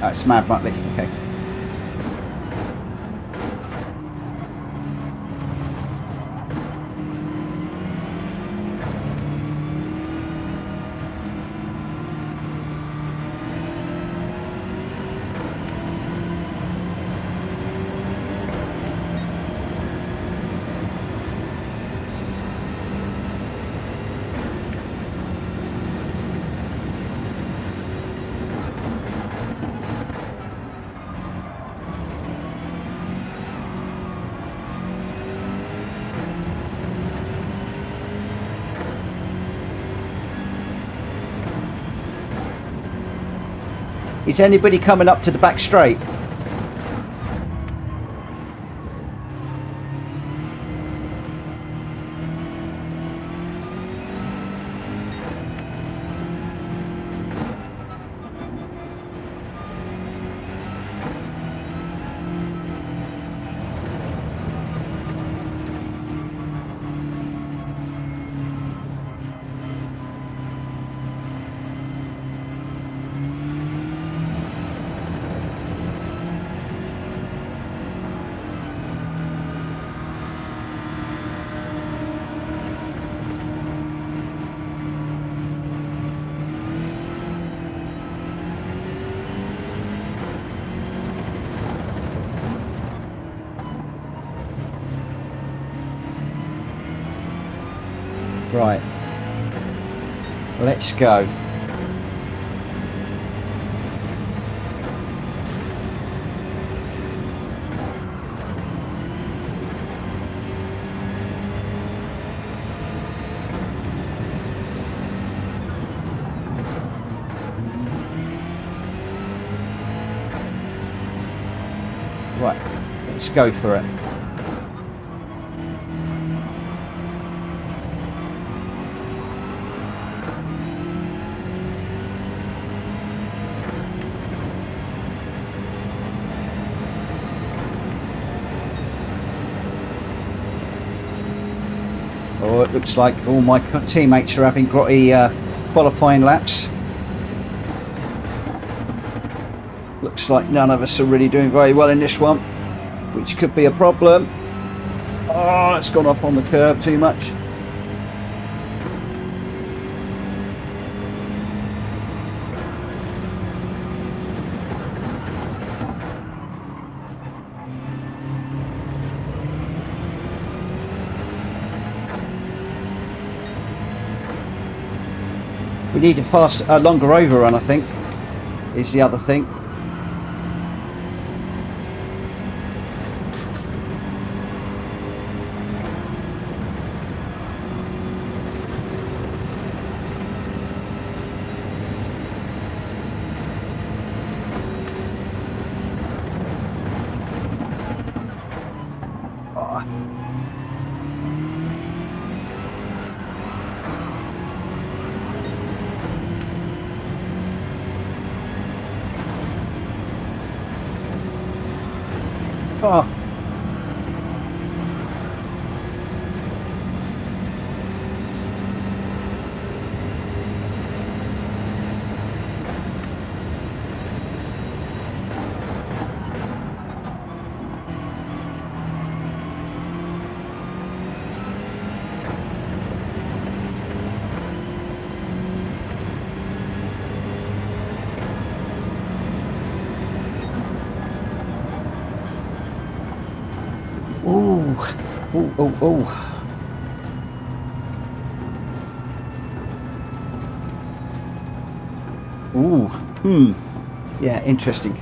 Oh, it's Mad Mutley. Okay. Is anybody coming up to the back straight? Right. Let's go. Right, let's go for it. Oh, it looks like all my teammates are having grotty qualifying laps. Looks like none of us are really doing very well in this one, which could be a problem. Oh, it's gone off on the curb too much. We need a longer overrun, I think, is the other thing. Oh. Ooh. Ooh, ooh, ooh. Ooh. Yeah, interesting.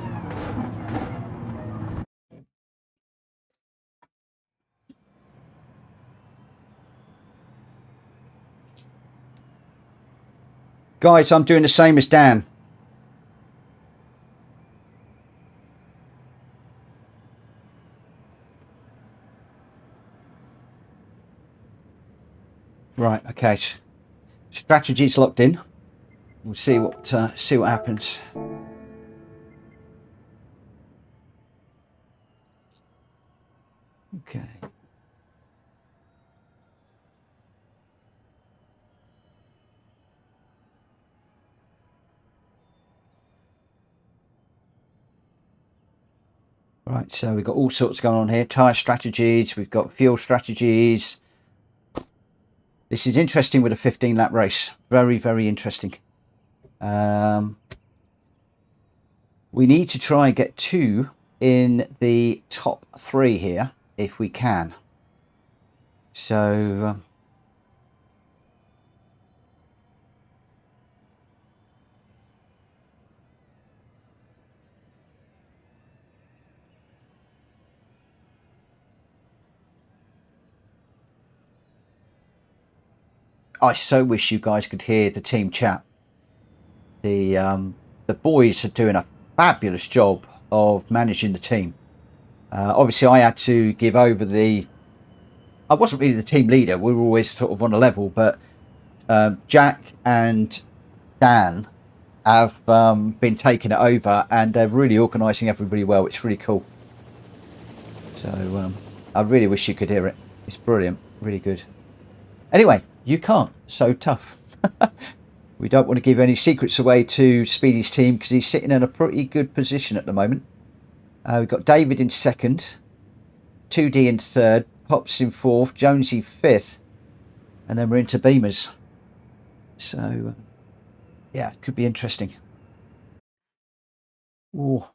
Guys, I'm doing the same as Dan. Right, okay. Strategy's locked in. We'll see what happens. Okay. Right, so we've got all sorts going on here. Tyre strategies, we've got fuel strategies. This is interesting with a 15-lap race. Very, very interesting. We need to try and get 2 in the top 3 here, if we can. So... I so wish you guys could hear the team chat. The boys are doing a fabulous job of managing the team. Obviously, I had to give over I wasn't really the team leader. We were always sort of on a level, but Jack and Dan have been taking it over, and they're really organising everybody well. It's really cool. So I really wish you could hear it. It's brilliant, really good. Anyway, you can't, so tough. We don't want to give any secrets away to Speedy's team because he's sitting in a pretty good position at the moment. We've got David in 2nd, 2D in 3rd, Pops in 4th, Jonesy 5th, and then we're into Beamers. So, yeah, it could be interesting. Ooh.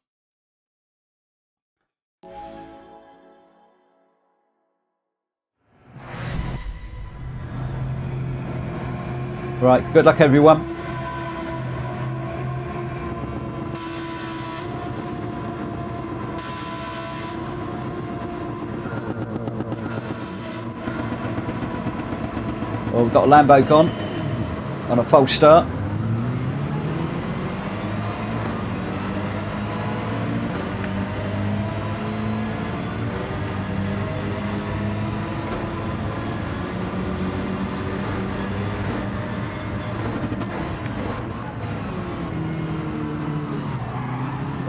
Right, good luck everyone. Well, we've got a Lambo gone on a false start.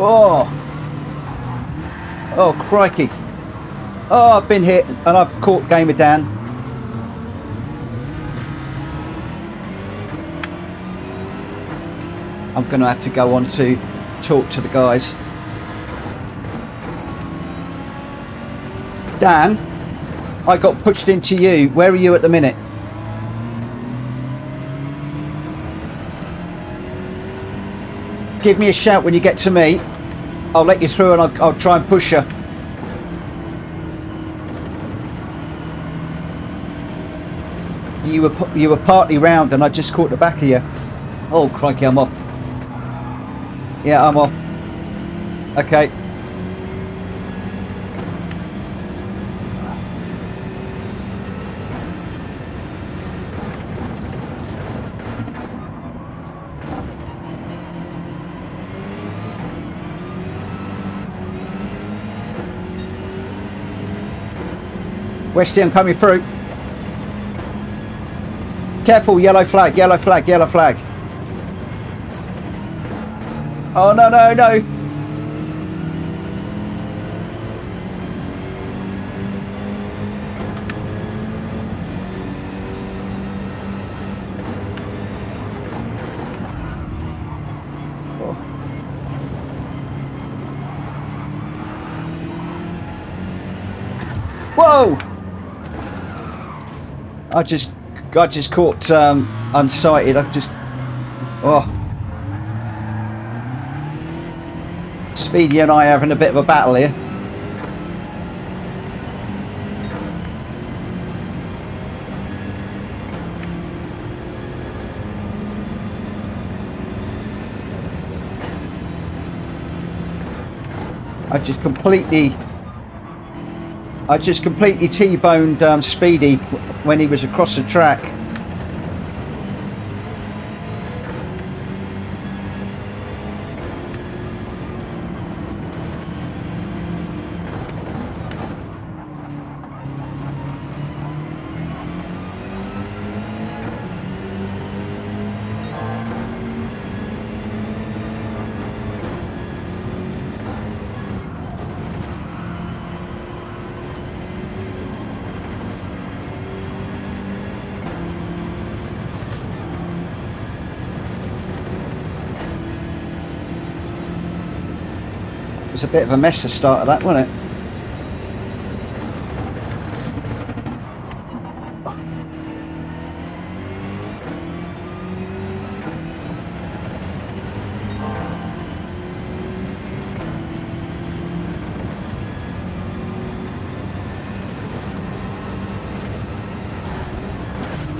Oh! Oh, crikey. Oh, I've been hit and I've caught GamerDan. I'm going to have to go on to talk to the guys. Dan, I got pushed into you. Where are you at the minute? Give me a shout when you get to me. I'll let you through and I'll try and push you. You were partly round and I just caught the back of you. Oh, crikey, I'm off. Yeah, I'm off. Okay. Westy, I'm coming through. Careful, yellow flag, yellow flag, yellow flag. Oh, no, no, no. Whoa! I just caught unsighted. I've just Speedy and I are having a bit of a battle here. I just completely T-boned Speedy when he was across the track. It was a bit of a mess to start of that, wasn't it?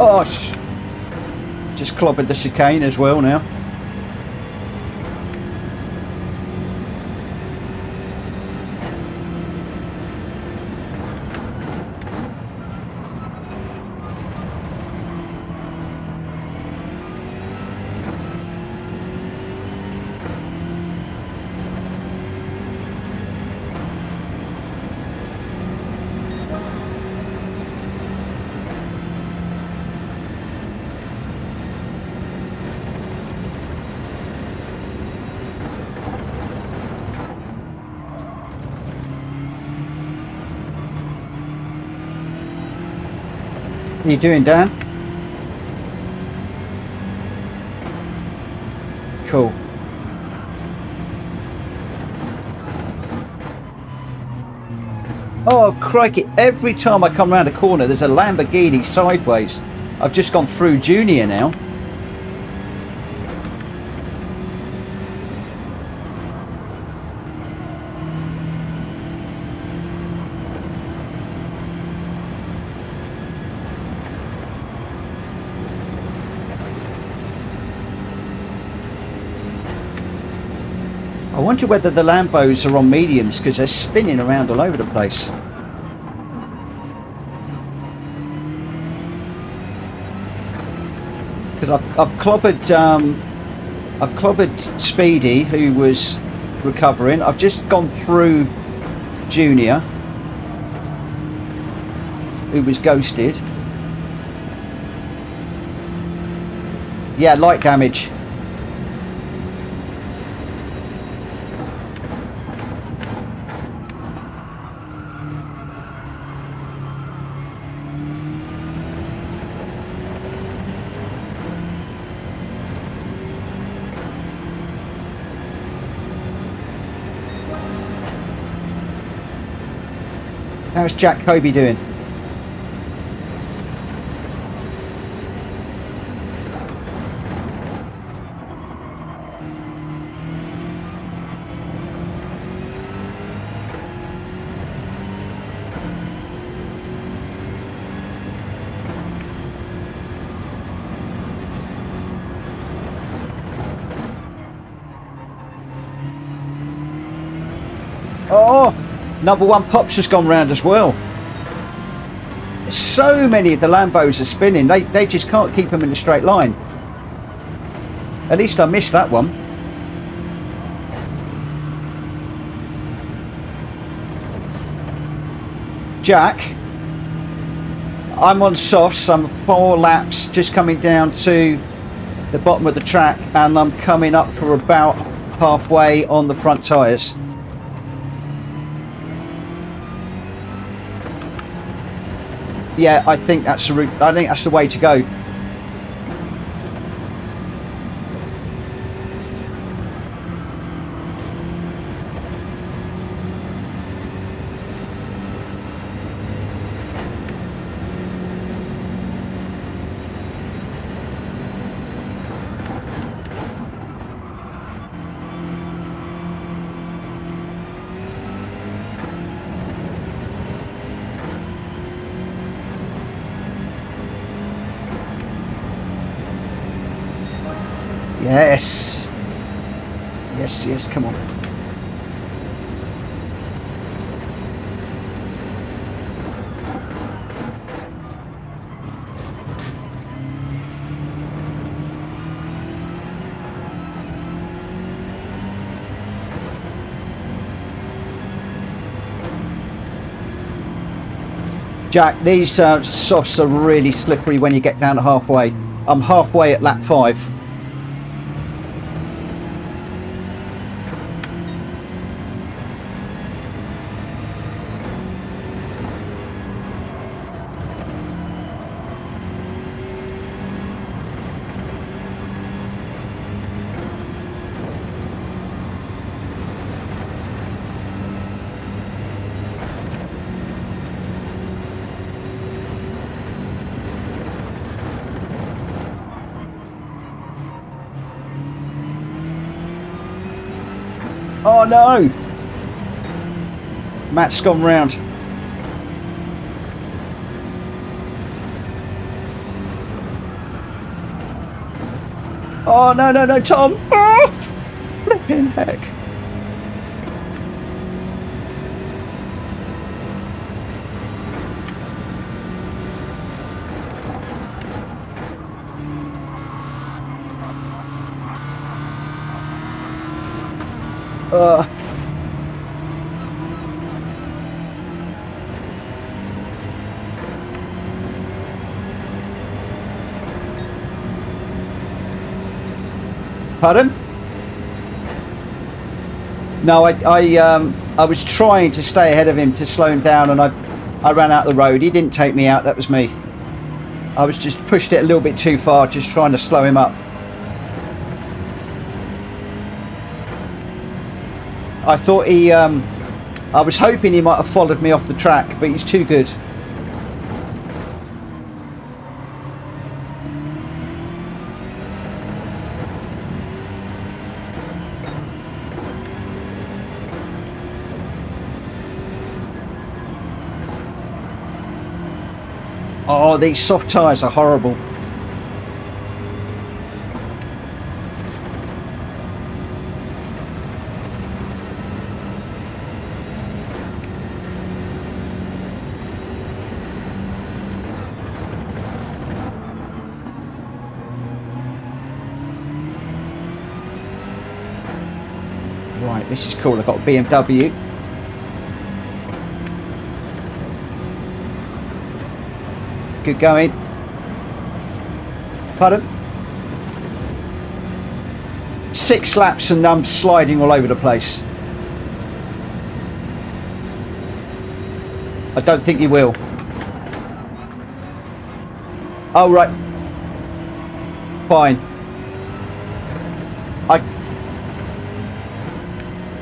Oh, just clobbered the chicane as well now. How you doing, Dan? Cool. Oh, crikey. Every time I come around a corner, there's a Lamborghini sideways. I've just gone through Junior now. wonder whether the Lambos are on mediums because they're spinning around all over the place. Because I've clobbered Speedy, who was recovering. I've just gone through Junior, who was ghosted. Yeah, light damage. How's Jack Cobey doing? Oh, number one Pop's just gone round as well. So many of the Lambos are spinning. They just can't keep them in a straight line. At least I missed that one. Jack, I'm on softs. I'm 4 laps, just coming down to the bottom of the track, and I'm coming up for about halfway on the front tyres. Yeah, I think that's the route. I think that's the way to go. Yes. Yes, yes, come on. Jack, these softs are really slippery when you get down to halfway. I'm halfway at lap 5. Oh no! Matt's gone round. Oh no, no, no, Tom! Oh, flipping heck. Pardon? No, I was trying to stay ahead of him to slow him down, and I ran out the road. He didn't take me out, that was me. I was just pushed it a little bit too far, just trying to slow him up. I thought he, I was hoping he might have followed me off the track, but he's too good. Oh, these soft tyres are horrible. Right, this is cool. I've got a BMW. Good going. Pardon? 6 laps and I'm sliding all over the place. I don't think you will. Oh, right. Fine.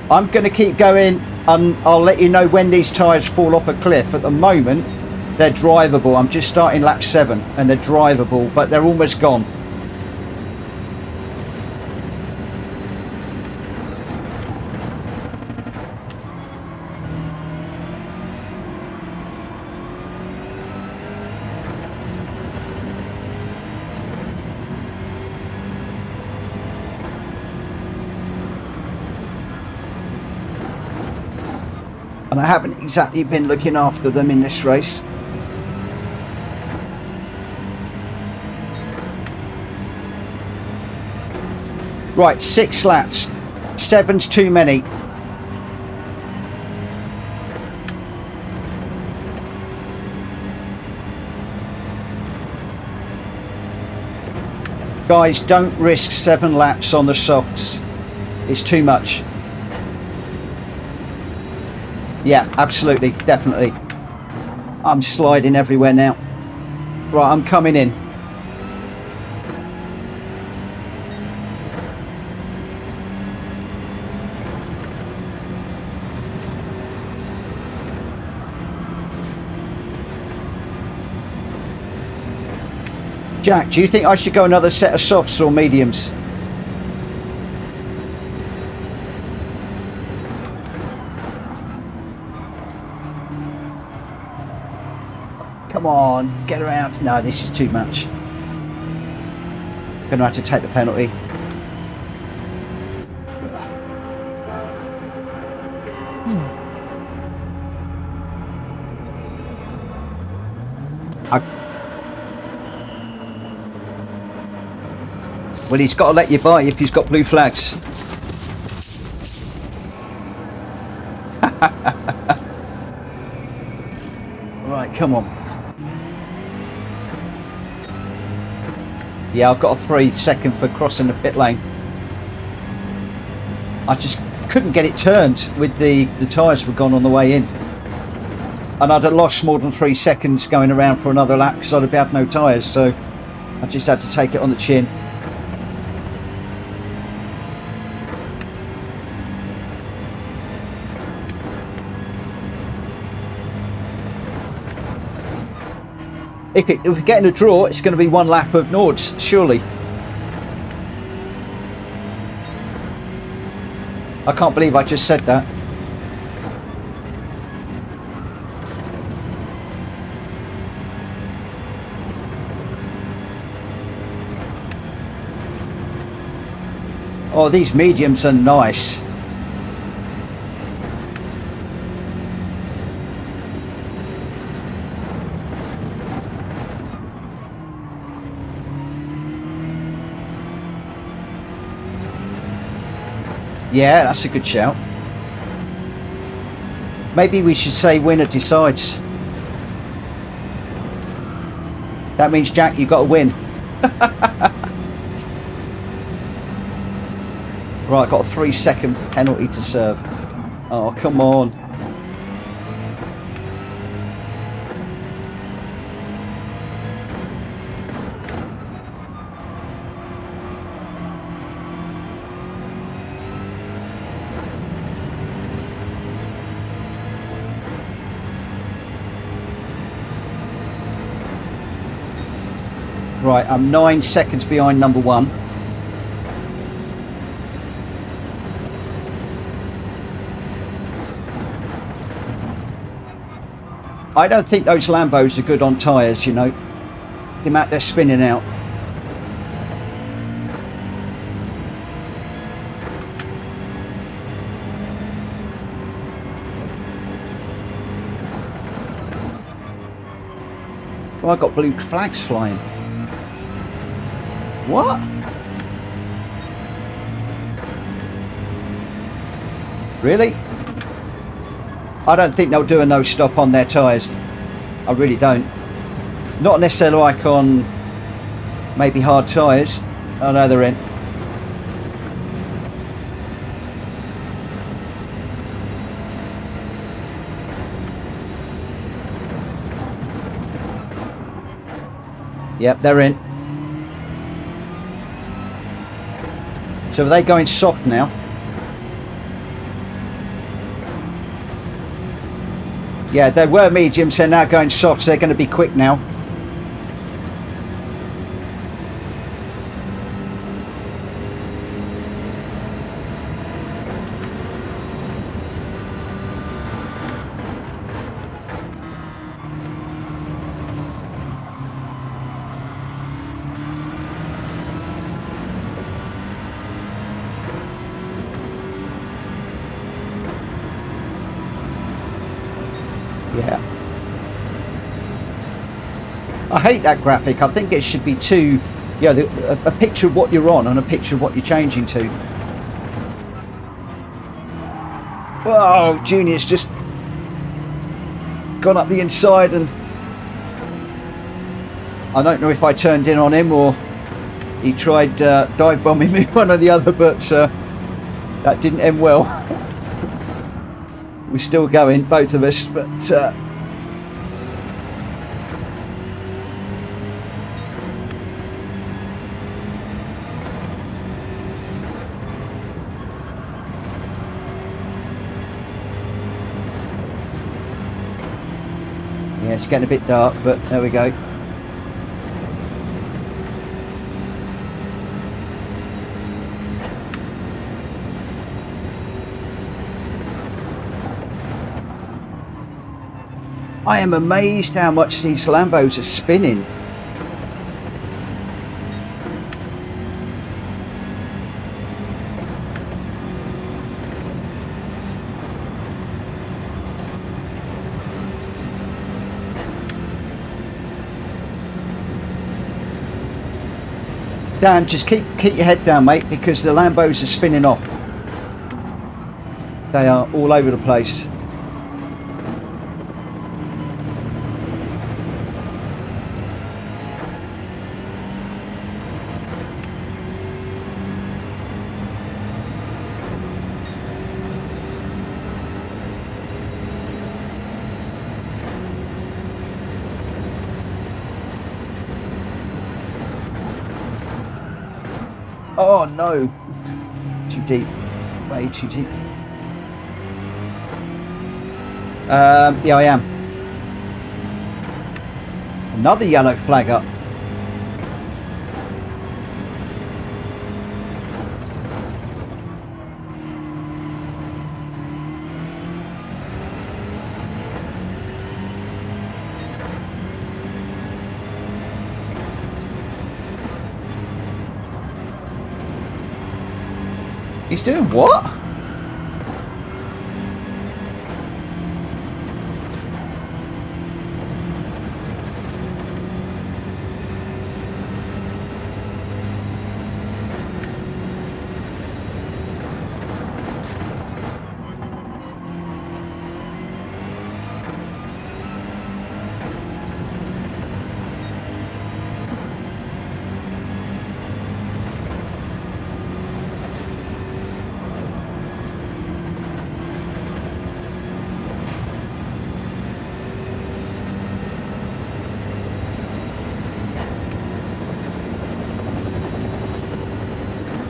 I'm going to keep going and I'll let you know when these tyres fall off a cliff. At the moment, they're drivable. I'm just starting lap 7 and they're drivable, but they're almost gone. And I haven't exactly been looking after them in this race. Right, 6 laps. 7's too many. Guys, don't risk 7 laps on the softs. It's too much. Yeah, absolutely, definitely. I'm sliding everywhere now. Right, I'm coming in. Jack, do you think I should go another set of softs or mediums? Come on, get around. No, this is too much. Gonna have to take the penalty. Well, he's got to let you by if he's got blue flags. Right, come on. Yeah, I've got a 3-second for crossing the pit lane. I just couldn't get it turned with the tyres were gone on the way in. And I'd have lost more than 3 seconds going around for another lap because I'd have had no tyres, so I just had to take it on the chin. If we're getting a draw, it's going to be 1 lap of Nords, surely. I can't believe I just said that. Oh, these mediums are nice. Yeah, that's a good shout. Maybe we should say winner decides. That means, Jack, you've got to win. Right, got a 3-second penalty to serve. Oh, come on. Right, I'm 9 seconds behind number 1. I don't think those Lambos are good on tyres, you know. The amount they're spinning out. Oh, I got blue flags flying. What? Really? I don't think they'll do a no stop on their tyres. I really don't. Not unless they're like on maybe hard tyres. Oh no, they're in. Yep, they're in. So are they going soft now? Yeah, they were mediums, they're now going soft, so they're going to be quick now. Yeah. I hate that graphic. I think it should be two, yeah, a picture of what you're on and a picture of what you're changing to. Oh, Junior's just gone up the inside, and I don't know if I turned in on him or he tried dive bombing me, one or the other, but that didn't end well. We're still going, both of us, but yeah, it's getting a bit dark, but there we go. I am amazed how much these Lambos are spinning. Dan, just keep your head down, mate, because the Lambos are spinning off. They are all over the place. Oh no, too deep, way too deep. Yeah, I am. Another yellow flag up. He's doing what?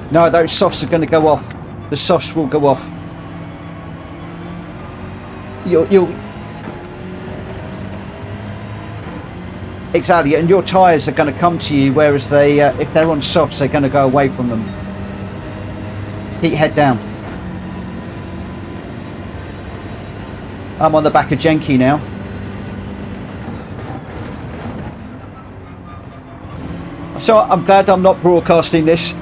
No, those softs are going to go off. The softs will go off. You'll exactly, and your tyres are going to come to you, whereas they, if they're on softs, they're going to go away from them. Keep your head down. I'm on the back of Jenky now. So I'm glad I'm not broadcasting this.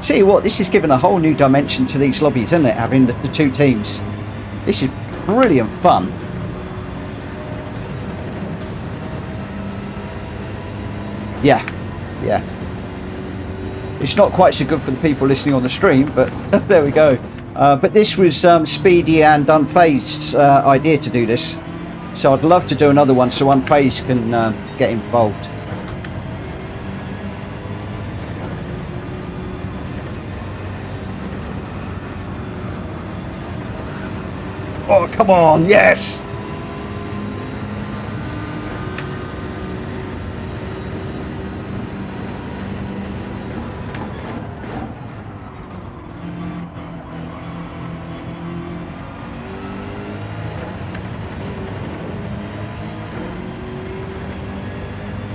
tell you what, this is giving a whole new dimension to these lobbies, isn't it? Having the two teams. This is brilliant fun. Yeah, yeah. It's not quite so good for the people listening on the stream, but there we go. But this was Speedy and Unfazed's idea to do this. So I'd love to do another one so Unfazed can get involved. Oh, come on, yes!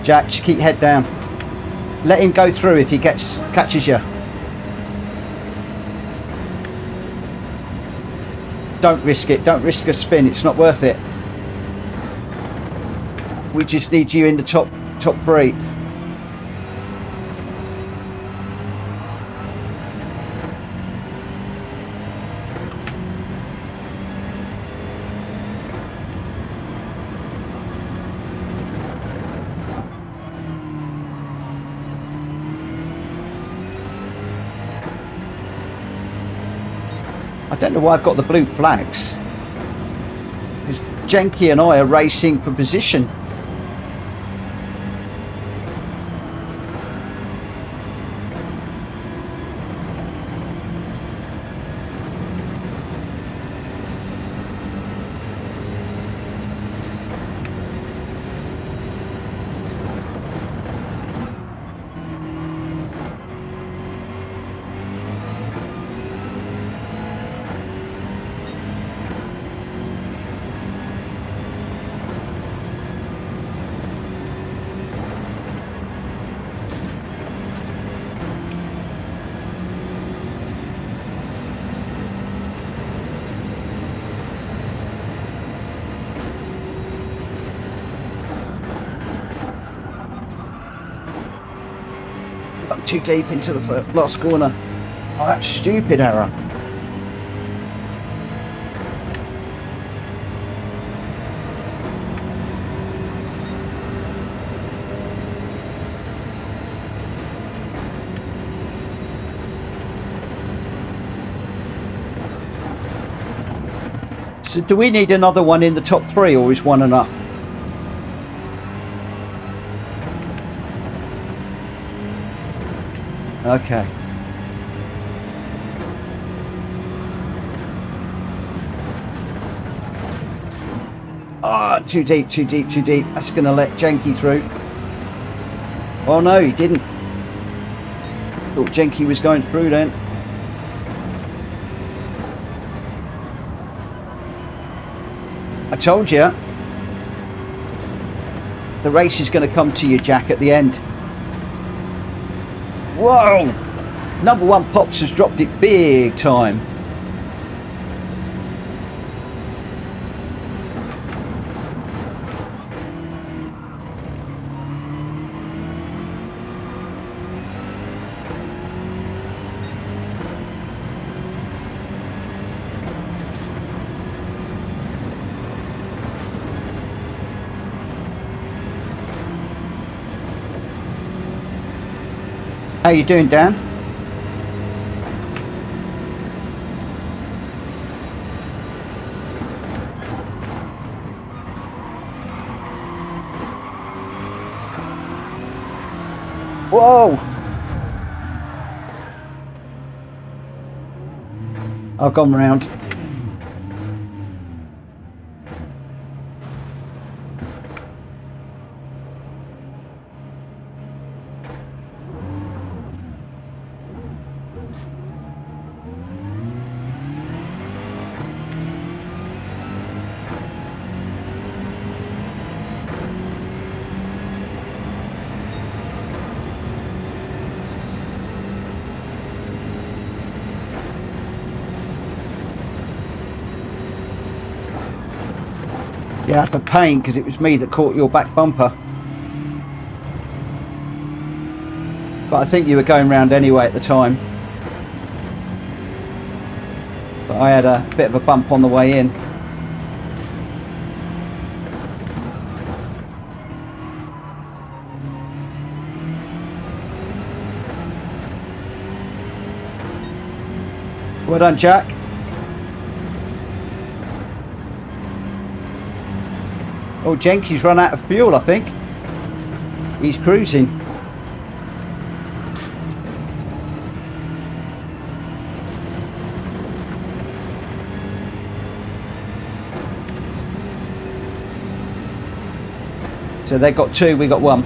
Jack, just keep head down. Let him go through if he catches you. Don't risk it. Don't risk a spin. It's not worth it. We just need you in the top three. I don't know why I've got the blue flags. Because Jenky and I are racing for position. Too deep into the last corner. Oh, that's stupid error. So do we need another one in the top three, or is one enough? Okay. Ah, too deep, too deep, too deep. That's going to let Jenky through. Oh no, he didn't. Thought Jenky was going through then. I told you. The race is going to come to you, Jack, at the end. Whoa! Number one Pops has dropped it big time. How you doing, Dan? Whoa! I've gone round. Yeah, that's a pain because it was me that caught your back bumper. But I think you were going round anyway at the time. But I had a bit of a bump on the way in. Well done, Jack. Oh, Jenky's run out of fuel, I think. He's cruising. So they got 2, we got 1.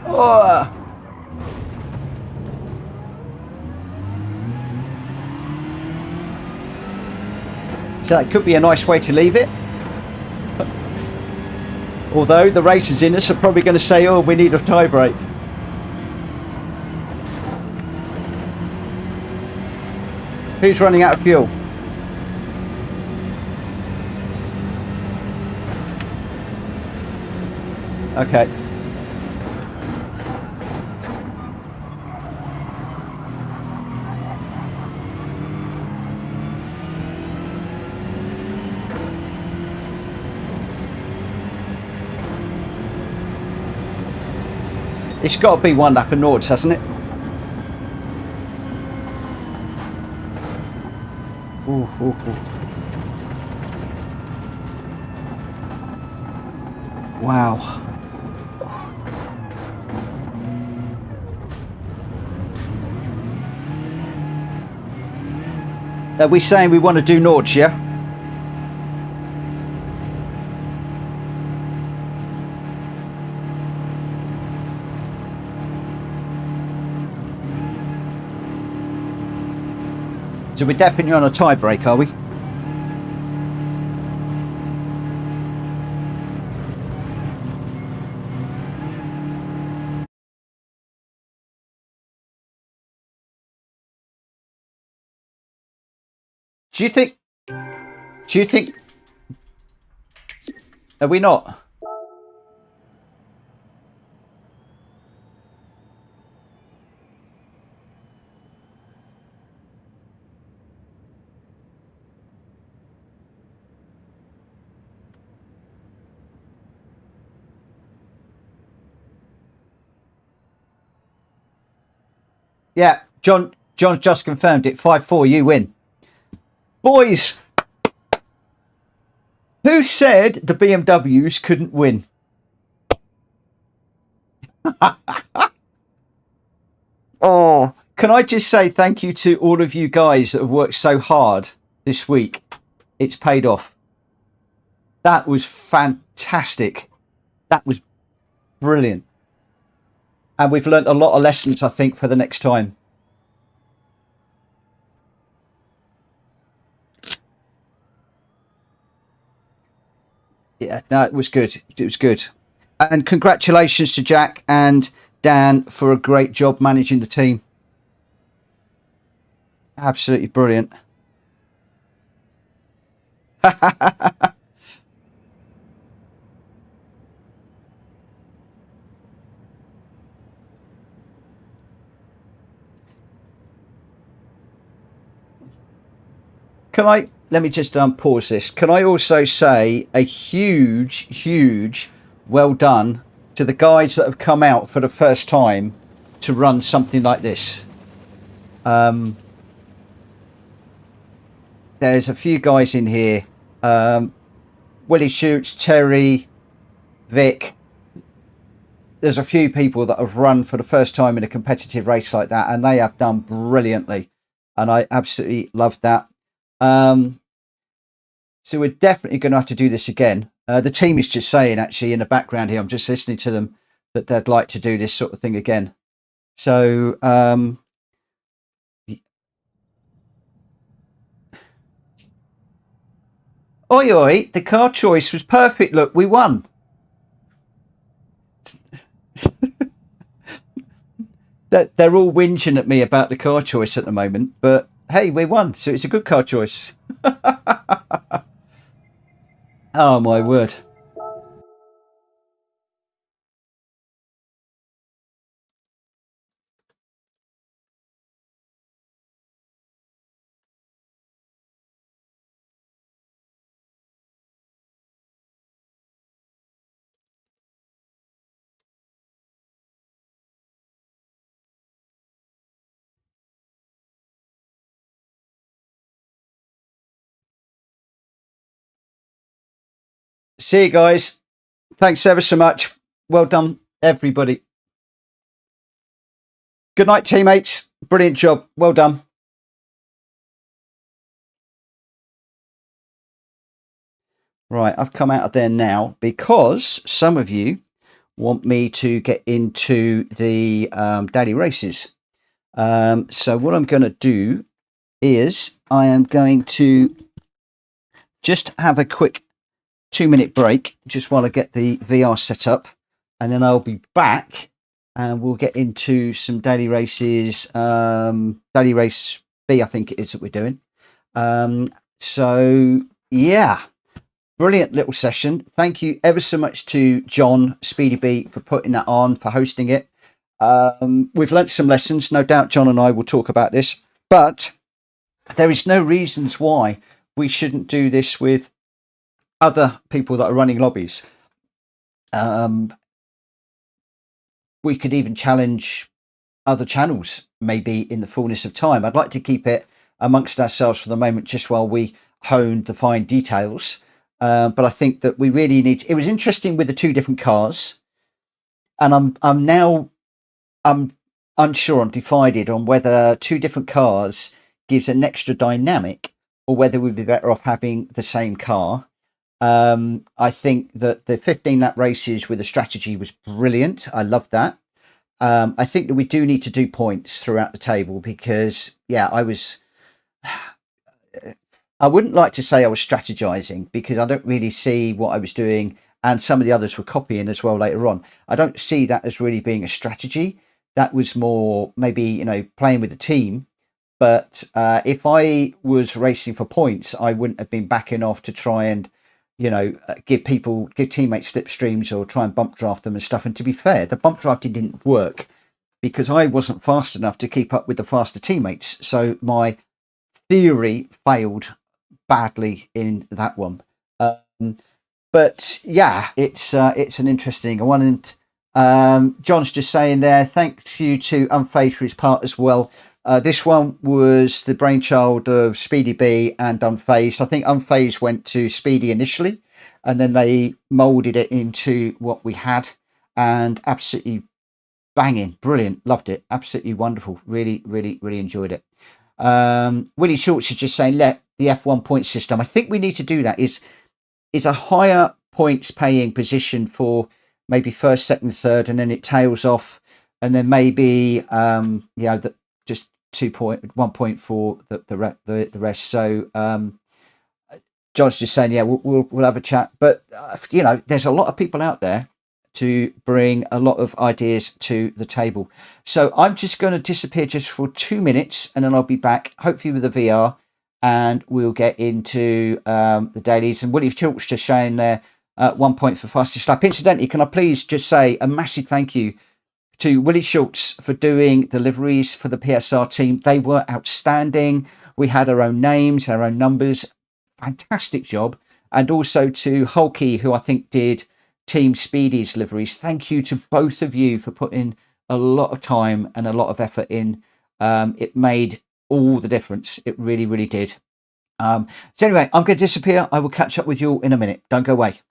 Oh. So that could be a nice way to leave it. Although the racers in us are probably going to say, oh, we need a tie break. Who's running out of fuel? Okay. It's got to be 1 lap of Nords, hasn't it? Ooh, ooh, ooh. Wow. Are we saying we want to do Nords, yeah? So we're definitely on a tie break, are we? Do you think... Are we not? Yeah, John's just confirmed it. 5-4, you win. Boys, who said the BMWs couldn't win? Oh, can I just say thank you to all of you guys that have worked so hard this week. It's paid off. That was fantastic. That was brilliant. And we've learnt a lot of lessons, I think, for the next time. Yeah, no, it was good. It was good. And congratulations to Jack and Dan for a great job managing the team. Absolutely brilliant. Let me just pause this. Can I also say a huge well done to the guys that have come out for the first time to run something like this. There's a few guys in here. Willi Shoots, Terry, Vic. There's a few people that have run for the first time in a competitive race like that, and they have done brilliantly. And I absolutely loved that. So we're definitely going to have to do this again. The team is just saying, actually, in the background here, I'm just listening to them, that they'd like to do this sort of thing again. So, oi, oi, the car choice was perfect. Look, we won. They're all whinging at me about the car choice at the moment, but hey, we won, so it's a good car choice. Oh, my word. See you guys. Thanks ever so much. Well done, everybody. Good night, teammates. Brilliant job. Well done. Right, I've come out of there now because some of you want me to get into the daily races. So what I'm going to do is I am going to just have a quick 2-minute break just while I get the VR set up, and then I'll be back and we'll get into some daily races. Daily race B, I think it is that we're doing. So yeah, brilliant little session. Thank you ever so much to John SpeedyBE for putting that on, for hosting it. We've learnt some lessons, no doubt. John and I will talk about this, but there is no reasons why we shouldn't do this with other people that are running lobbies. We could even challenge other channels, maybe in the fullness of time. I'd like to keep it amongst ourselves for the moment, just while we hone the fine details. But I think that we really need to, it was interesting with the 2 different cars, and I'm unsure, I'm divided on whether 2 different cars gives an extra dynamic or whether we'd be better off having the same car. I think that the 15 lap races with a strategy was brilliant. I love that. I think that we do need to do points throughout the table because, yeah, I wouldn't like to say I was strategizing because I don't really see what I was doing, and some of the others were copying as well later on. I don't see that as really being a strategy. That was more maybe, you know, playing with the team. But if I was racing for points, I wouldn't have been backing off to try and, you know, give teammates slipstreams or try and bump draft them and stuff. And to be fair, the bump drafting didn't work because I wasn't fast enough to keep up with the faster teammates. So my theory failed badly in that one. But yeah, it's an interesting one. And John's just saying there, thank you to Unfazed for his part as well. This one was the brainchild of SpeedyBE and Unfazed. I think Unfazed went to Speedy initially, and then they molded it into what we had, and absolutely banging, brilliant, loved it, absolutely wonderful, really enjoyed it. Willi Schultz is just saying, let the F1 point system. I think we need to do that. Is a higher points paying position for maybe first, second, third, and then it tails off, and then maybe just 1 point for the rest. So John's just saying, yeah, we'll have a chat. But you know, there's a lot of people out there to bring a lot of ideas to the table. So I'm just going to disappear just for 2 minutes, and then I'll be back, hopefully with the VR, and we'll get into the dailies. And Willi Schultz just saying there, 1 point for fastest lap. Incidentally, can I please just say a massive thank you to Willi Schultz for doing the liveries for the PSR team. They were outstanding. We had our own names, our own numbers. Fantastic job. And also to Hulky, who I think did Team Speedy's liveries. Thank you to both of you for putting a lot of time and a lot of effort in. It made all the difference. It really did. So anyway, I'm going to disappear. I will catch up with you all in a minute. Don't go away.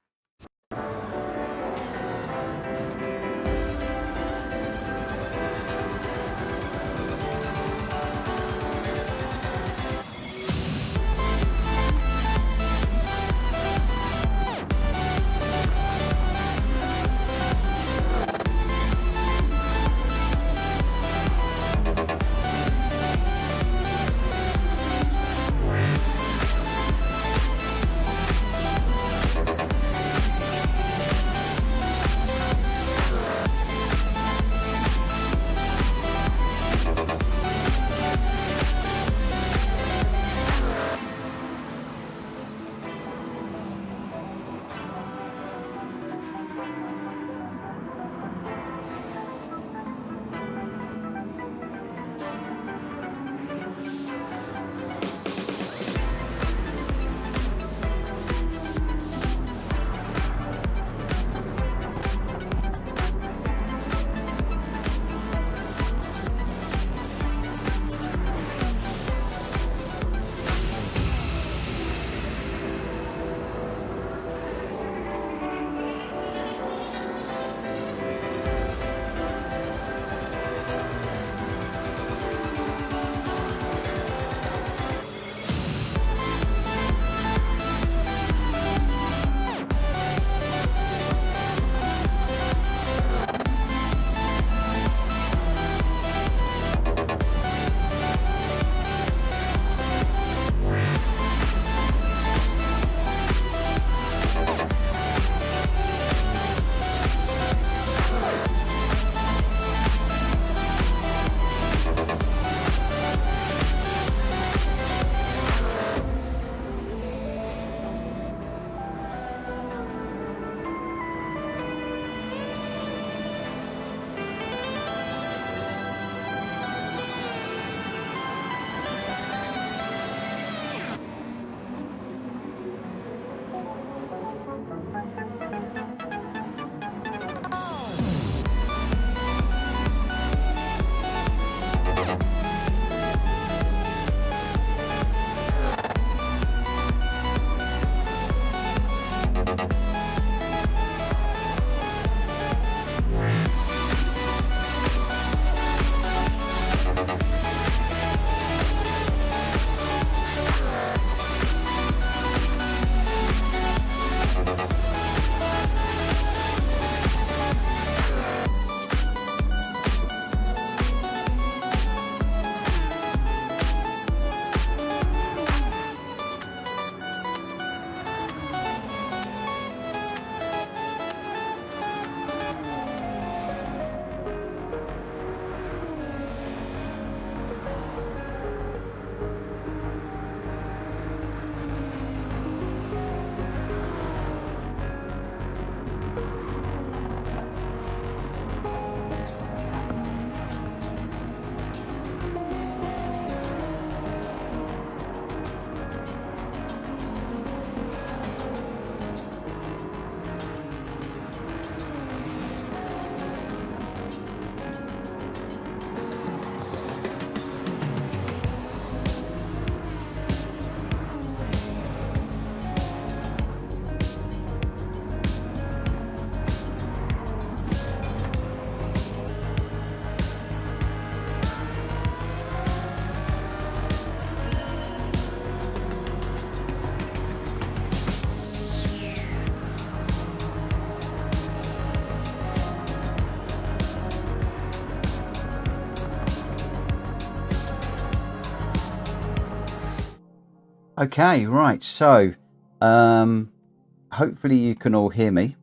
Okay, right. So, hopefully you can all hear me.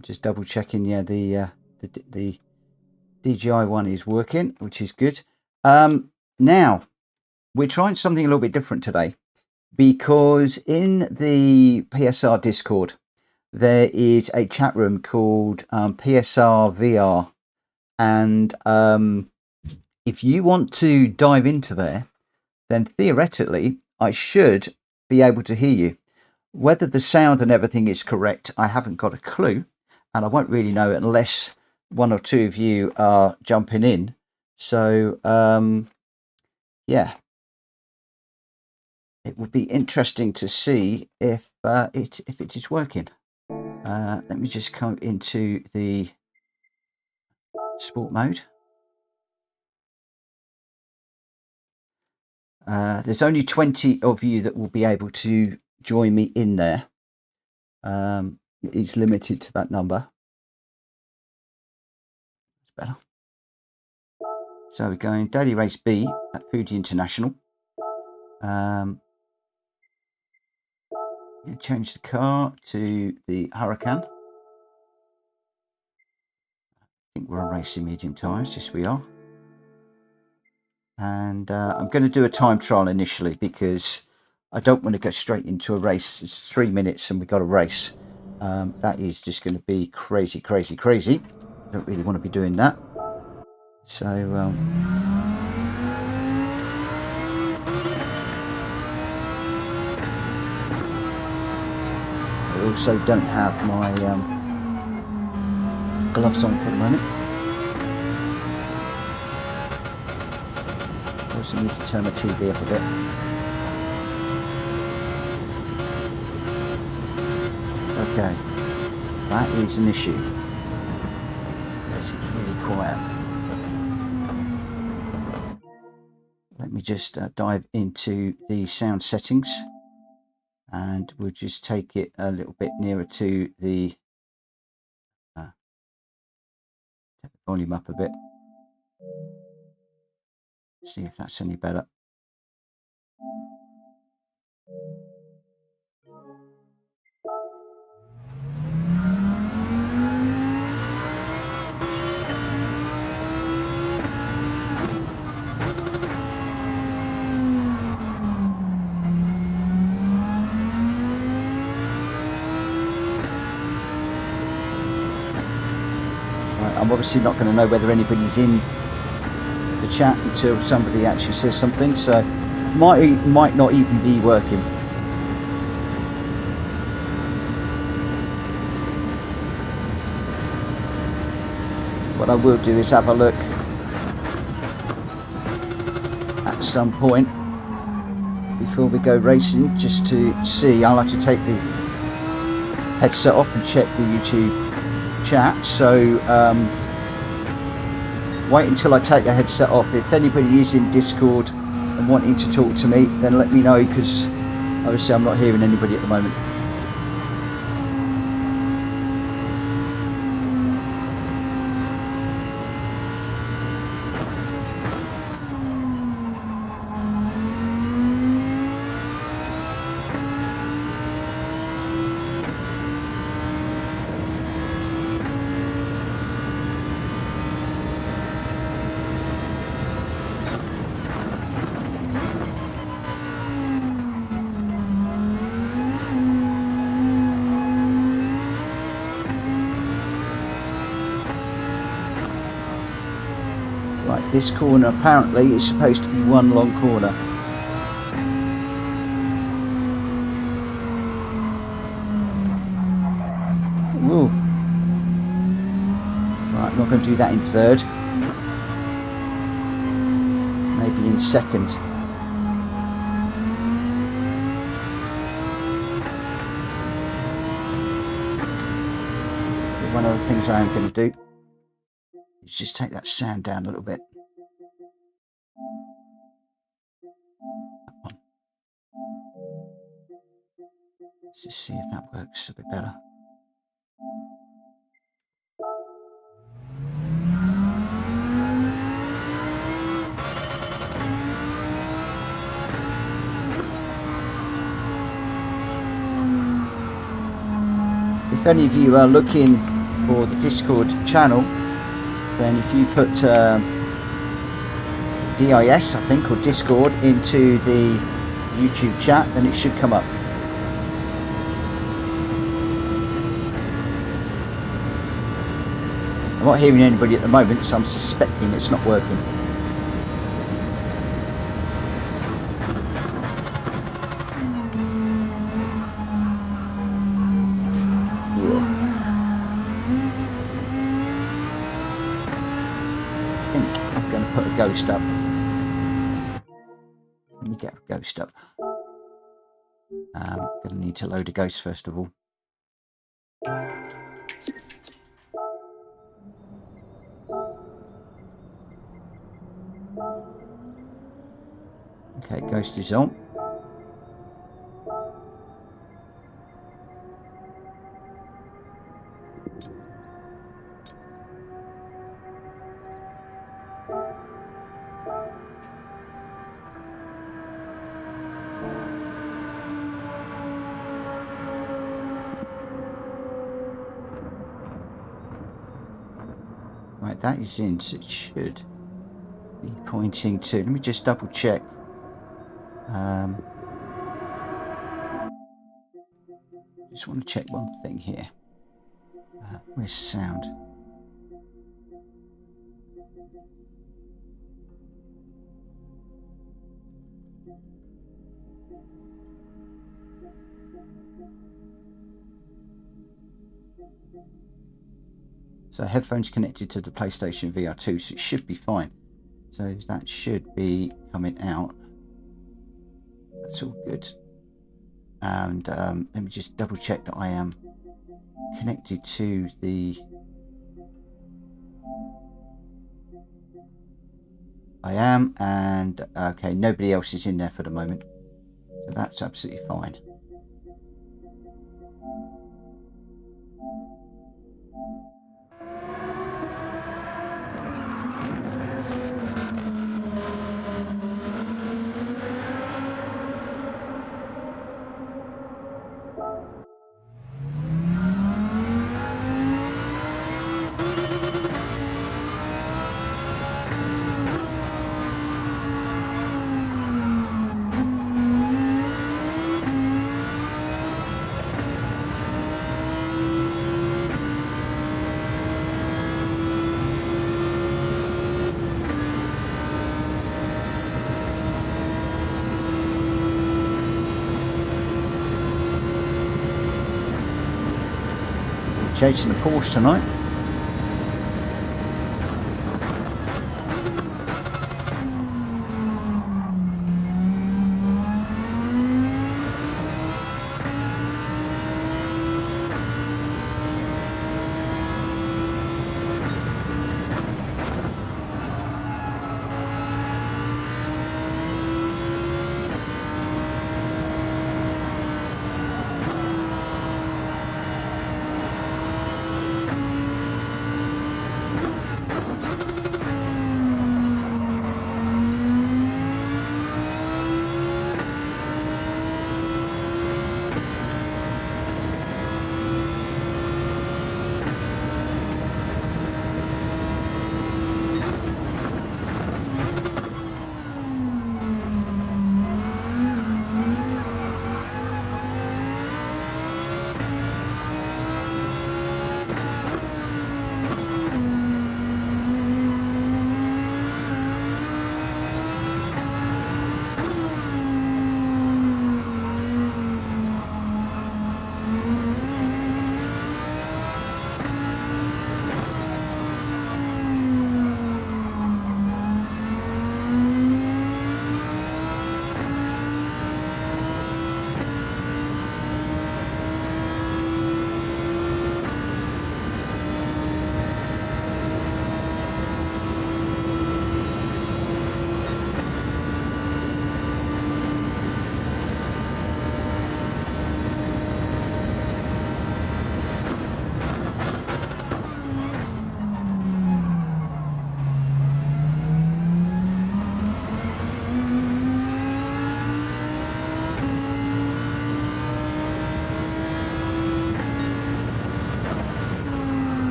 Just double checking. Yeah, the DJI one is working, which is good. Now we're trying something a little bit different today, because in the PSR Discord there is a chat room called PSR VR, and if you want to dive into there, then theoretically I should be able to hear you. Whether the sound and everything is correct, I haven't got a clue, and I won't really know unless one or two of you are jumping in. So yeah, it would be interesting to see if it is working. Let me just come into the sport mode. There's only 20 of you that will be able to join me in there. It's limited to that number. It's better. So we're going Daily Race B at Fuji International. Change the car to the Hurricane. I think we're on racing medium tyres. Yes, we are. And I'm going to do a time trial initially because I don't want to go straight into a race. It's 3 minutes and we've got a race. That is just going to be crazy, crazy, crazy. I don't really want to be doing that. So I also don't have my gloves on for the moment. I also need to turn my TV up a bit. Okay, that is an issue. Yes, it's really quiet. Let me just dive into the sound settings, and we'll just take it a little bit nearer to the take the volume up a bit. See if that's any better. I'm obviously not going to know whether anybody's in the chat until somebody actually says something, so might not even be working. What I will do is have a look at some point before we go racing, just to see. I'll have to take the headset off and check the YouTube chat, so wait until I take the headset off. If anybody is in Discord and wanting to talk to me, then let me know, because obviously I'm not hearing anybody at the moment. This corner apparently is supposed to be one long corner. Whoa. Right, I'm not going to do that in third. Maybe in second. One of the things I am going to do is just take that sound down a little bit. Let's just see if that works a bit better. if any of you are looking for the Discord channel, then if you put DIS, I think, or Discord into the YouTube chat, then it should come up. I'm not hearing anybody at the moment, so I'm suspecting it's not working. I think I'm going to put a ghost up. Let me get a ghost up. Going to need to load a ghost first of all. Okay, ghost is on. Right, that is in, so it should be pointing to. Let me just double check. Just want to check one thing here. Where's sound? So headphones connected to the PlayStation VR 2, so it should be fine. So that should be coming out. That's all good. And let me just double check that I am connected to the... I am, and okay, nobody else is in there for the moment. So that's absolutely fine. Chasing the Porsche tonight.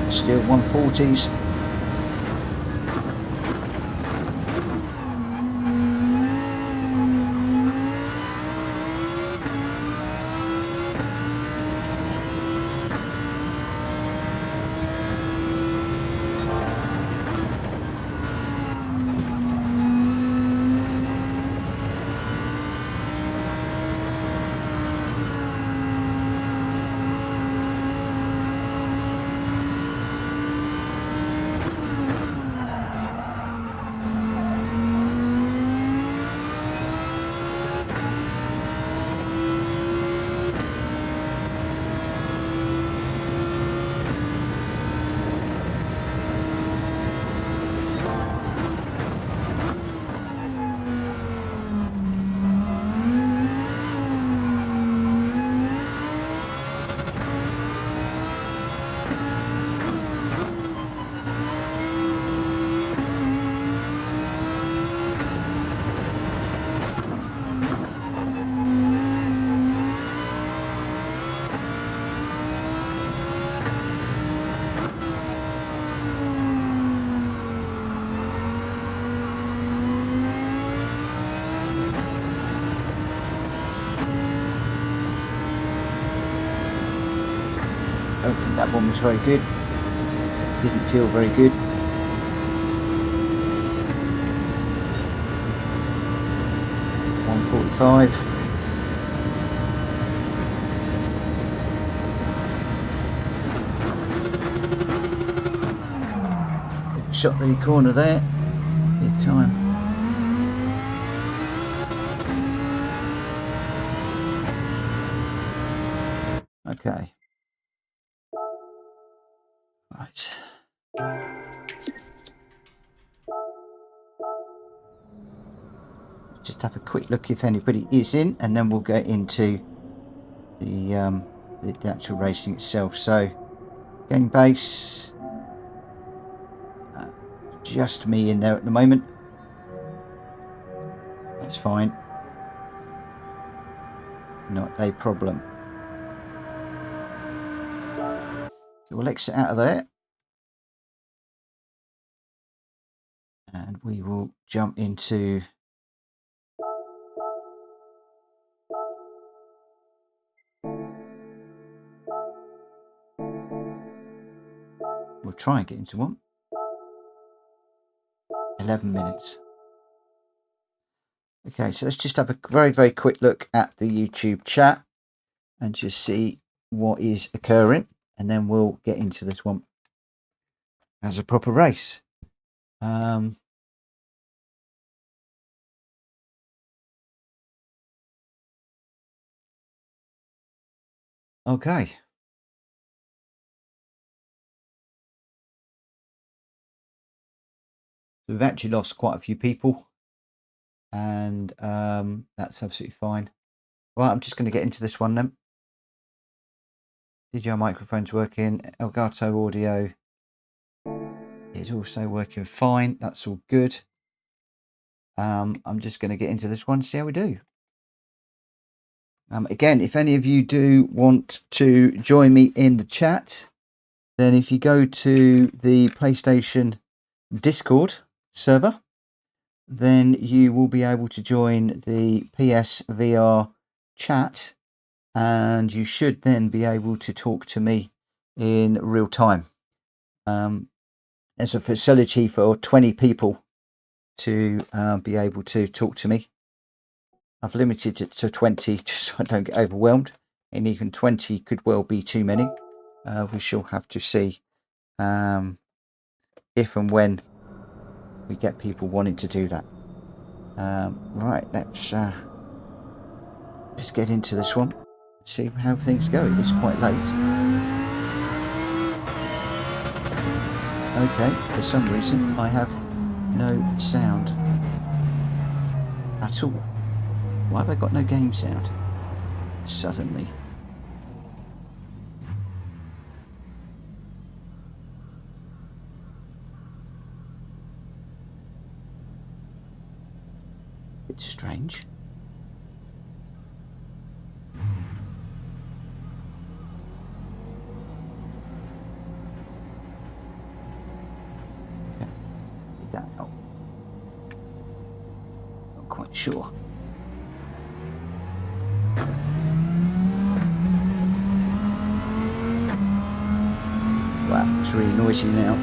Still 140s. I don't think that one was very good. Didn't feel very good. .145. Shot the corner there, big time. Okay. Right. Just have a quick look if anybody is in, and then we'll get into the actual racing itself. So, game base, just me in there at the moment. That's fine. Not a problem. So we'll exit out of there. And we will jump into we'll try and get into one. 11 minutes. Okay, so let's just have a very, very quick look at the YouTube chat and just see what is occurring, and then we'll get into this one as a proper race. Okay. We've actually lost quite a few people, and that's absolutely fine. Right, I'm just going to get into this one then. DJI microphone's working. Elgato audio is also working fine. That's all good. I'm just going to get into this one, see how we do. Again, if any of you do want to join me in the chat, then if you go to the PlayStation Discord server, then you will be able to join the PSVR chat, and you should then be able to talk to me in real time. There's a facility for 20 people to be able to talk to me. I've limited it to 20 just so I don't get overwhelmed, and even 20 could well be too many. We shall have to see if and when we get people wanting to do that. Right, let's get into this one. See how things go. It's quite late. Okay, for some reason I have no sound at all. Why have I got no game sound suddenly? It's strange. sure. Wow, it's really noisy now.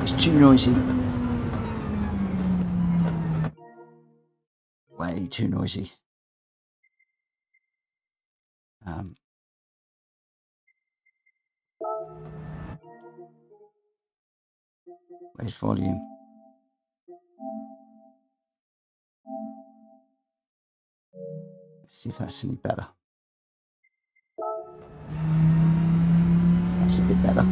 It's too noisy. Way too noisy. Where's volume? Let's see if that's any better. That's a bit better.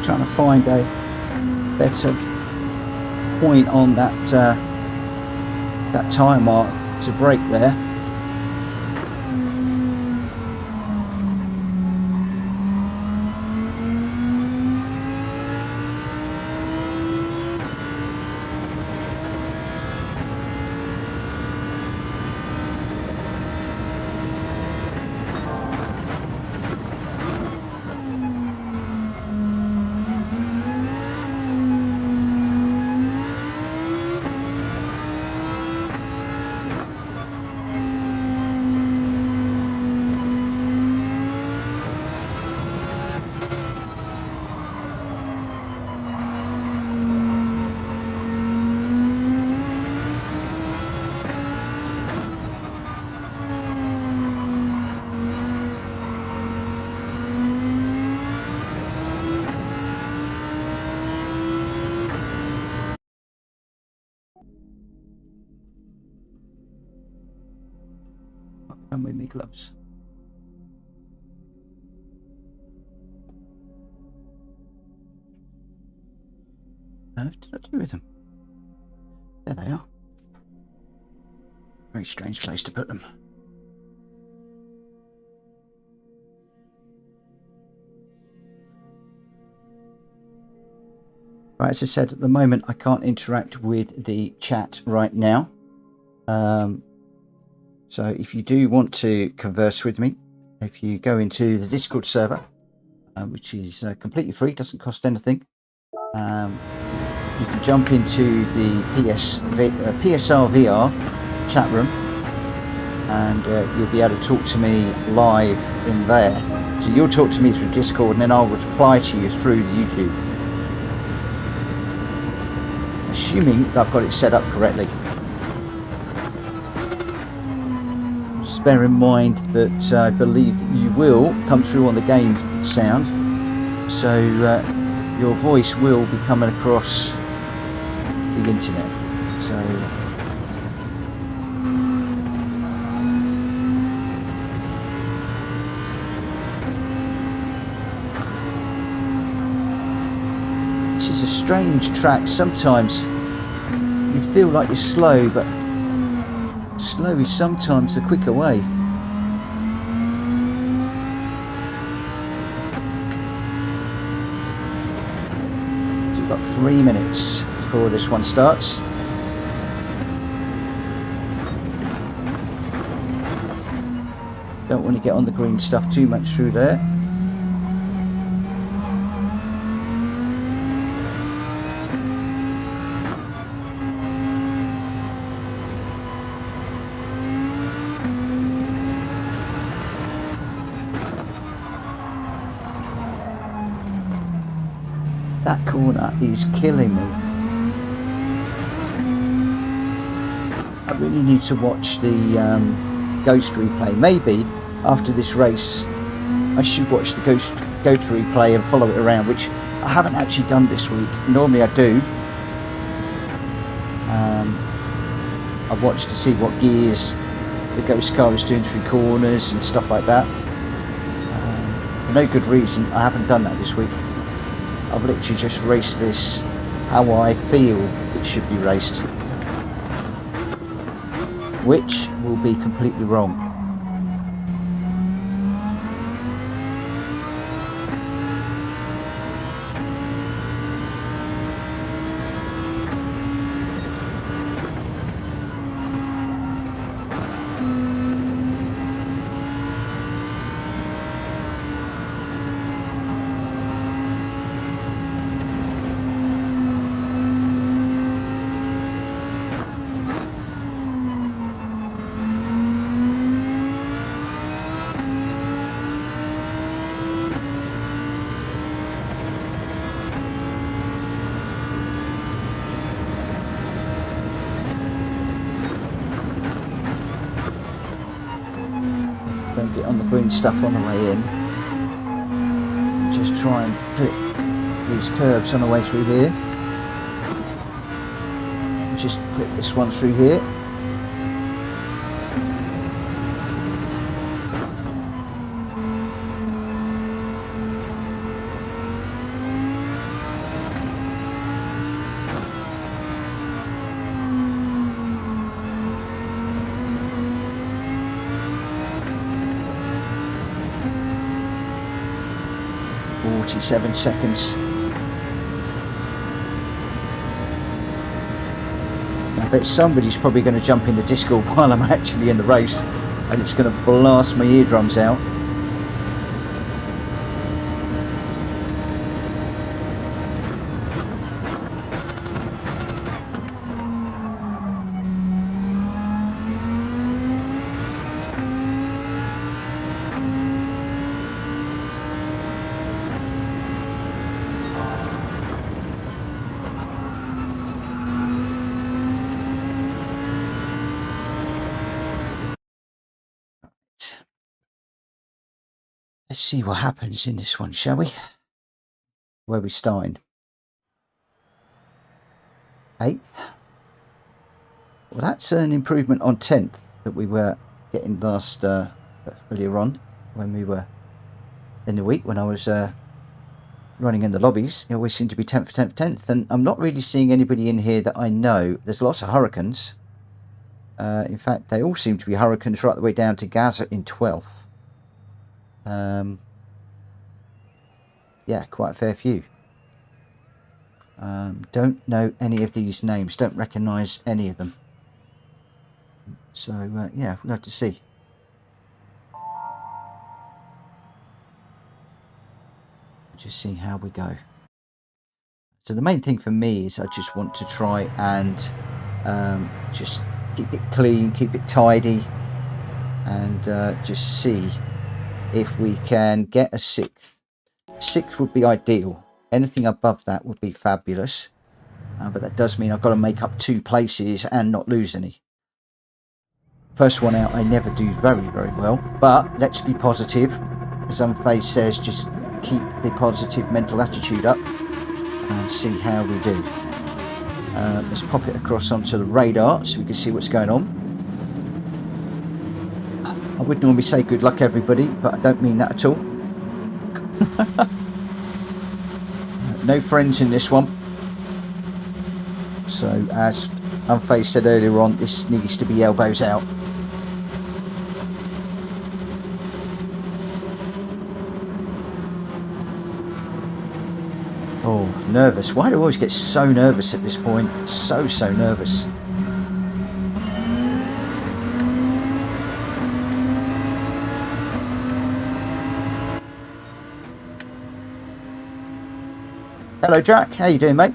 Trying to find a better point on that that tire mark to brake there. And with me gloves. What did I do with them? There they are. Very strange place to put them. Right, as I said, at the moment I can't interact with the chat right now. So if you do want to converse with me, if you go into the Discord server, which is completely free, doesn't cost anything, you can jump into the PSR VR chat room, and you'll be able to talk to me live in there. So you'll talk to me through Discord, and then I'll reply to you through the YouTube. assuming that I've got it set up correctly. Just bear in mind that I believe that you will come through on the game sound, so your voice will be coming across the internet. So this is a strange track. Sometimes you feel like you're slow, but slow is sometimes the quicker way. So we've got 3 minutes before this one starts. Don't want to get on the green stuff too much through there. That corner is killing me. I really need to watch the Ghost replay. Maybe after this race I should watch the Ghost replay and follow it around, which I haven't actually done this week. Normally I do. I watch to see what gears the Ghost car is doing through corners and stuff like that. For no good reason I haven't done that this week. I've literally just raced this how I feel it should be raced, which will be completely wrong. Don't get on the green stuff on the way in. Just try and clip these curbs on the way through here. Just clip this one through here. Seven seconds. I bet somebody's probably going to jump in the Discord while I'm actually in the race, and it's going to blast my eardrums out. Let's see what happens in this one, shall we? Where are we starting? 8th. Well, that's an improvement on 10th that we were getting last earlier on when we were in the week when I was running in the lobbies. It always seemed to be 10th, 10th, 10th, and I'm not really seeing anybody in here that I know. There's lots of Hurricanes. In fact, they all seem to be Hurricanes right the way down to Gaza in 12th. Yeah, quite a fair few. Don't know any of these names, don't recognise any of them. So yeah, we'll have to see. Just see how we go. So the main thing for me is I just want to try and just keep it clean, keep it tidy, and just see if we can get a 6th. 6th would be ideal. Anything above that would be fabulous. but that does mean I've got to make up 2 places and not lose any. First one out, I never do very, very well, but let's be positive. As Unfazed says, just keep the positive mental attitude up and see how we do. Let's pop it across onto the radar so we can see what's going on. I would normally say good luck everybody, but I don't mean that at all. No friends in this one. So as Unfazed said earlier on, this needs to be elbows out. Oh, nervous. Why do I always get so nervous at this point? So nervous. Hello, Drac. How you doing, mate?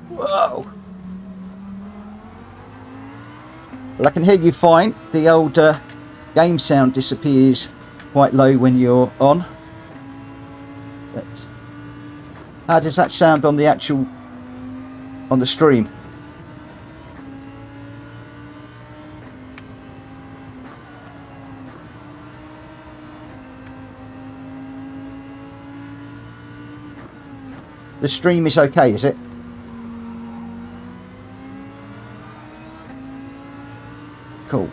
Whoa. Well, I can hear you fine. The old game sound disappears quite low when you're on. But how does that sound on the on the stream? The stream is okay, is it? Cool.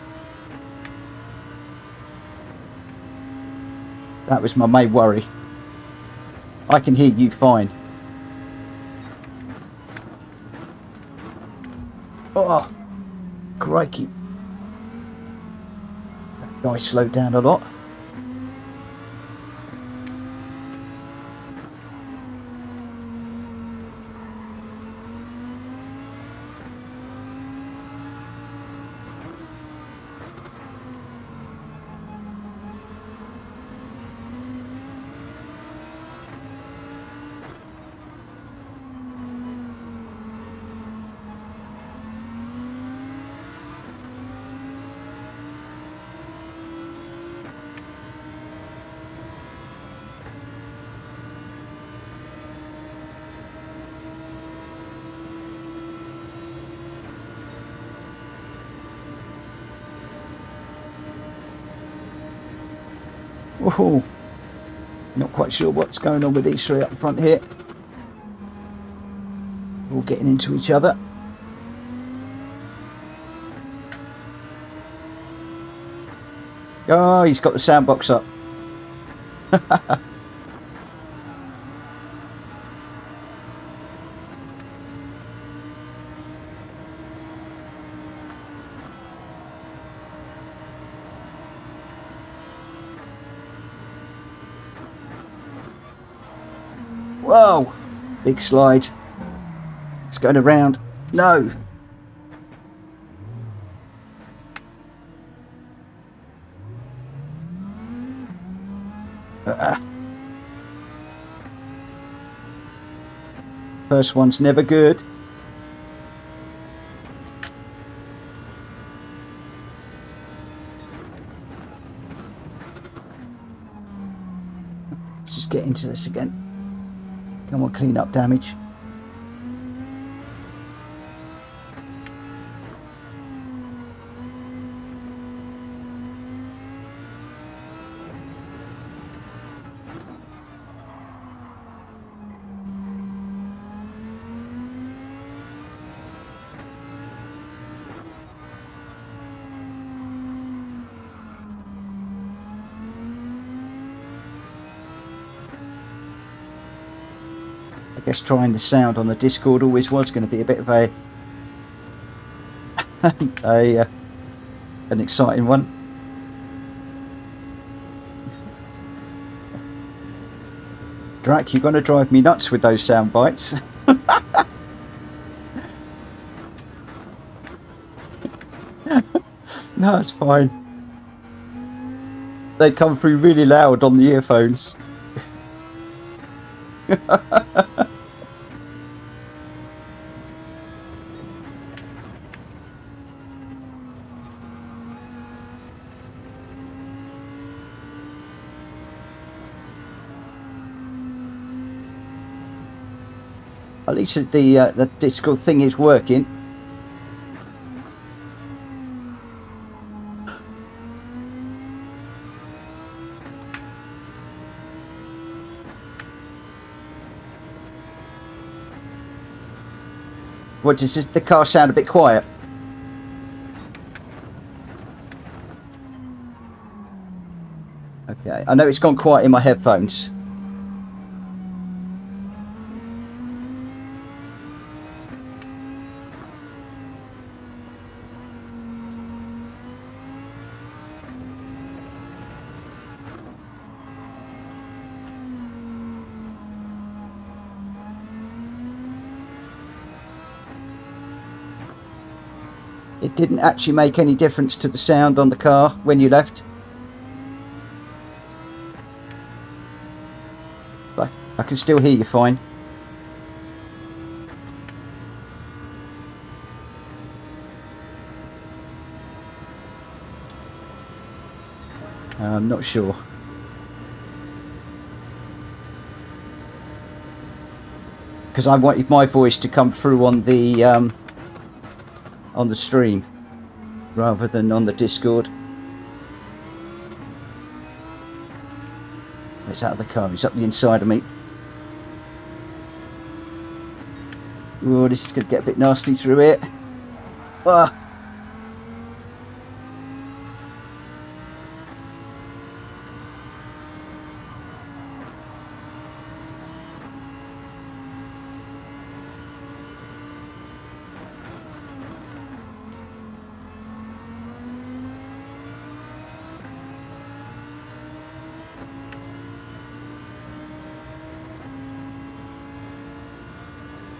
That was my main worry. I can hear you fine. Oh, crikey. That guy slowed down a lot. Whoa. Not quite sure what's going on with these 3 up front here. All getting into each other. Oh, he's got the sound box up. Whoa, big slide. It's going around. No. First one's never good. Let's just get into this again. Come on, clean up damage. I guess trying the sound on the Discord always was going to be a bit of a an exciting one. Drac, you're going to drive me nuts with those sound bites. No, it's fine. They come through really loud on the earphones. At least the Discord thing is working. What does the car sound a bit quiet? Okay, I know it's gone quiet in my headphones. It didn't actually make any difference to the sound on the car when you left. But I can still hear you fine. I'm not sure. Because I wanted my voice to come through on the stream rather than on the Discord. It's out of the car, he's up the inside of me. Oh, this is going to get a bit nasty through here. Ah.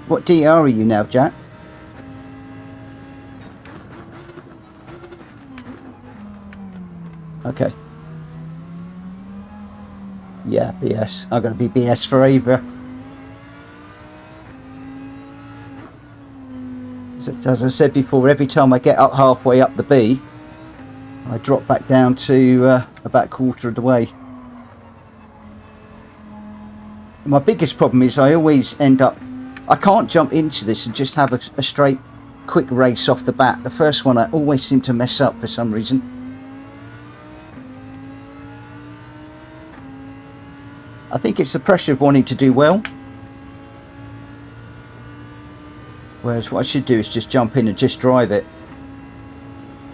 What DR are you now, Jack? Okay. Yeah, BS. I'm going to be BS forever. As I said before, every time I get up halfway up the B, I drop back down to about quarter of the way. My biggest problem is I always end up... I can't jump into this and just have a straight, quick race off the bat. The first one I always seem to mess up for some reason. I think it's the pressure of wanting to do well. Whereas what I should do is just jump in and just drive it.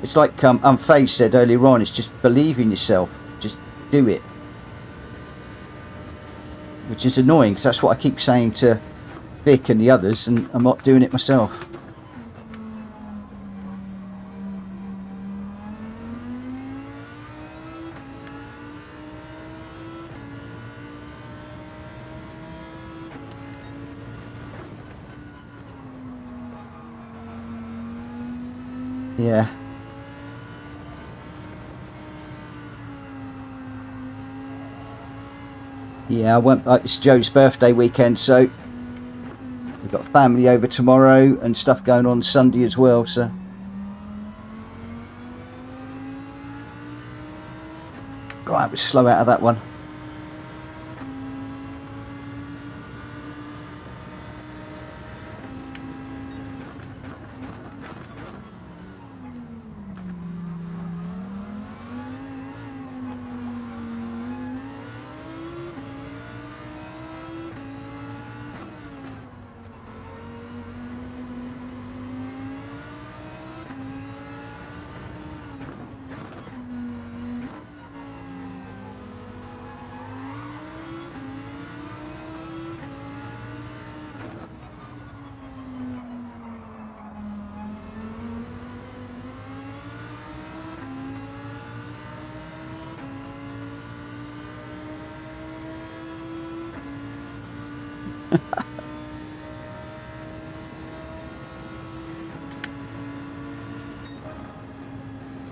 It's like Unfazed said earlier on, it's just believe in yourself. Just do it. Which is annoying because that's what I keep saying to Vic and the others, and I'm not doing it myself. Yeah. Yeah, I went, it's Joe's birthday weekend, so we've got family over tomorrow and stuff going on Sunday as well, so. God, I was slow out of that one.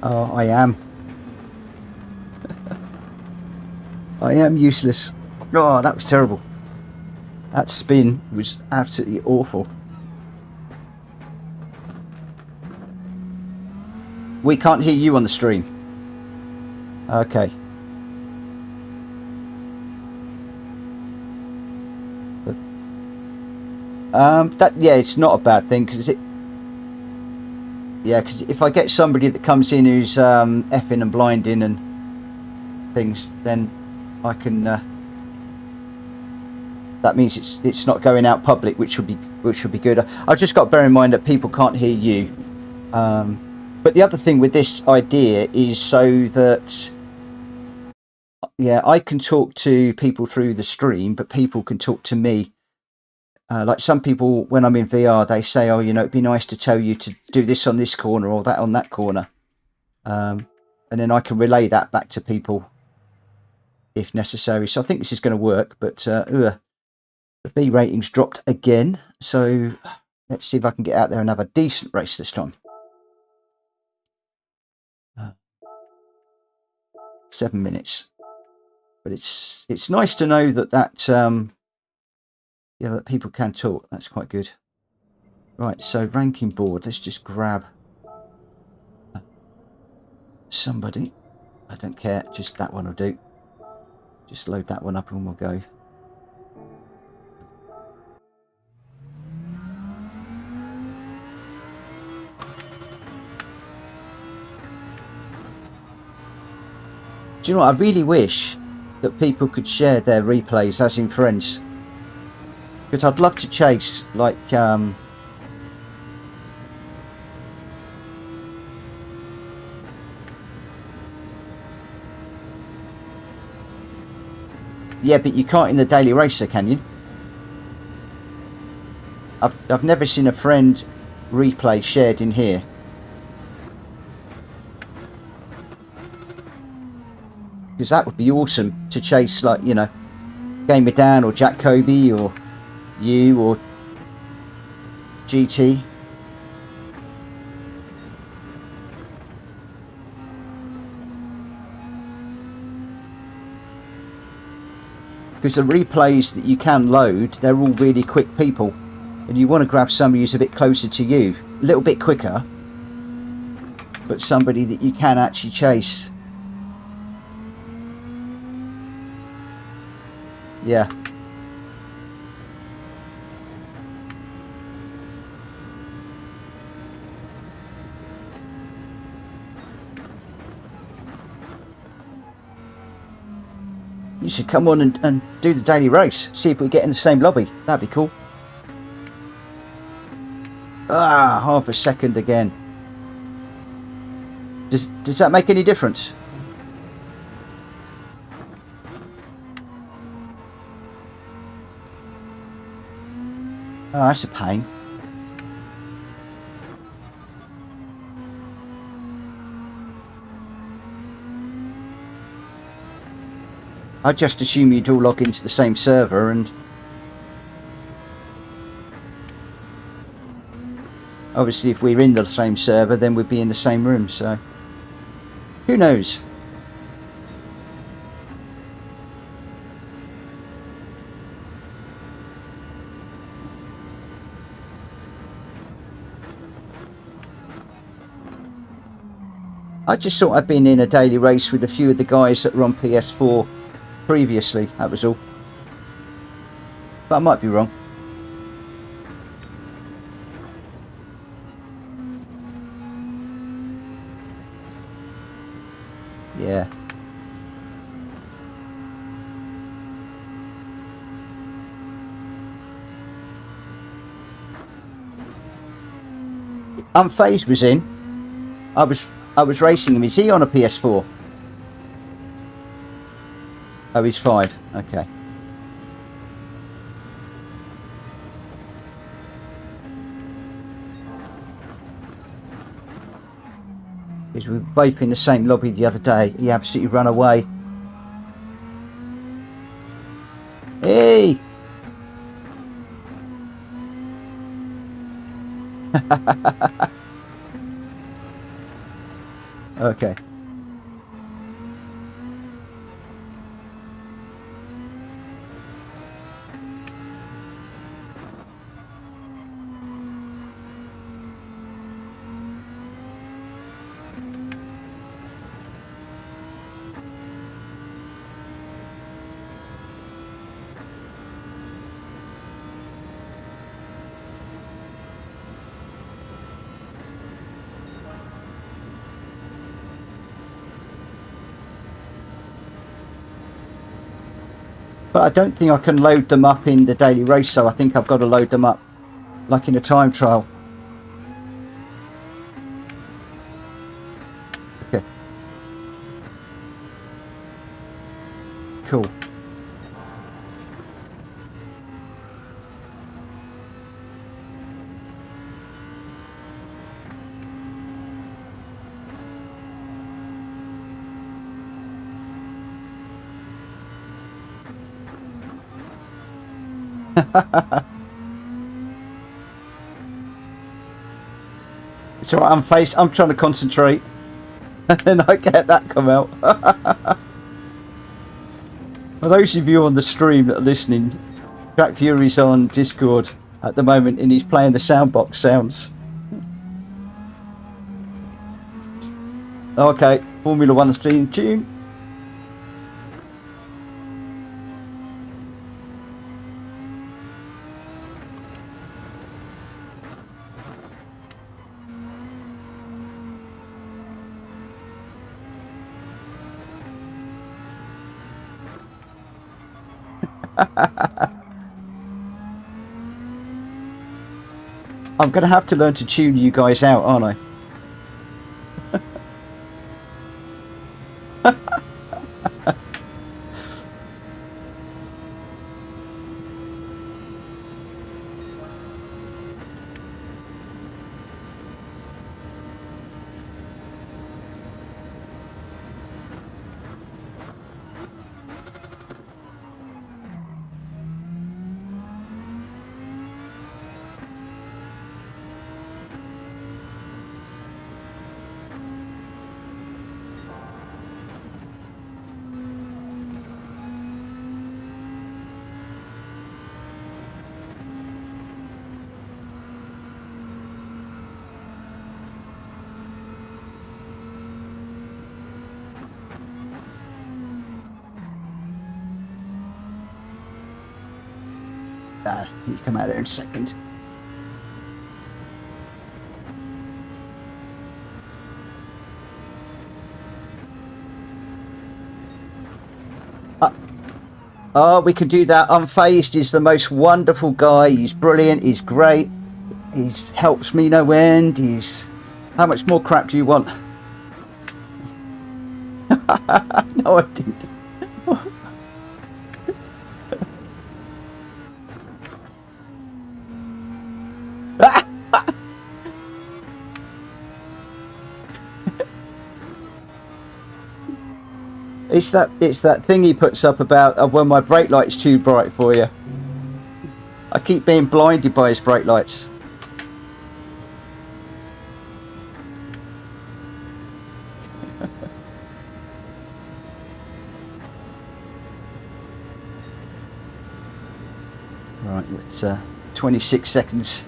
Oh, I am. I am useless. Oh, that was terrible. That spin was absolutely awful. We can't hear you on the stream. Okay. Yeah, it's not a bad thing because because if I get somebody that comes in who's effing and blinding and things, then I can. That means it's not going out public, which would be good. I've just got to bear in mind that people can't hear you. But the other thing with this idea is so that I can talk to people through the stream, but people can talk to me. Like some people, when I'm in VR, they say, "Oh, it'd be nice to tell you to do this on this corner or that on that corner," and then I can relay that back to people if necessary. So I think this is going to work. But the B ratings dropped again, so let's see if I can get out there and have a decent race this time. 7 minutes, but it's nice to know that that people can talk. That's quite good. Right, so ranking board. Let's just grab somebody. I don't care, just that one will do. Just load that one up and we'll go. Do you know what? I really wish that people could share their replays as in friends. Because I'd love to chase, like, yeah, but you can't in the Daily Racer, can you? I've never seen a friend replay shared in here. Because that would be awesome to chase, like, GamerDan or Jack Cobey or you or GT. Because the replays that you can load, they're all really quick people. And you want to grab somebody who's a bit closer to you. A little bit quicker. But somebody that you can actually chase. Yeah. You should come on and do the daily race. See if we get in the same lobby. That'd be cool. Ah, half a second again. Does that make any difference? Oh, that's a pain. I just assume you'd all log into the same server and obviously if we're in the same server then we'd be in the same room, so who knows? I just thought I'd been in a daily race with a few of the guys that were on PS4 previously, that was all. But I might be wrong. Yeah. Unfazed was in. I was racing him. Is he on a PS4? Oh, he's 5. Okay. Because we were both in the same lobby the other day. He absolutely ran away. Hey! Okay. But I don't think I can load them up in the daily race, so I think I've got to load them up like in a time trial. Okay. Cool. It's alright, I'm trying to concentrate and I get that come out. For those of you on the stream that are listening, DracFury's on Discord at the moment and he's playing the soundbox sounds. Okay, Formula 1 theme tune. I'm going to have to learn to tune you guys out, aren't I? You come out there in a second. Oh, we can do that. Unfazed is the most wonderful guy. He's brilliant. He's great. He's helps me no end. He's... How much more crap do you want? No, I didn't. It's that thing he puts up about when my brake light's too bright for you. I keep being blinded by his brake lights. Right, it's 26 seconds.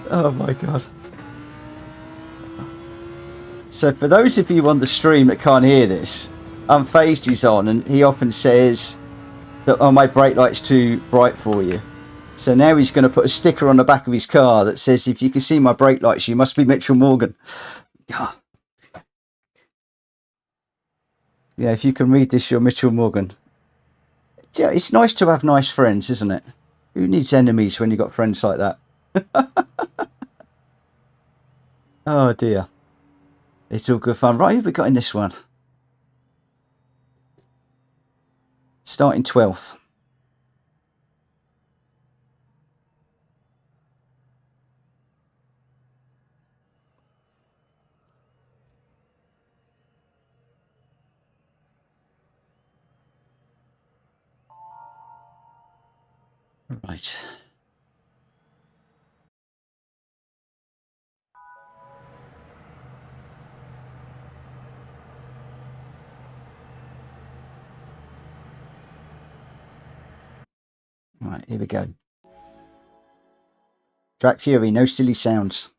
Oh my god. So for those of you on the stream that can't hear this, Unfazed is on and he often says that, oh, my brake light's too bright for you. So now he's going to put a sticker on the back of his car that says, if you can see my brake lights, you must be Mitchell Morgan. Yeah, if you can read this, you're Mitchell Morgan. Yeah, it's nice to have nice friends, isn't it? Who needs enemies when you've got friends like that? Oh dear. It's all good fun. Right, who have we got in this one? Starting 12th. Right. Right, here we go. DracFury, no silly sounds.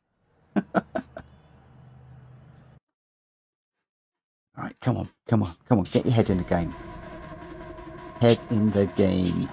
Alright, come on, come on, come on. Get your head in the game. Head in the game.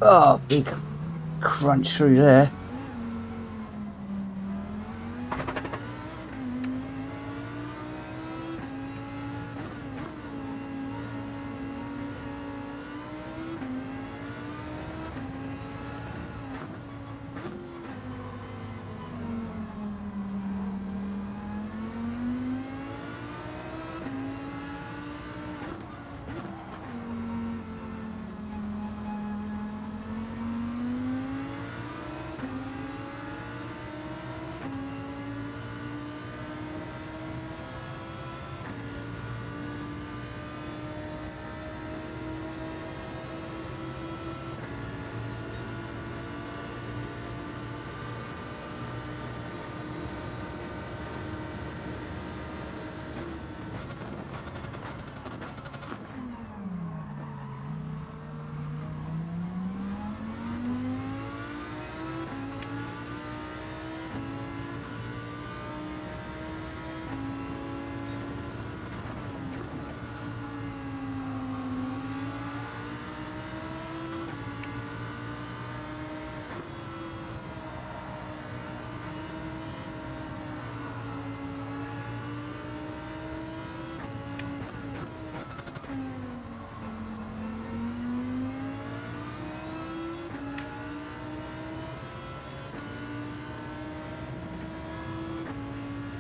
Oh, big crunch through there.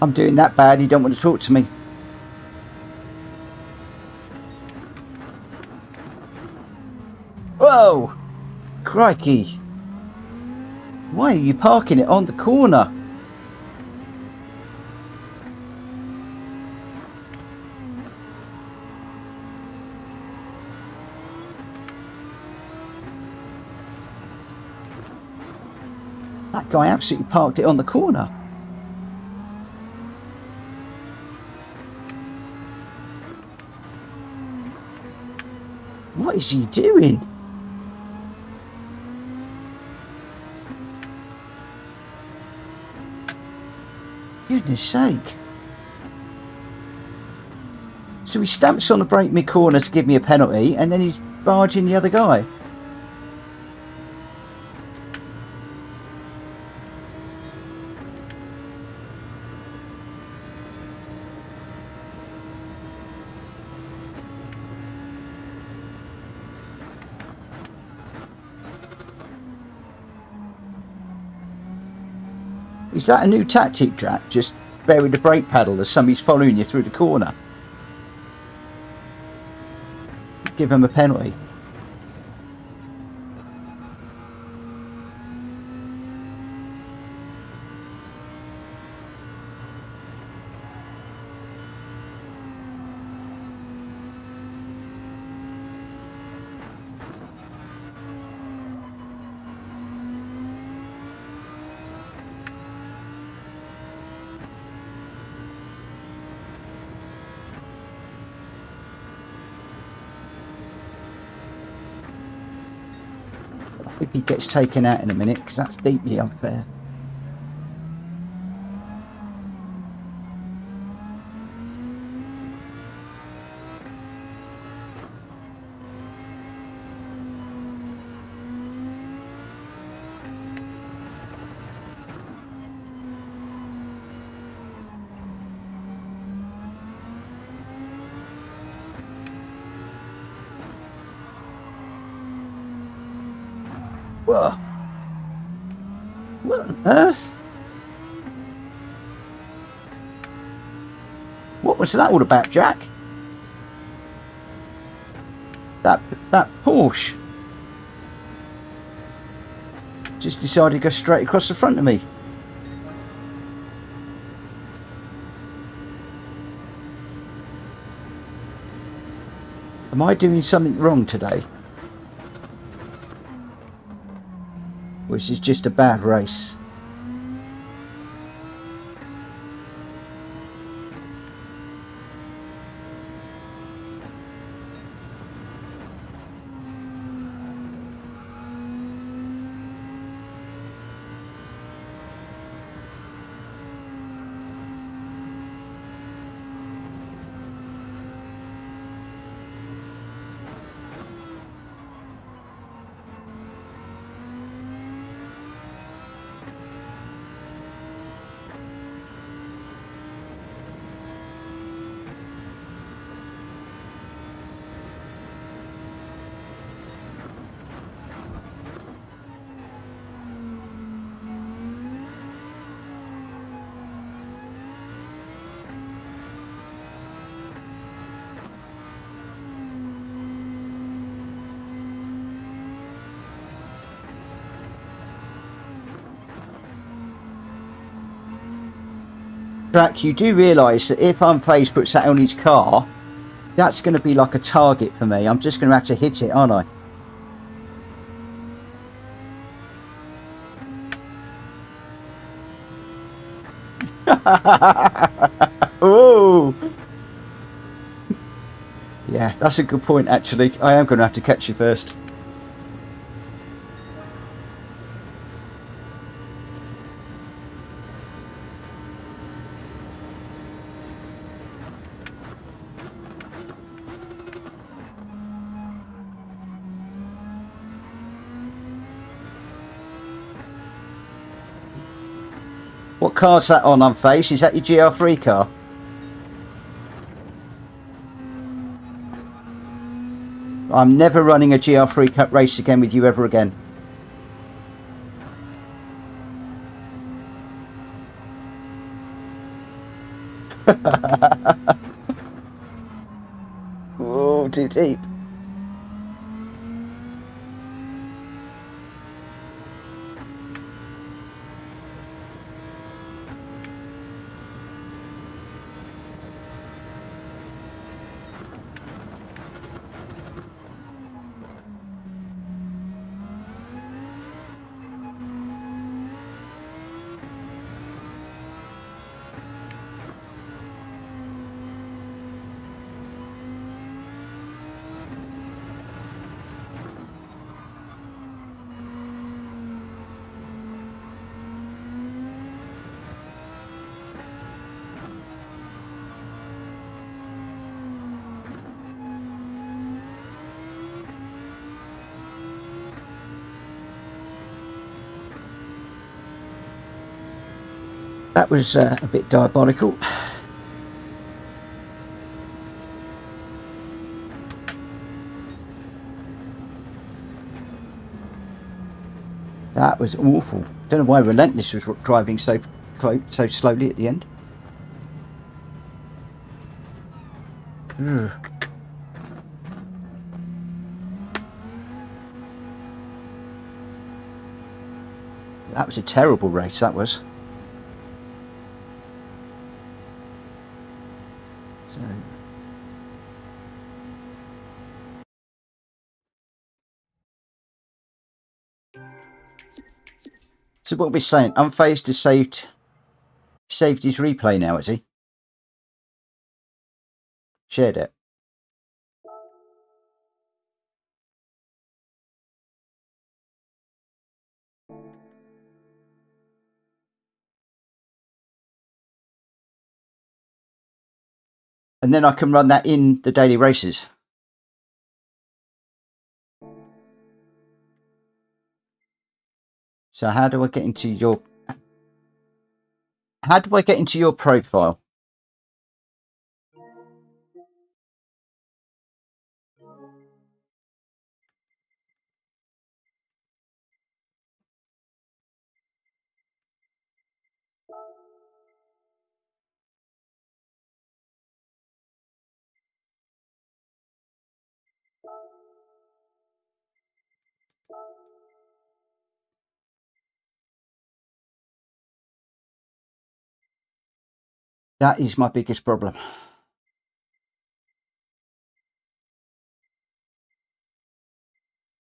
I'm doing that bad, you don't want to talk to me. Whoa! Crikey! Why are you parking it on the corner? That guy absolutely parked it on the corner. What is he doing? Goodness sake. So he stamps on the brake mid-corner to give me a penalty, and then he's barging the other guy. Is that a new tactic, Drac? Just bury the brake pedal as somebody's following you through the corner? Give him a penalty. I hope he gets taken out in a minute, because that's deeply unfair. Whoa. What on earth? What was that all about, Jack? That Porsche just decided to go straight across the front of me. Am I doing something wrong today? Or is this just a bad race? Drac, you do realise that if Unfazed puts that on his car, that's going to be like a target for me. I'm just going to have to hit it, aren't I? Oh! Yeah, that's a good point, actually. I am going to have to catch you first. What car's that on, Unfazed? Is that your GR3 car? I'm never running a GR3 Cup race again with you ever again. Oh, too deep. That was a bit diabolical. That was awful. Don't know why Relentless was driving so slowly at the end. Ugh. That was a terrible race, that was. So what we're saying, Unfazed has saved his replay now, has he? Shared it. And then I can run that in the daily races. So how do I get into your profile? That is my biggest problem.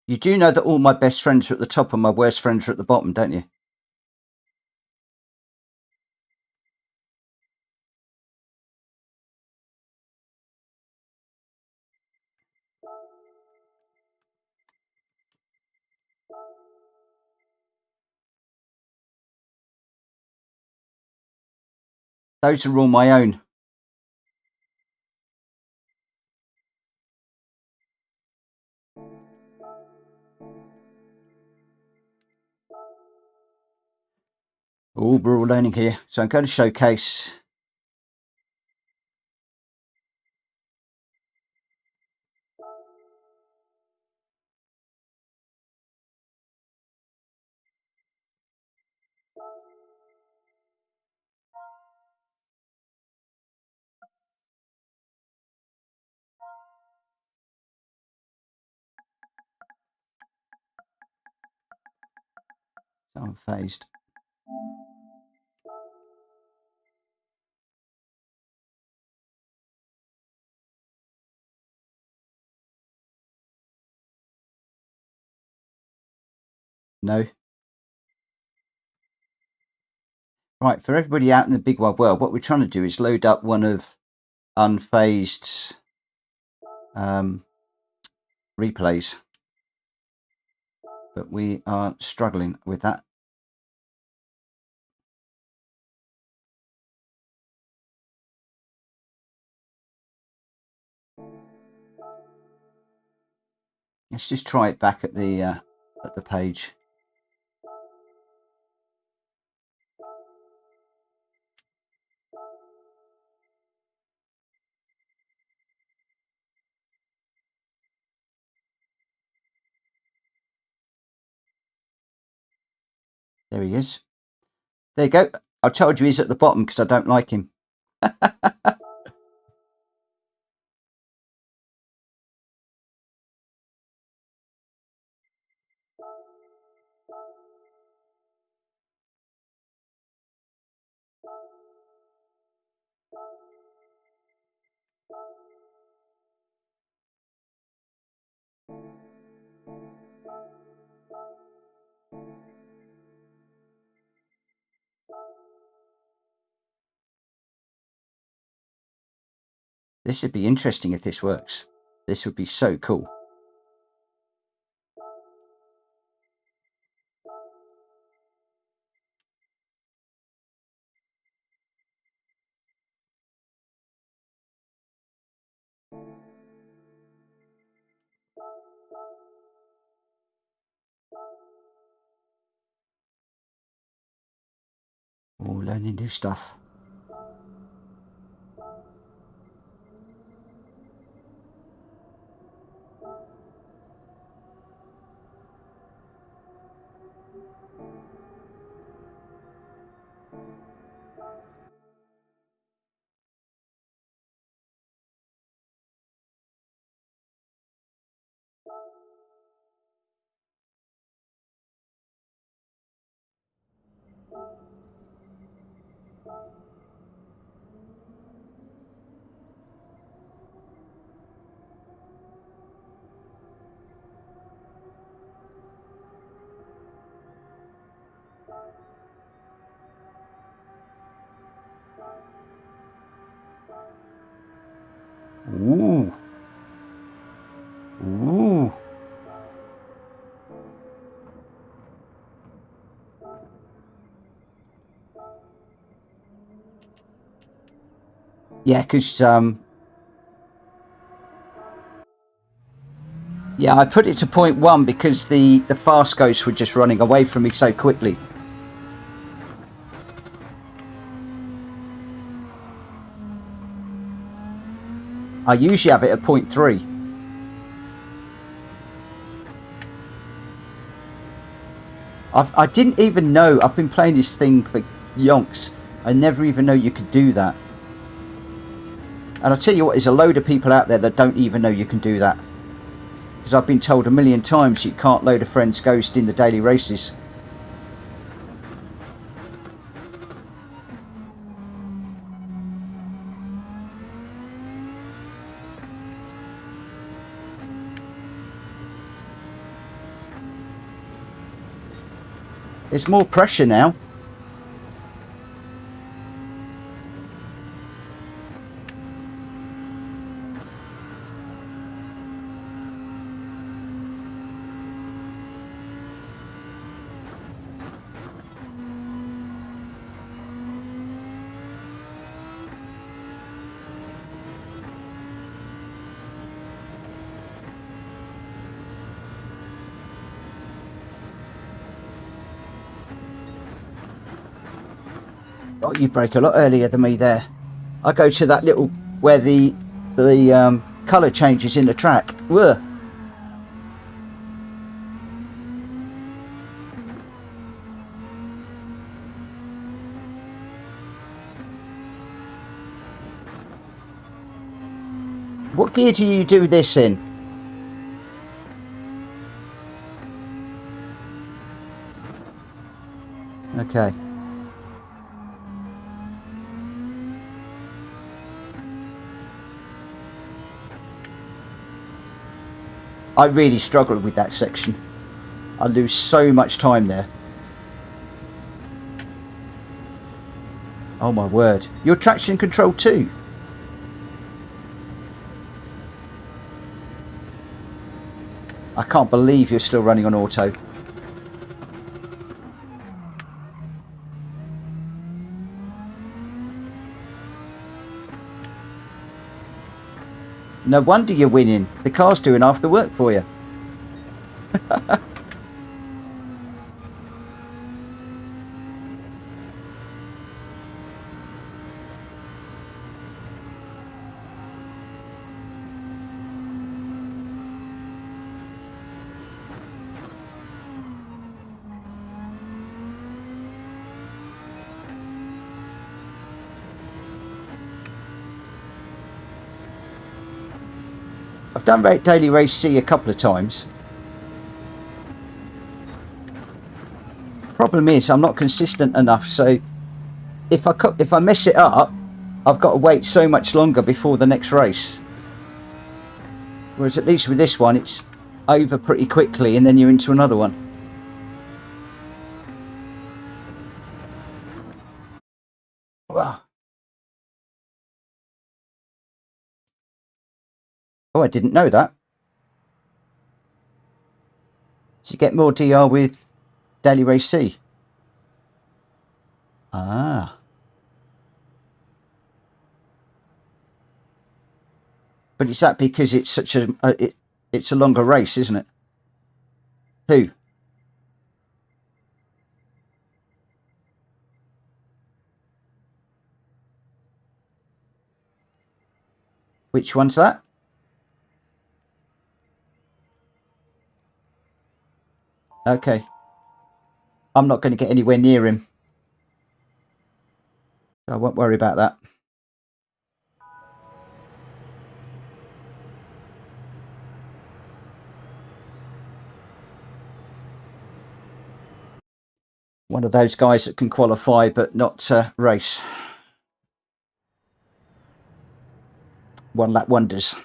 You do know that all my best friends are at the top and my worst friends are at the bottom, don't you? Those are all my own. Oh, we're all learning here. So I'm going to showcase. Unfazed. No. Right, for everybody out in the big wide world, what we're trying to do is load up one of Unfazed's replays. But we are struggling with that. Let's just try it back at the page. There he is. There you go. I told you he's at the bottom because I don't like him. This would be interesting if this works. This would be so cool. Oh, learning new stuff. Ooh. Ooh. Yeah, because yeah, I put it to 0.1 because the fast ghosts were just running away from me so quickly. I usually have it at 0.3. I didn't even know. I've been playing this thing for yonks. I never even know you could do that. And I'll tell you what, there's a load of people out there that don't even know you can do that. Because I've been told a million times you can't load a friend's ghost in the daily races. There's more pressure now. Oh, you break a lot earlier than me there. I go to that little where the colour changes in the track. Ugh. What gear do you do this in? Okay. I really struggled with that section. I lose so much time there. Oh my word. You're traction control too? I can't believe you're still running on auto. No wonder you're winning. The car's doing half the work for you. I've done Daily Race C a couple of times. Problem is, I'm not consistent enough, so if I mess it up, I've got to wait so much longer before the next race. Whereas at least with this one, it's over pretty quickly and then you're into another one. Wow. Oh, I didn't know that. So you get more DR with Daily Race C. Ah. But is that because it's such it's a longer race, isn't it? Who? Which one's that? Okay. I'm not going to get anywhere near him. So I won't worry about that. One of those guys that can qualify but not race. One lap wonders.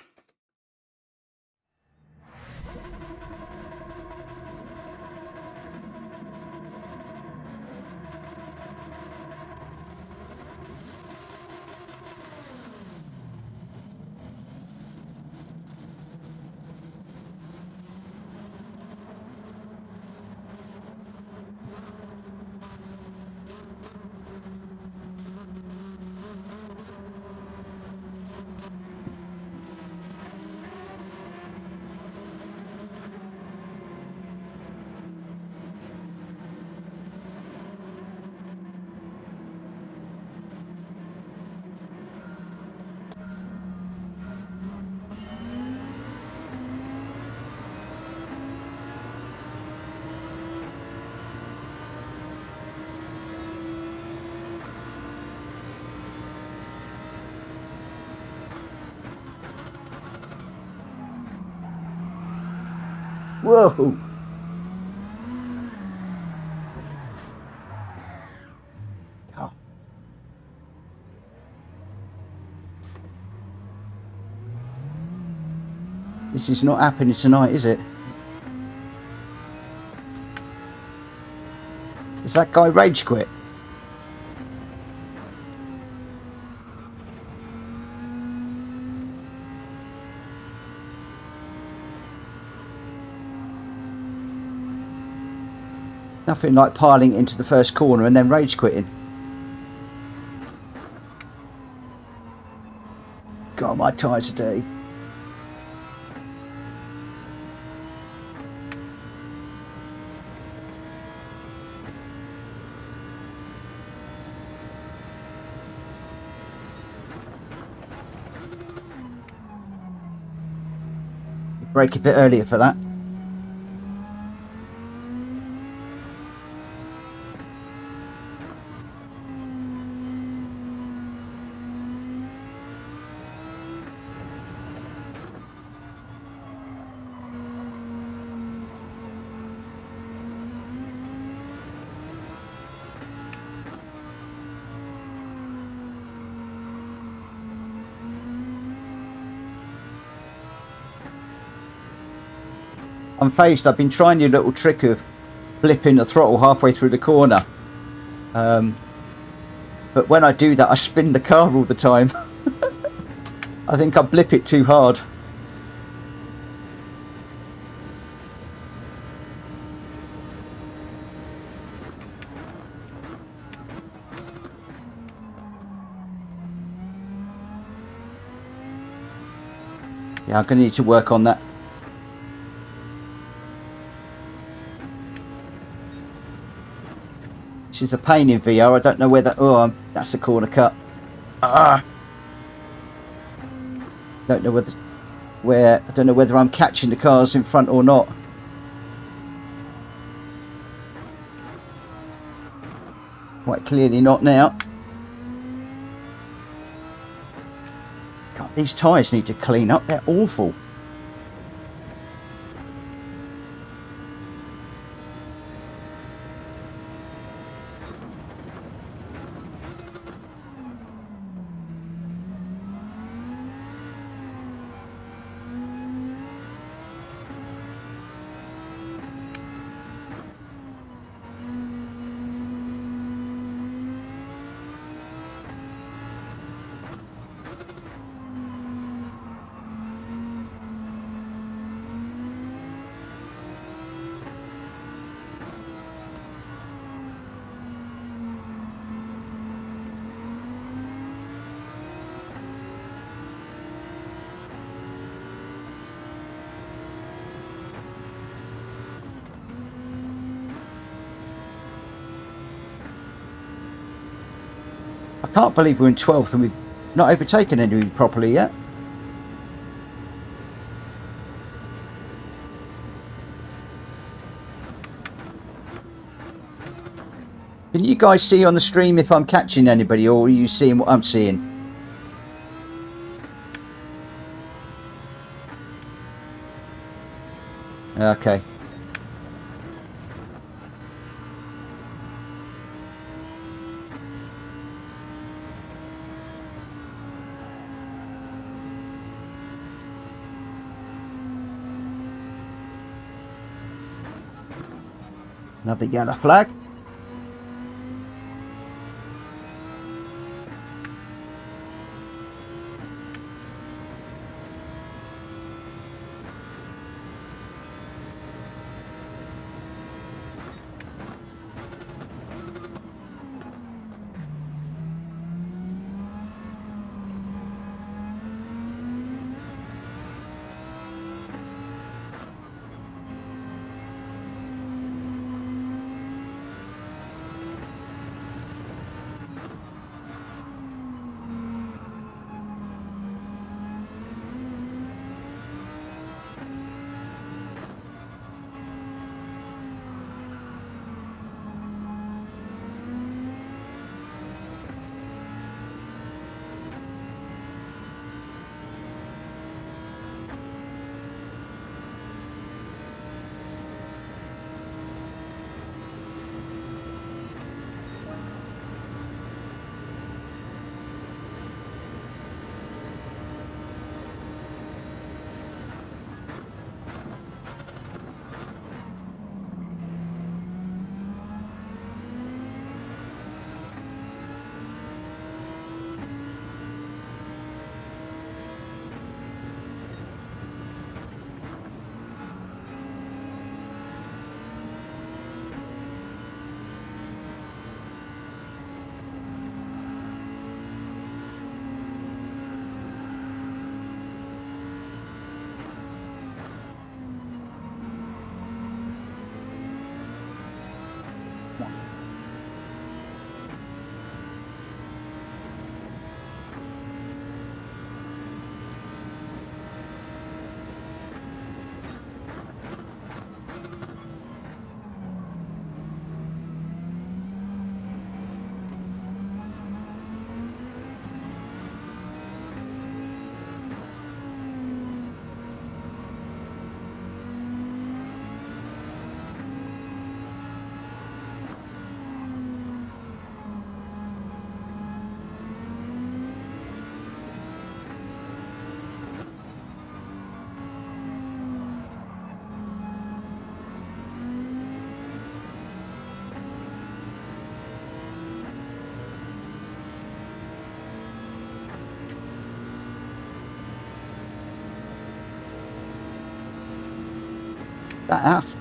Whoa! Oh. This is not happening tonight, is it? Is that guy rage quit? Nothing like piling into the first corner and then rage quitting. God, my tyres are dirty. Brake a bit earlier for that. unfazed. I've been trying your little trick of flipping the throttle halfway through the corner. But when I do that, I spin the car all the time. I think I blip it too hard. Yeah, I'm going to need to work on that. This is a pain in VR. I don't know whether... Oh, that's a corner cut. Ah! Don't know I don't know whether I'm catching the cars in front or not. Quite clearly not now. God, these tyres need to clean up. They're awful. I can't believe we're in 12th and we've not overtaken anybody properly yet. Can you guys see on the stream if I'm catching anybody, or are you seeing what I'm seeing? Okay. Another yellow flag.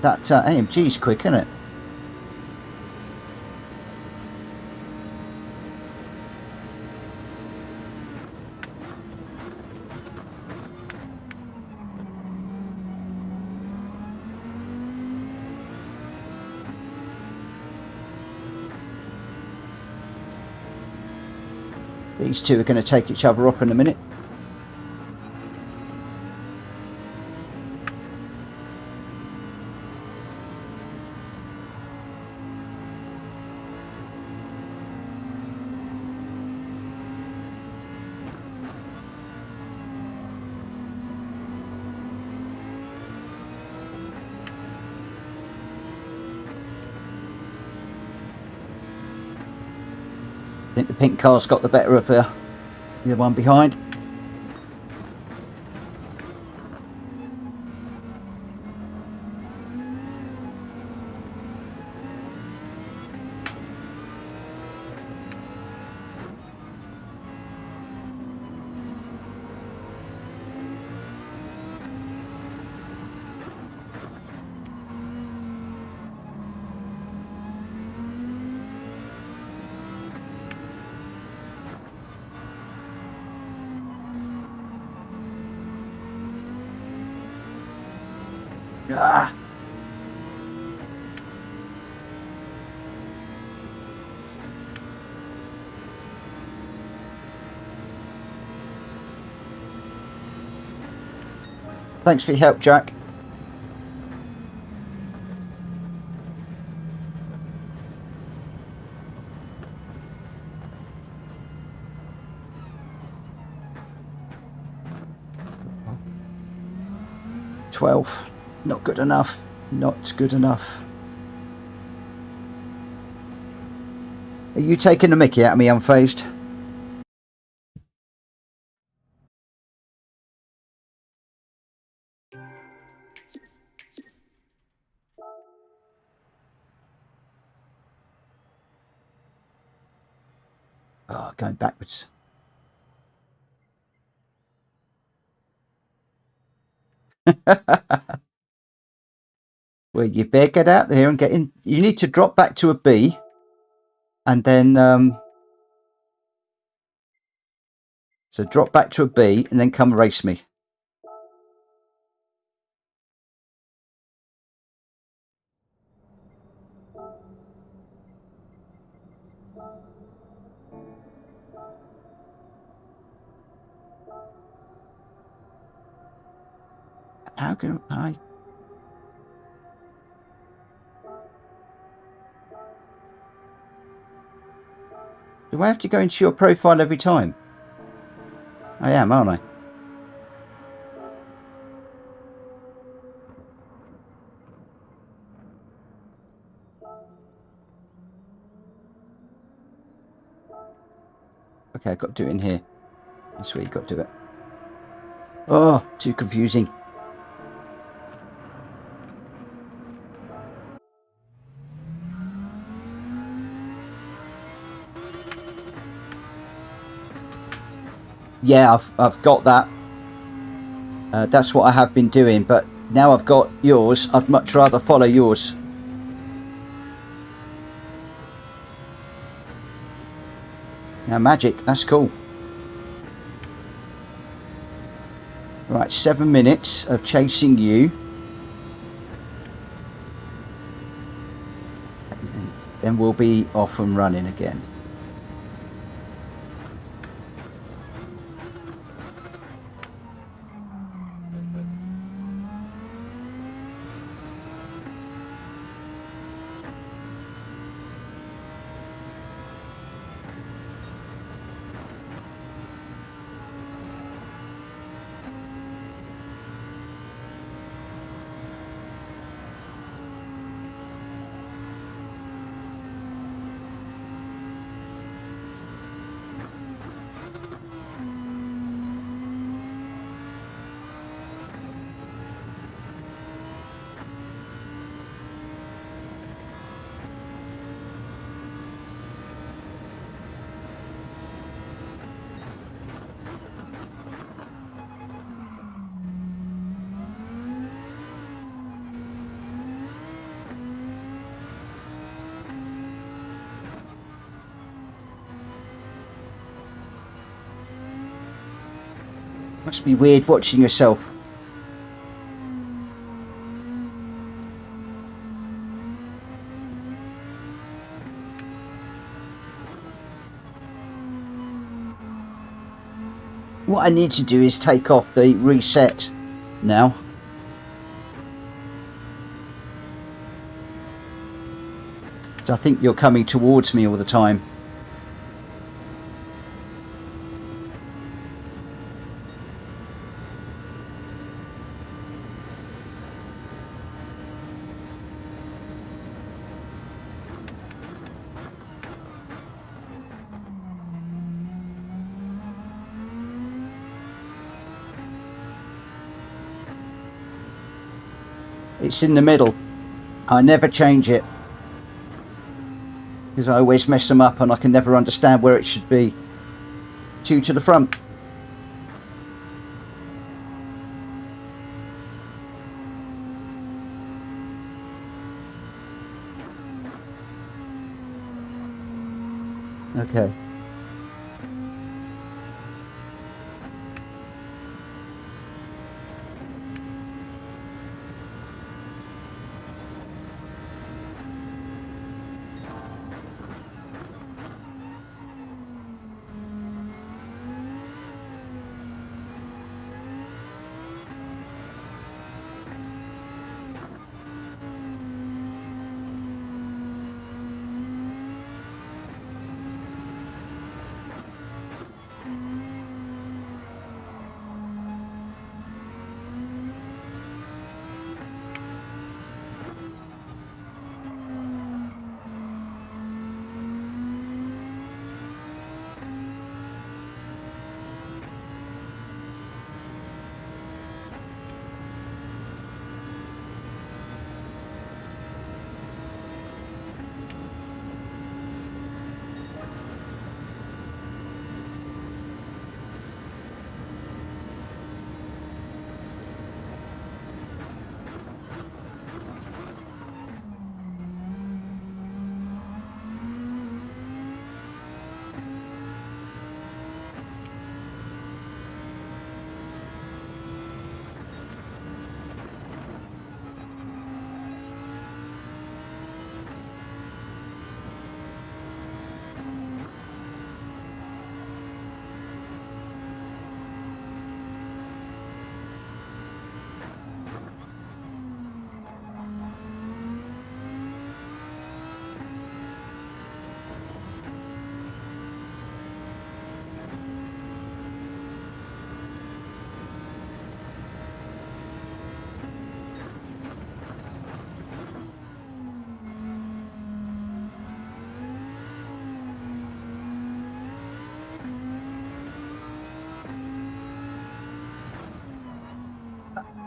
That AMG's quick, isn't it? These two are going to take each other off in a minute. I think the pink car's got the better of the one behind. Ah. Thanks for your help, Jack. $12. Not good enough. Not good enough. Are you taking the mickey out of me, unfazed? Oh, going backwards. Well, you better get out there and get in. You need to drop back to a B, and then so drop back to a B, and then come race me. How can I? Do I have to go into your profile every time? I am, aren't I? Okay, I've got to do it in here. That's where you've got to do it. Oh, too confusing. Yeah, I've got that. That's what I have been doing, but now I've got yours. I'd much rather follow yours. Now, magic, that's cool. Right, 7 minutes of chasing you. And then we'll be off and running again. Must be weird watching yourself. What I need to do is take off the reset now. So I think you're coming towards me all the time. It's in the middle. I never change it because I always mess them up and I can never understand where it should be. 2 to the front. Okay.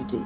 Deep.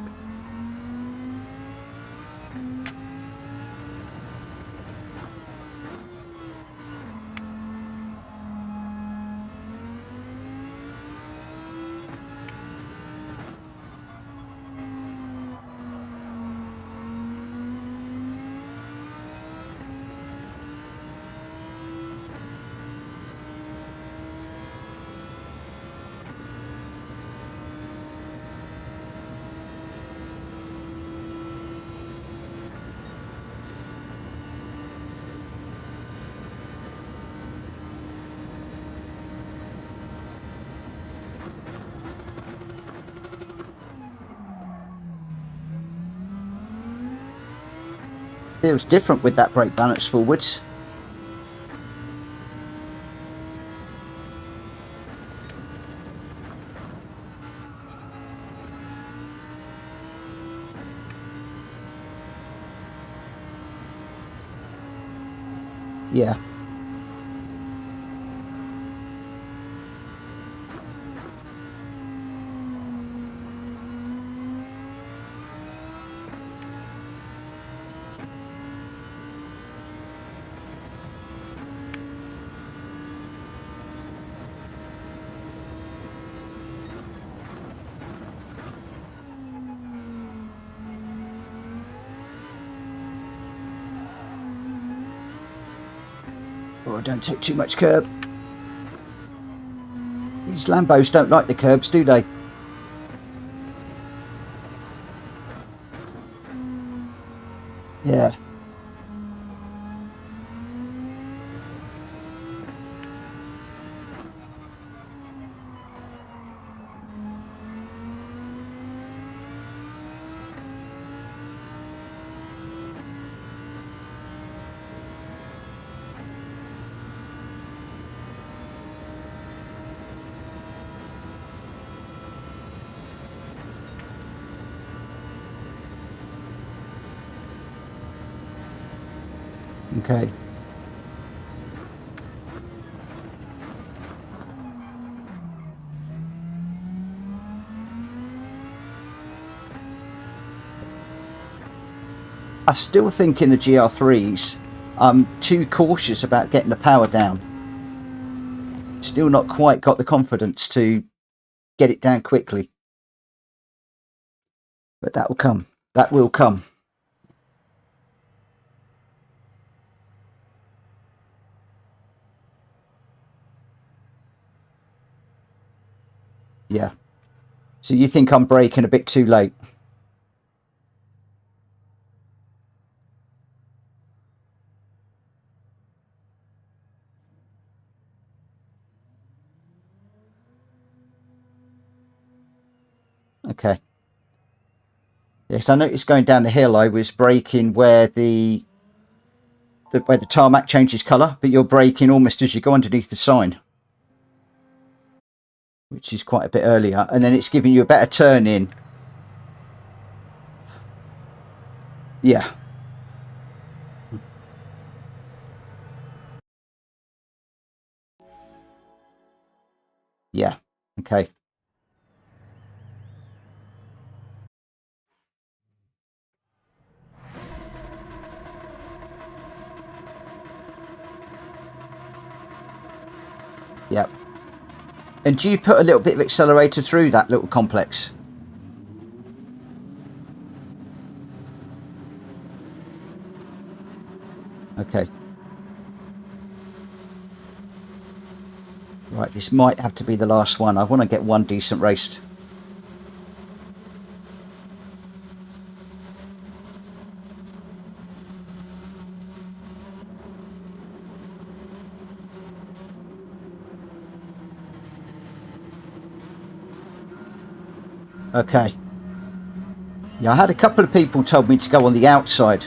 Feels different with that brake balance forwards. Yeah. Oh, don't take too much curb. These Lambos don't like the curbs, do they? Yeah. Okay. I still think in the GR3s, I'm too cautious about getting the power down. Still not quite got the confidence to get it down quickly. But that will come. That will come. Yeah. So you think I'm braking a bit too late? Okay. Yes, I noticed going down the hill, I was braking where the tarmac changes colour, but you're braking almost as you go underneath the sign, which is quite a bit earlier, and then it's giving you a better turn in. Yeah. Yeah. Okay. Yep. And do you put a little bit of accelerator through that little complex? Okay. Right, this might have to be the last one. I want to get one decent race. Okay. Yeah, I had a couple of people told me to go on the outside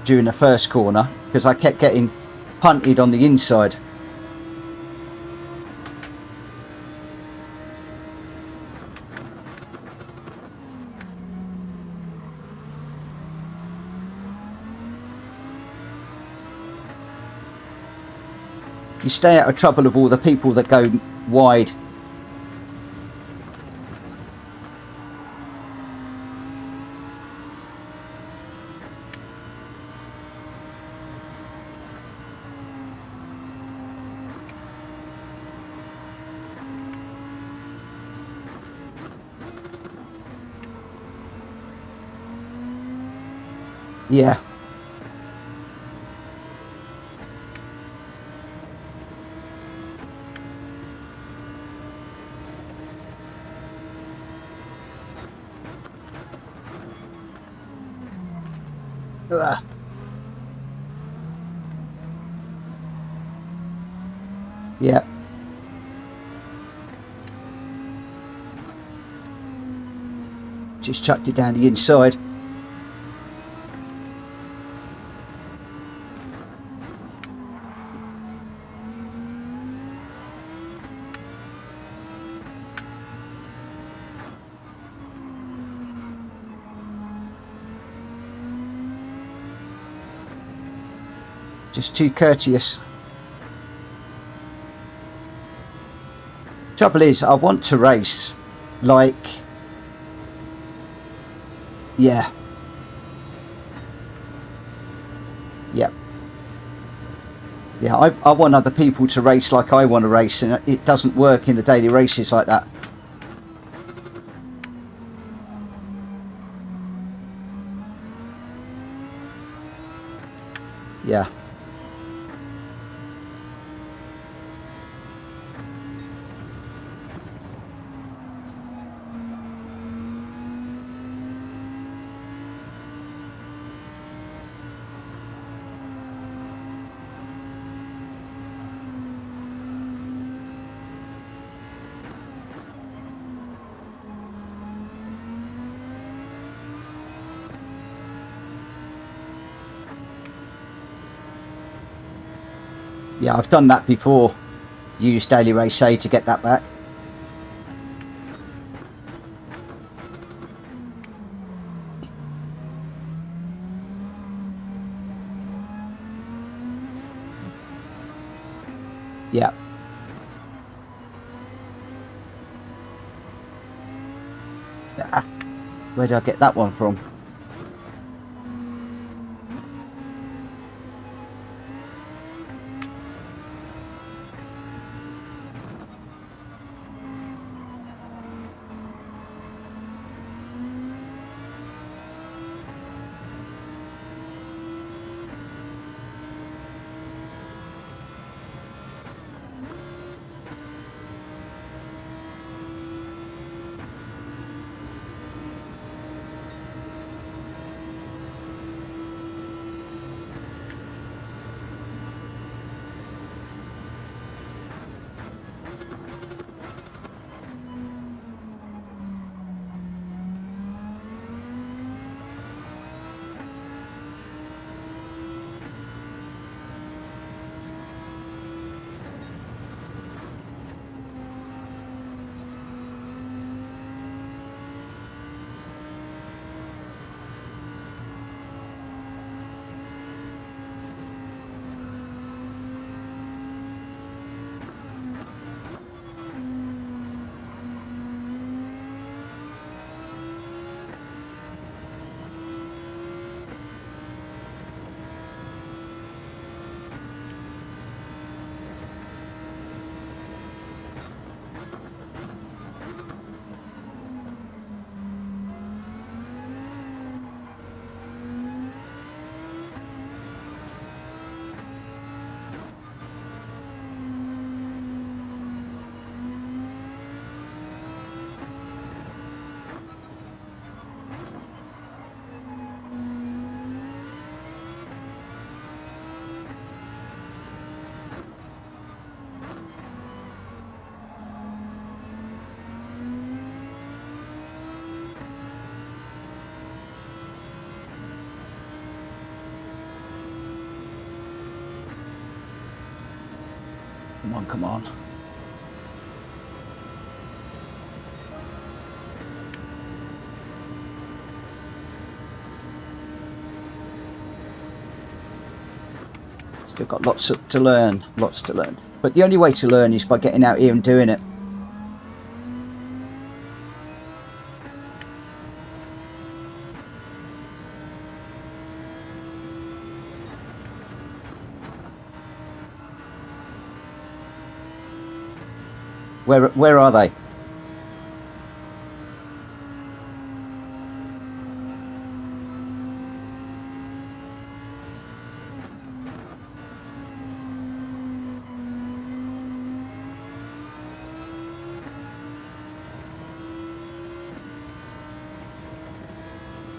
during the first corner because I kept getting punted on the inside. You stay out of trouble of all the people that go wide. Yeah. Ugh. Yeah. Just chucked it down the inside. Just too courteous. Trouble is, I want to race like... Yeah. Yep. Yeah, I want other people to race like I want to race, and it doesn't work in the daily races like that. Yeah. Yeah, I've done that before. Used Daily Race A to get that back. Yeah. Ah, where did I get that one from? Come on, come on. Still got lots to learn, lots to learn. But the only way to learn is by getting out here and doing it. Where are they?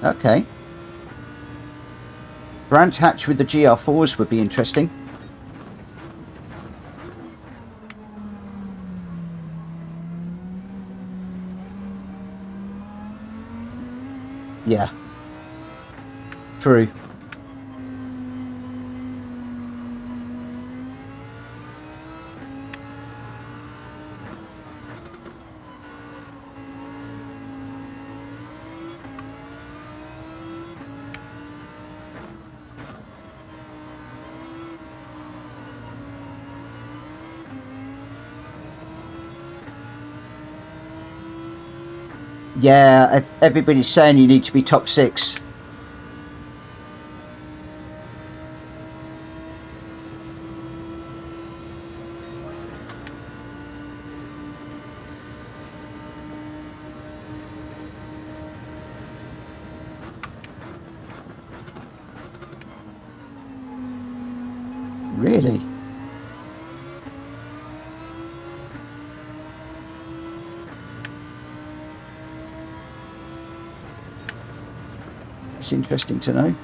Okay. Brandt Hatch with the GR4s would be interesting. Yeah. True. Yeah, everybody's saying you need to be top 6. Really? It's interesting to know.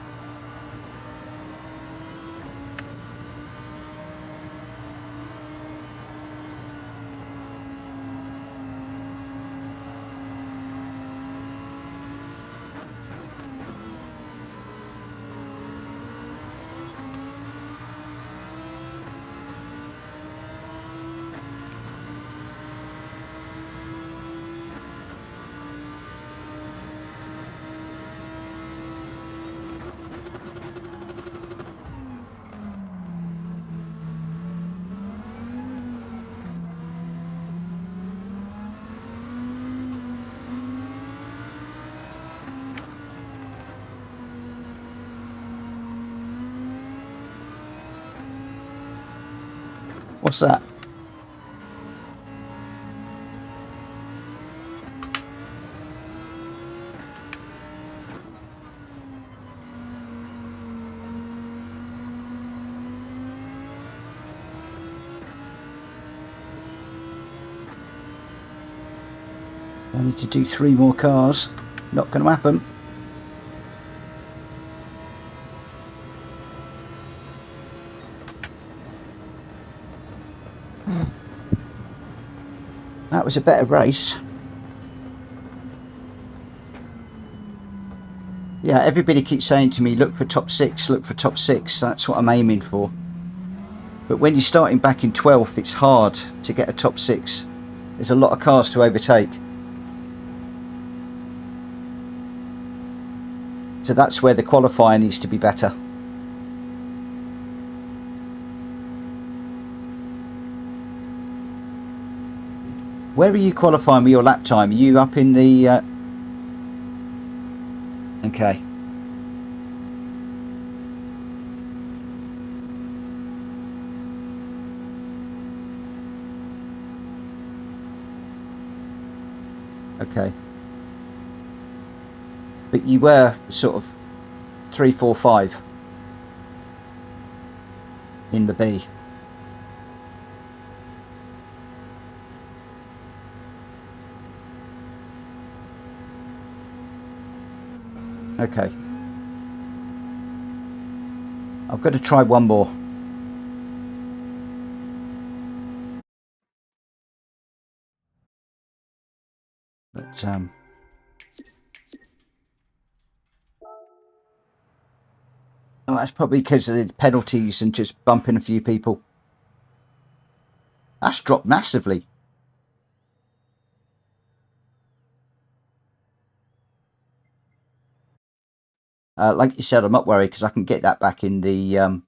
What's that? I need to do 3 more cars. Not going to happen. That was a better race. Yeah, everybody keeps saying to me, look for top 6, look for top 6. That's what I'm aiming for. But when you're starting back in 12th, it's hard to get a top 6. There's a lot of cars to overtake. So that's where the qualifier needs to be better. Where are you qualifying with your lap time? Are you up in the... Okay. Okay. But you were sort of 3, 4, 5 in the B. Okay. I've got to try one more. But oh, that's probably because of the penalties and just bumping a few people. That's dropped massively. Like you said, I'm not worried because I can get that back in the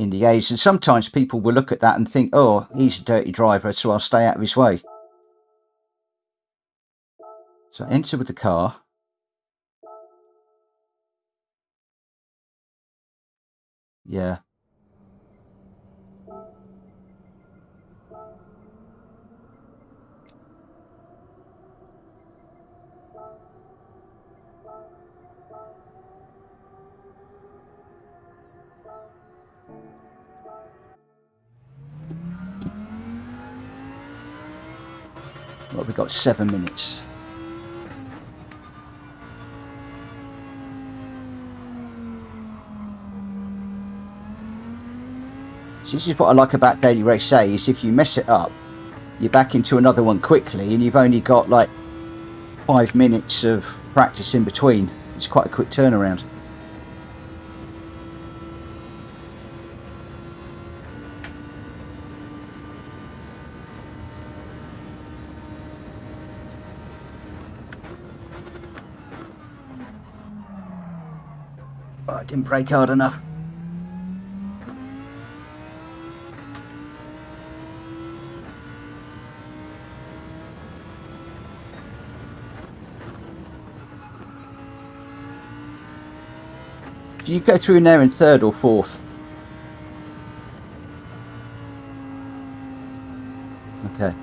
A's. And sometimes people will look at that and think, oh, he's a dirty driver, so I'll stay out of his way. So enter with the car. Yeah. Well, we've got 7 minutes. So this is what I like about Daily Race A, is if you mess it up, you're back into another one quickly and you've only got like 5 minutes of practice in between. It's quite a quick turnaround. Oh, I didn't brake hard enough. Do you go through in there in 3rd or 4th? Okay.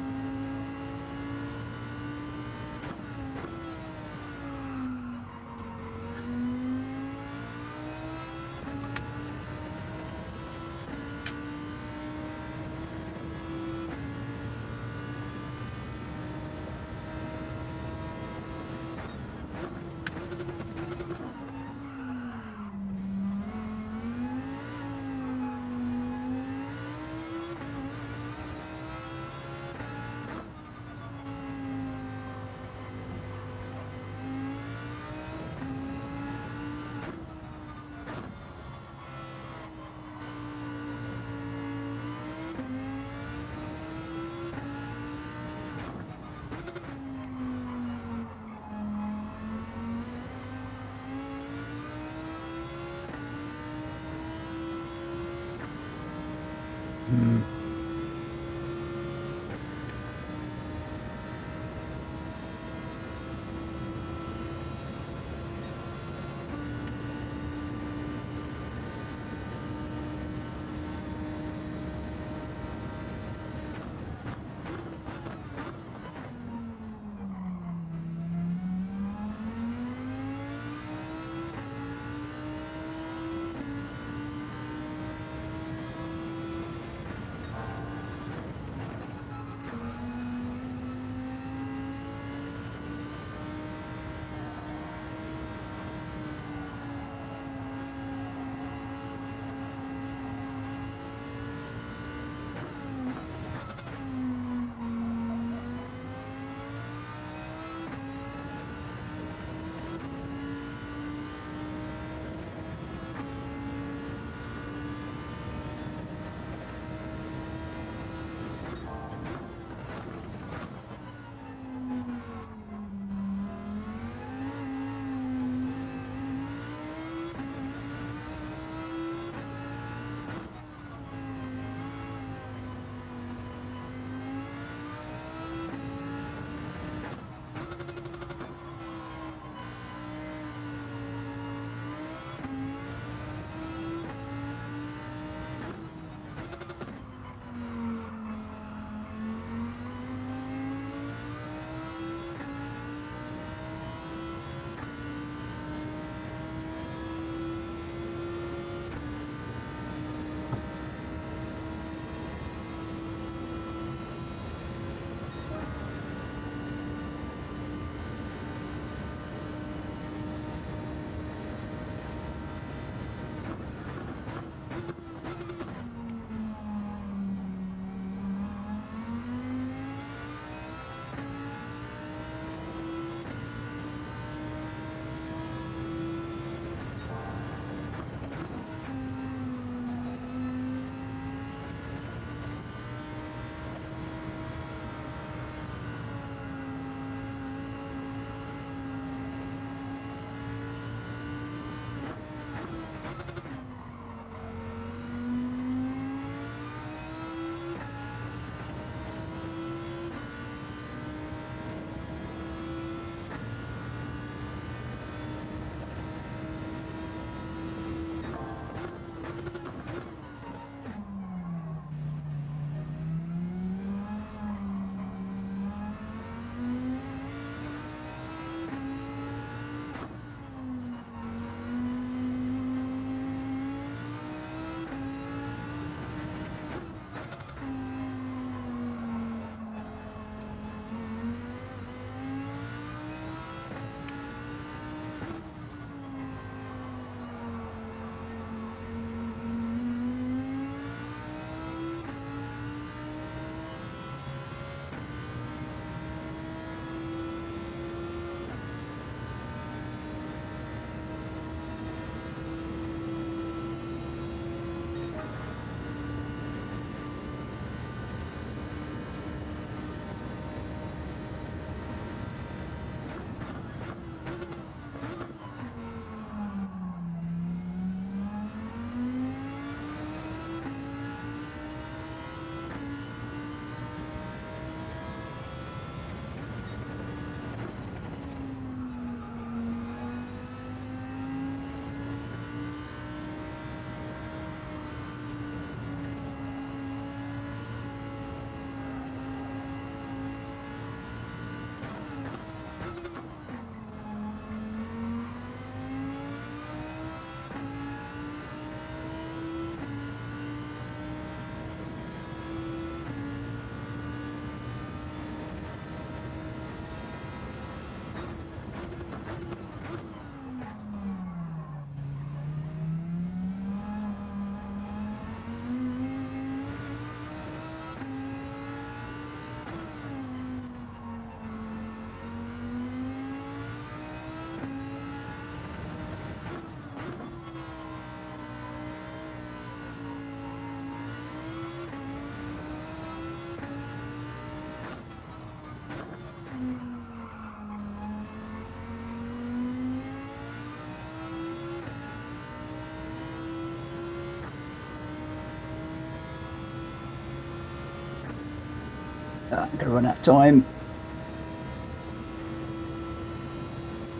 I'm going to run out of time.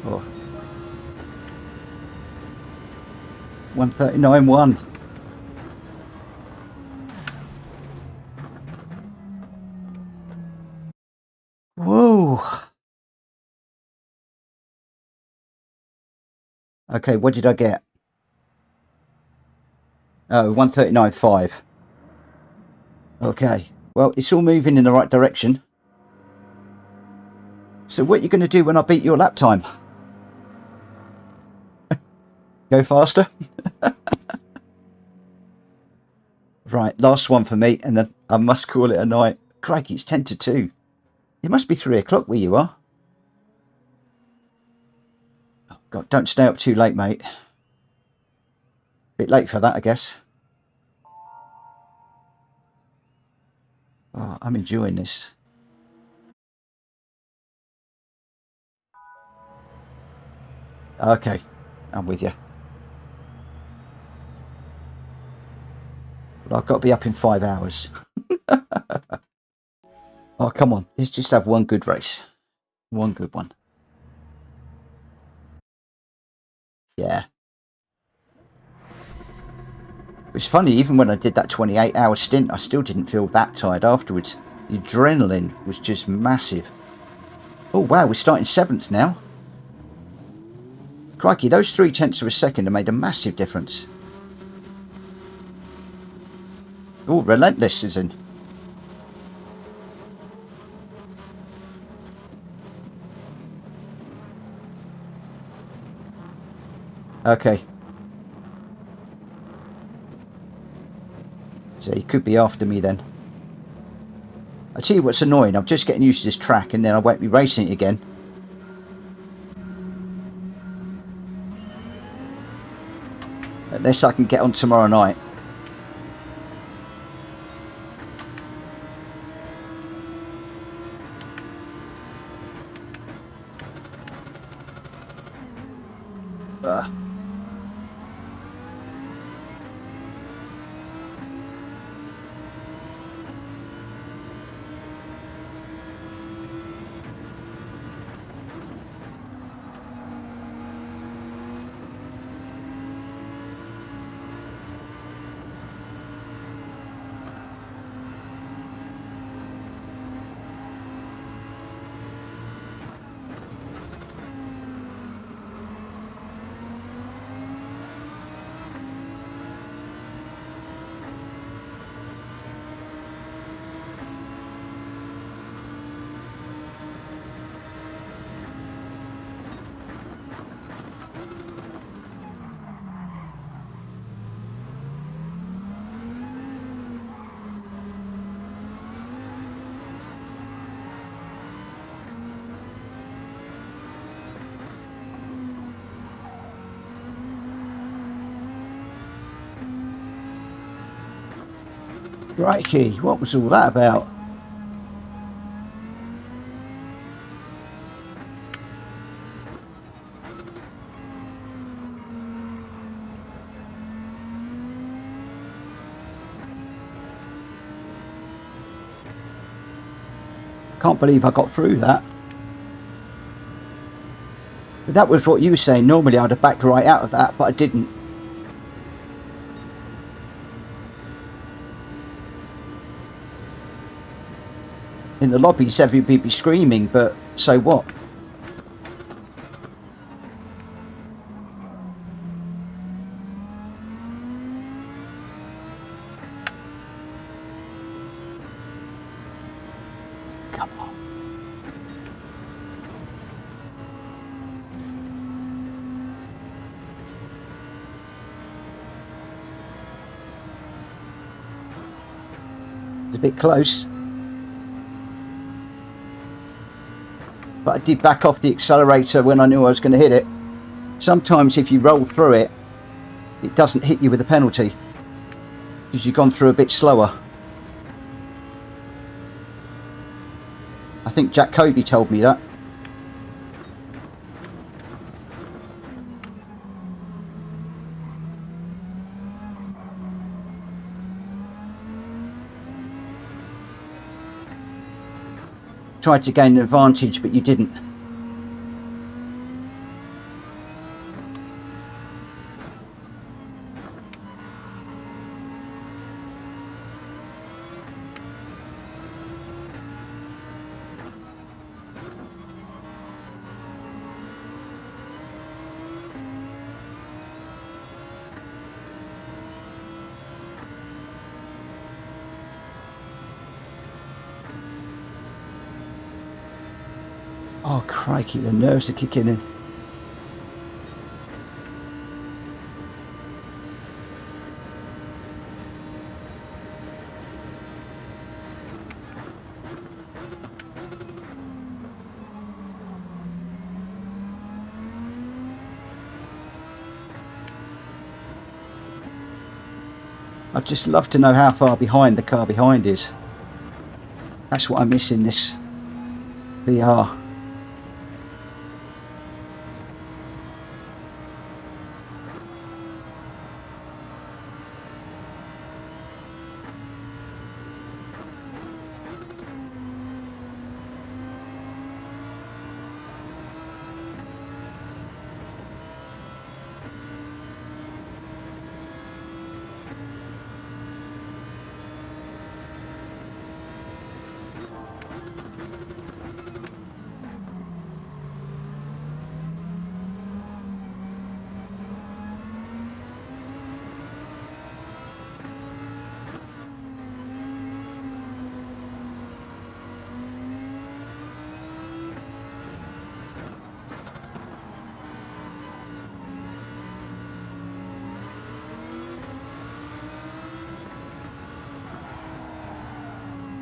Oh. 139.1. Whoa. Okay, what did I get? Oh, 139.5. Okay. Well, it's all moving in the right direction. So what are you going to do when I beat your lap time? Go faster? Right, last one for me, and then I must call it a night. Crikey, it's 10 to 2. It must be 3 o'clock where you are. Oh, God, don't stay up too late, mate. Bit late for that, I guess. Oh, I'm enjoying this. Okay, I'm with you. But I've got to be up in 5 hours. Oh, come on. Let's just have one good race. One good one. Yeah. It's funny, even when I did that 28-hour stint, I still didn't feel that tired afterwards. The adrenaline was just massive. Oh, wow, we're starting 7th now. Crikey, those 0.3 of a second have made a massive difference. Oh, Relentless is in. Okay. So he could be after me then. I tell you what's annoying, I'm just getting used to this track and then I won't be racing it again. Unless I can get on tomorrow night. Crikey, what was all that about? Can't believe I got through that. But that was what you were saying. Normally I'd have backed right out of that, but I didn't. In the lobbies everybody be screaming, but so what? Come on. It's a bit close. But I did back off the accelerator when I knew I was going to hit it. Sometimes if you roll through it, it doesn't hit you with a penalty because you've gone through a bit slower. I think Cobey told me that. tried to gain an advantage, but you didn't. Oh, crikey, the nerves are kicking in. I'd just love to know how far behind the car behind is. That's what I miss in this VR.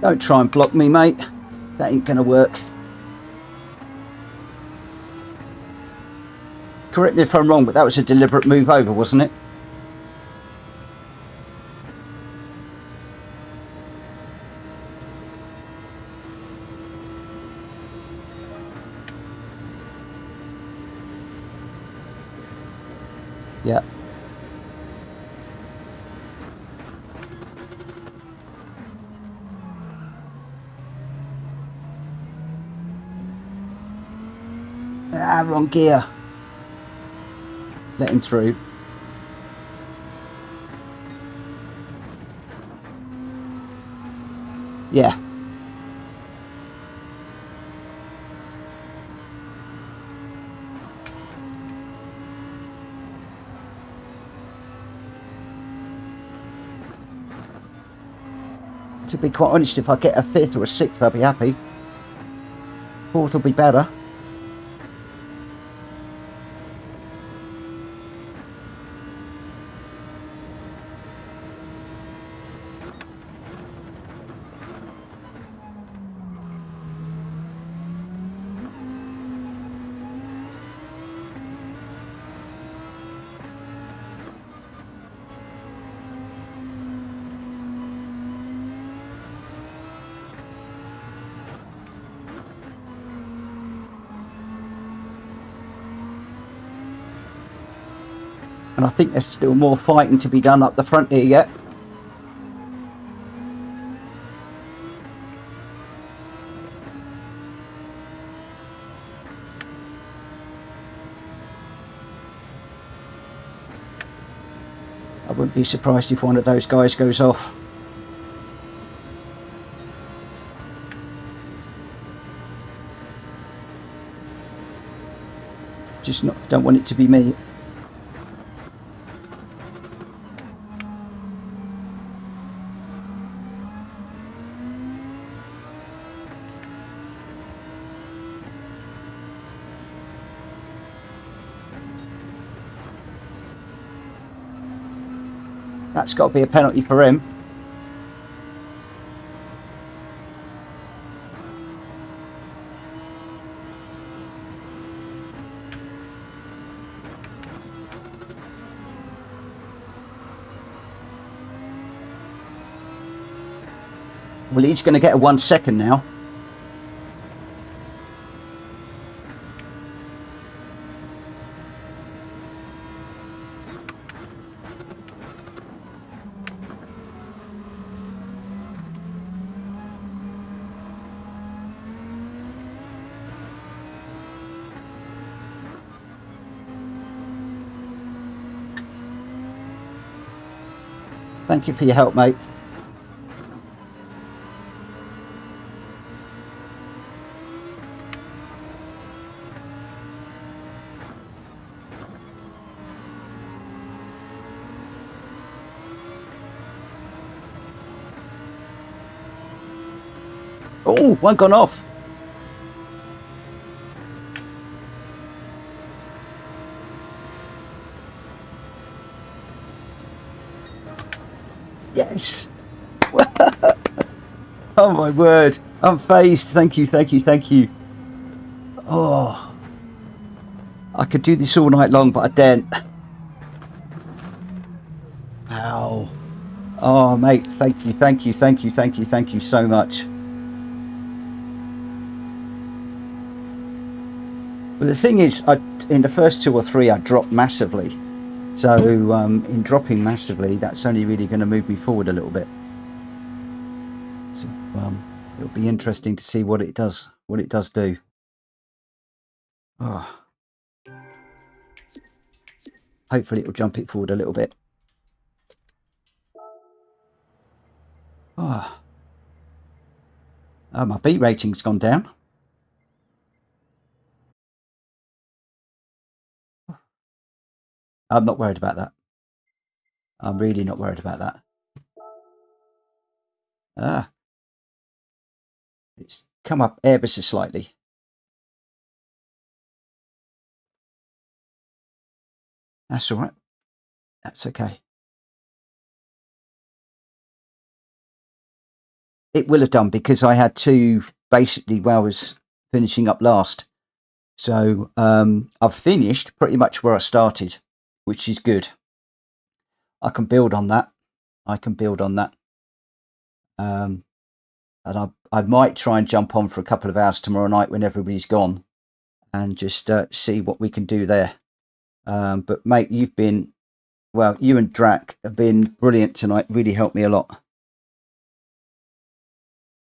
Don't try and block me, mate. That ain't gonna work. Correct me if I'm wrong, but that was a deliberate move over, wasn't it? Yeah. Ah, wrong gear. Let him through. Yeah. To be quite honest, if I get a 5th or a 6th, I'll be happy. 4th will be better. And I think there's still more fighting to be done up the front here yet. I wouldn't be surprised if one of those guys goes off. Just don't want it to be me. That's got to be a penalty for him. Well, he's going to get a 1 second now. Thank you for your help, mate. Oh, one gone off. Yes. Oh my word. I'm phased. Thank you, thank you, thank you. Oh. I could do this all night long, but I daren't. Ow. Oh, mate, thank you, thank you, thank you, thank you, thank you so much. But the thing is, in the first 2 or 3, I dropped massively. So in dropping massively, that's only really going to move me forward a little bit. So it'll be interesting to see what it does do. Oh. Hopefully it'll jump it forward a little bit. Oh, my beat rating's gone down. I'm not worried about that. I'm really not worried about that. It's come up ever so slightly. That's all right. That's okay. It will have done because I had 2 basically while I was finishing up last. So I've finished pretty much where I started, which is good. I can build on that. And I might try and jump on for a couple of hours tomorrow night when everybody's gone and just see what we can do there. But mate, you and Drac have been brilliant tonight. Really helped me a lot.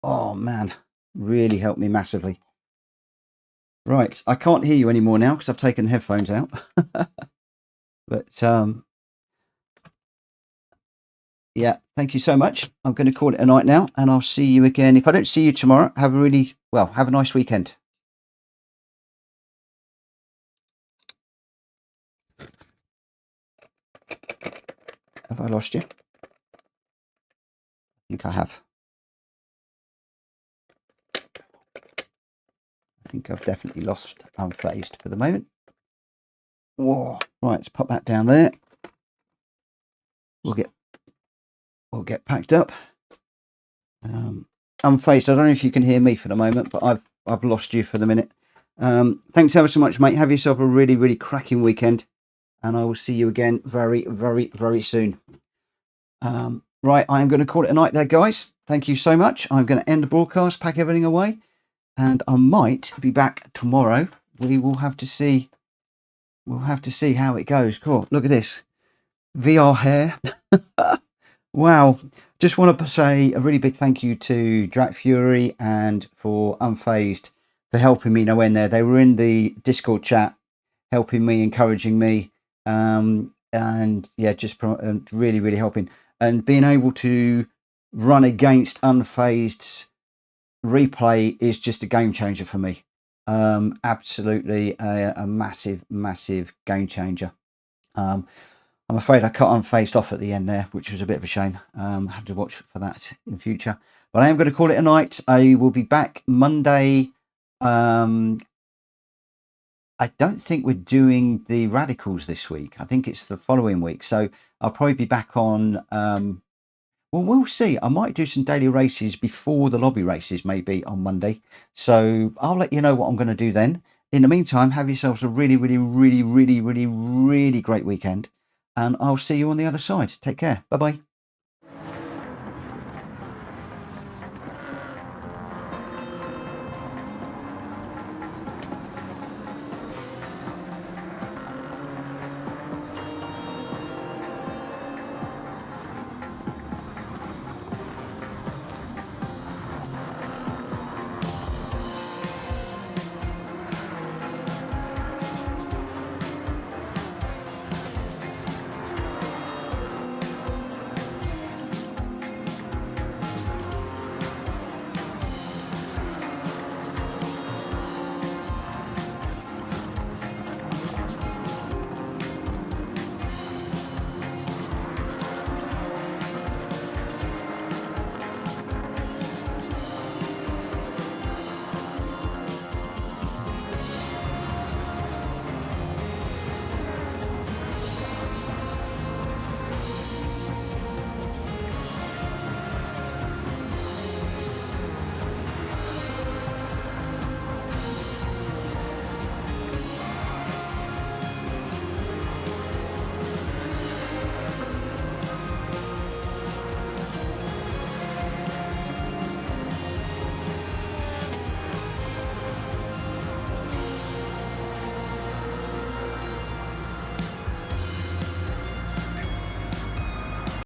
Oh man, really helped me massively. Right, I can't hear you anymore now because I've taken the headphones out. But yeah, thank you so much. I'm going to call it a night now, and I'll see you again. If I don't see you tomorrow, have a nice weekend. Have I lost you? I think I have. I think I've definitely lost unfazed for the moment. Whoa. Right, let's pop that down there. We'll get packed up. Unfazed, I don't know if you can hear me for the moment, but I've lost you for the minute. Thanks ever so much, mate. Have yourself a really, really cracking weekend, and I will see you again very, very, very soon. Right, I'm going to call it a night there, guys. Thank you so much. I'm going to end the broadcast, pack everything away, and I might be back tomorrow. We will have to see. We'll have to see how it goes. Cool. Look at this. VR hair. Wow. Just want to say a really big thank you to DracFury and for Unfazed for helping me know when there. They were in the Discord chat, helping me, encouraging me, and yeah, just really, really helping. And being able to run against Unfazed's replay is just a game changer for me. Absolutely a massive, massive game changer. I'm afraid I cut Unfazed off at the end there, which was a bit of a shame. I have to watch for that in future. But I am going to call it a night. I will be back Monday. I don't think we're doing the radicals this week. I think it's the following week. So I'll probably be back on. Well, we'll see. I might do some daily races before the lobby races, maybe on Monday. So I'll let you know what I'm going to do then. In the meantime, have yourselves a really, really, really, really, really, really great weekend. And I'll see you on the other side. Take care. Bye-bye.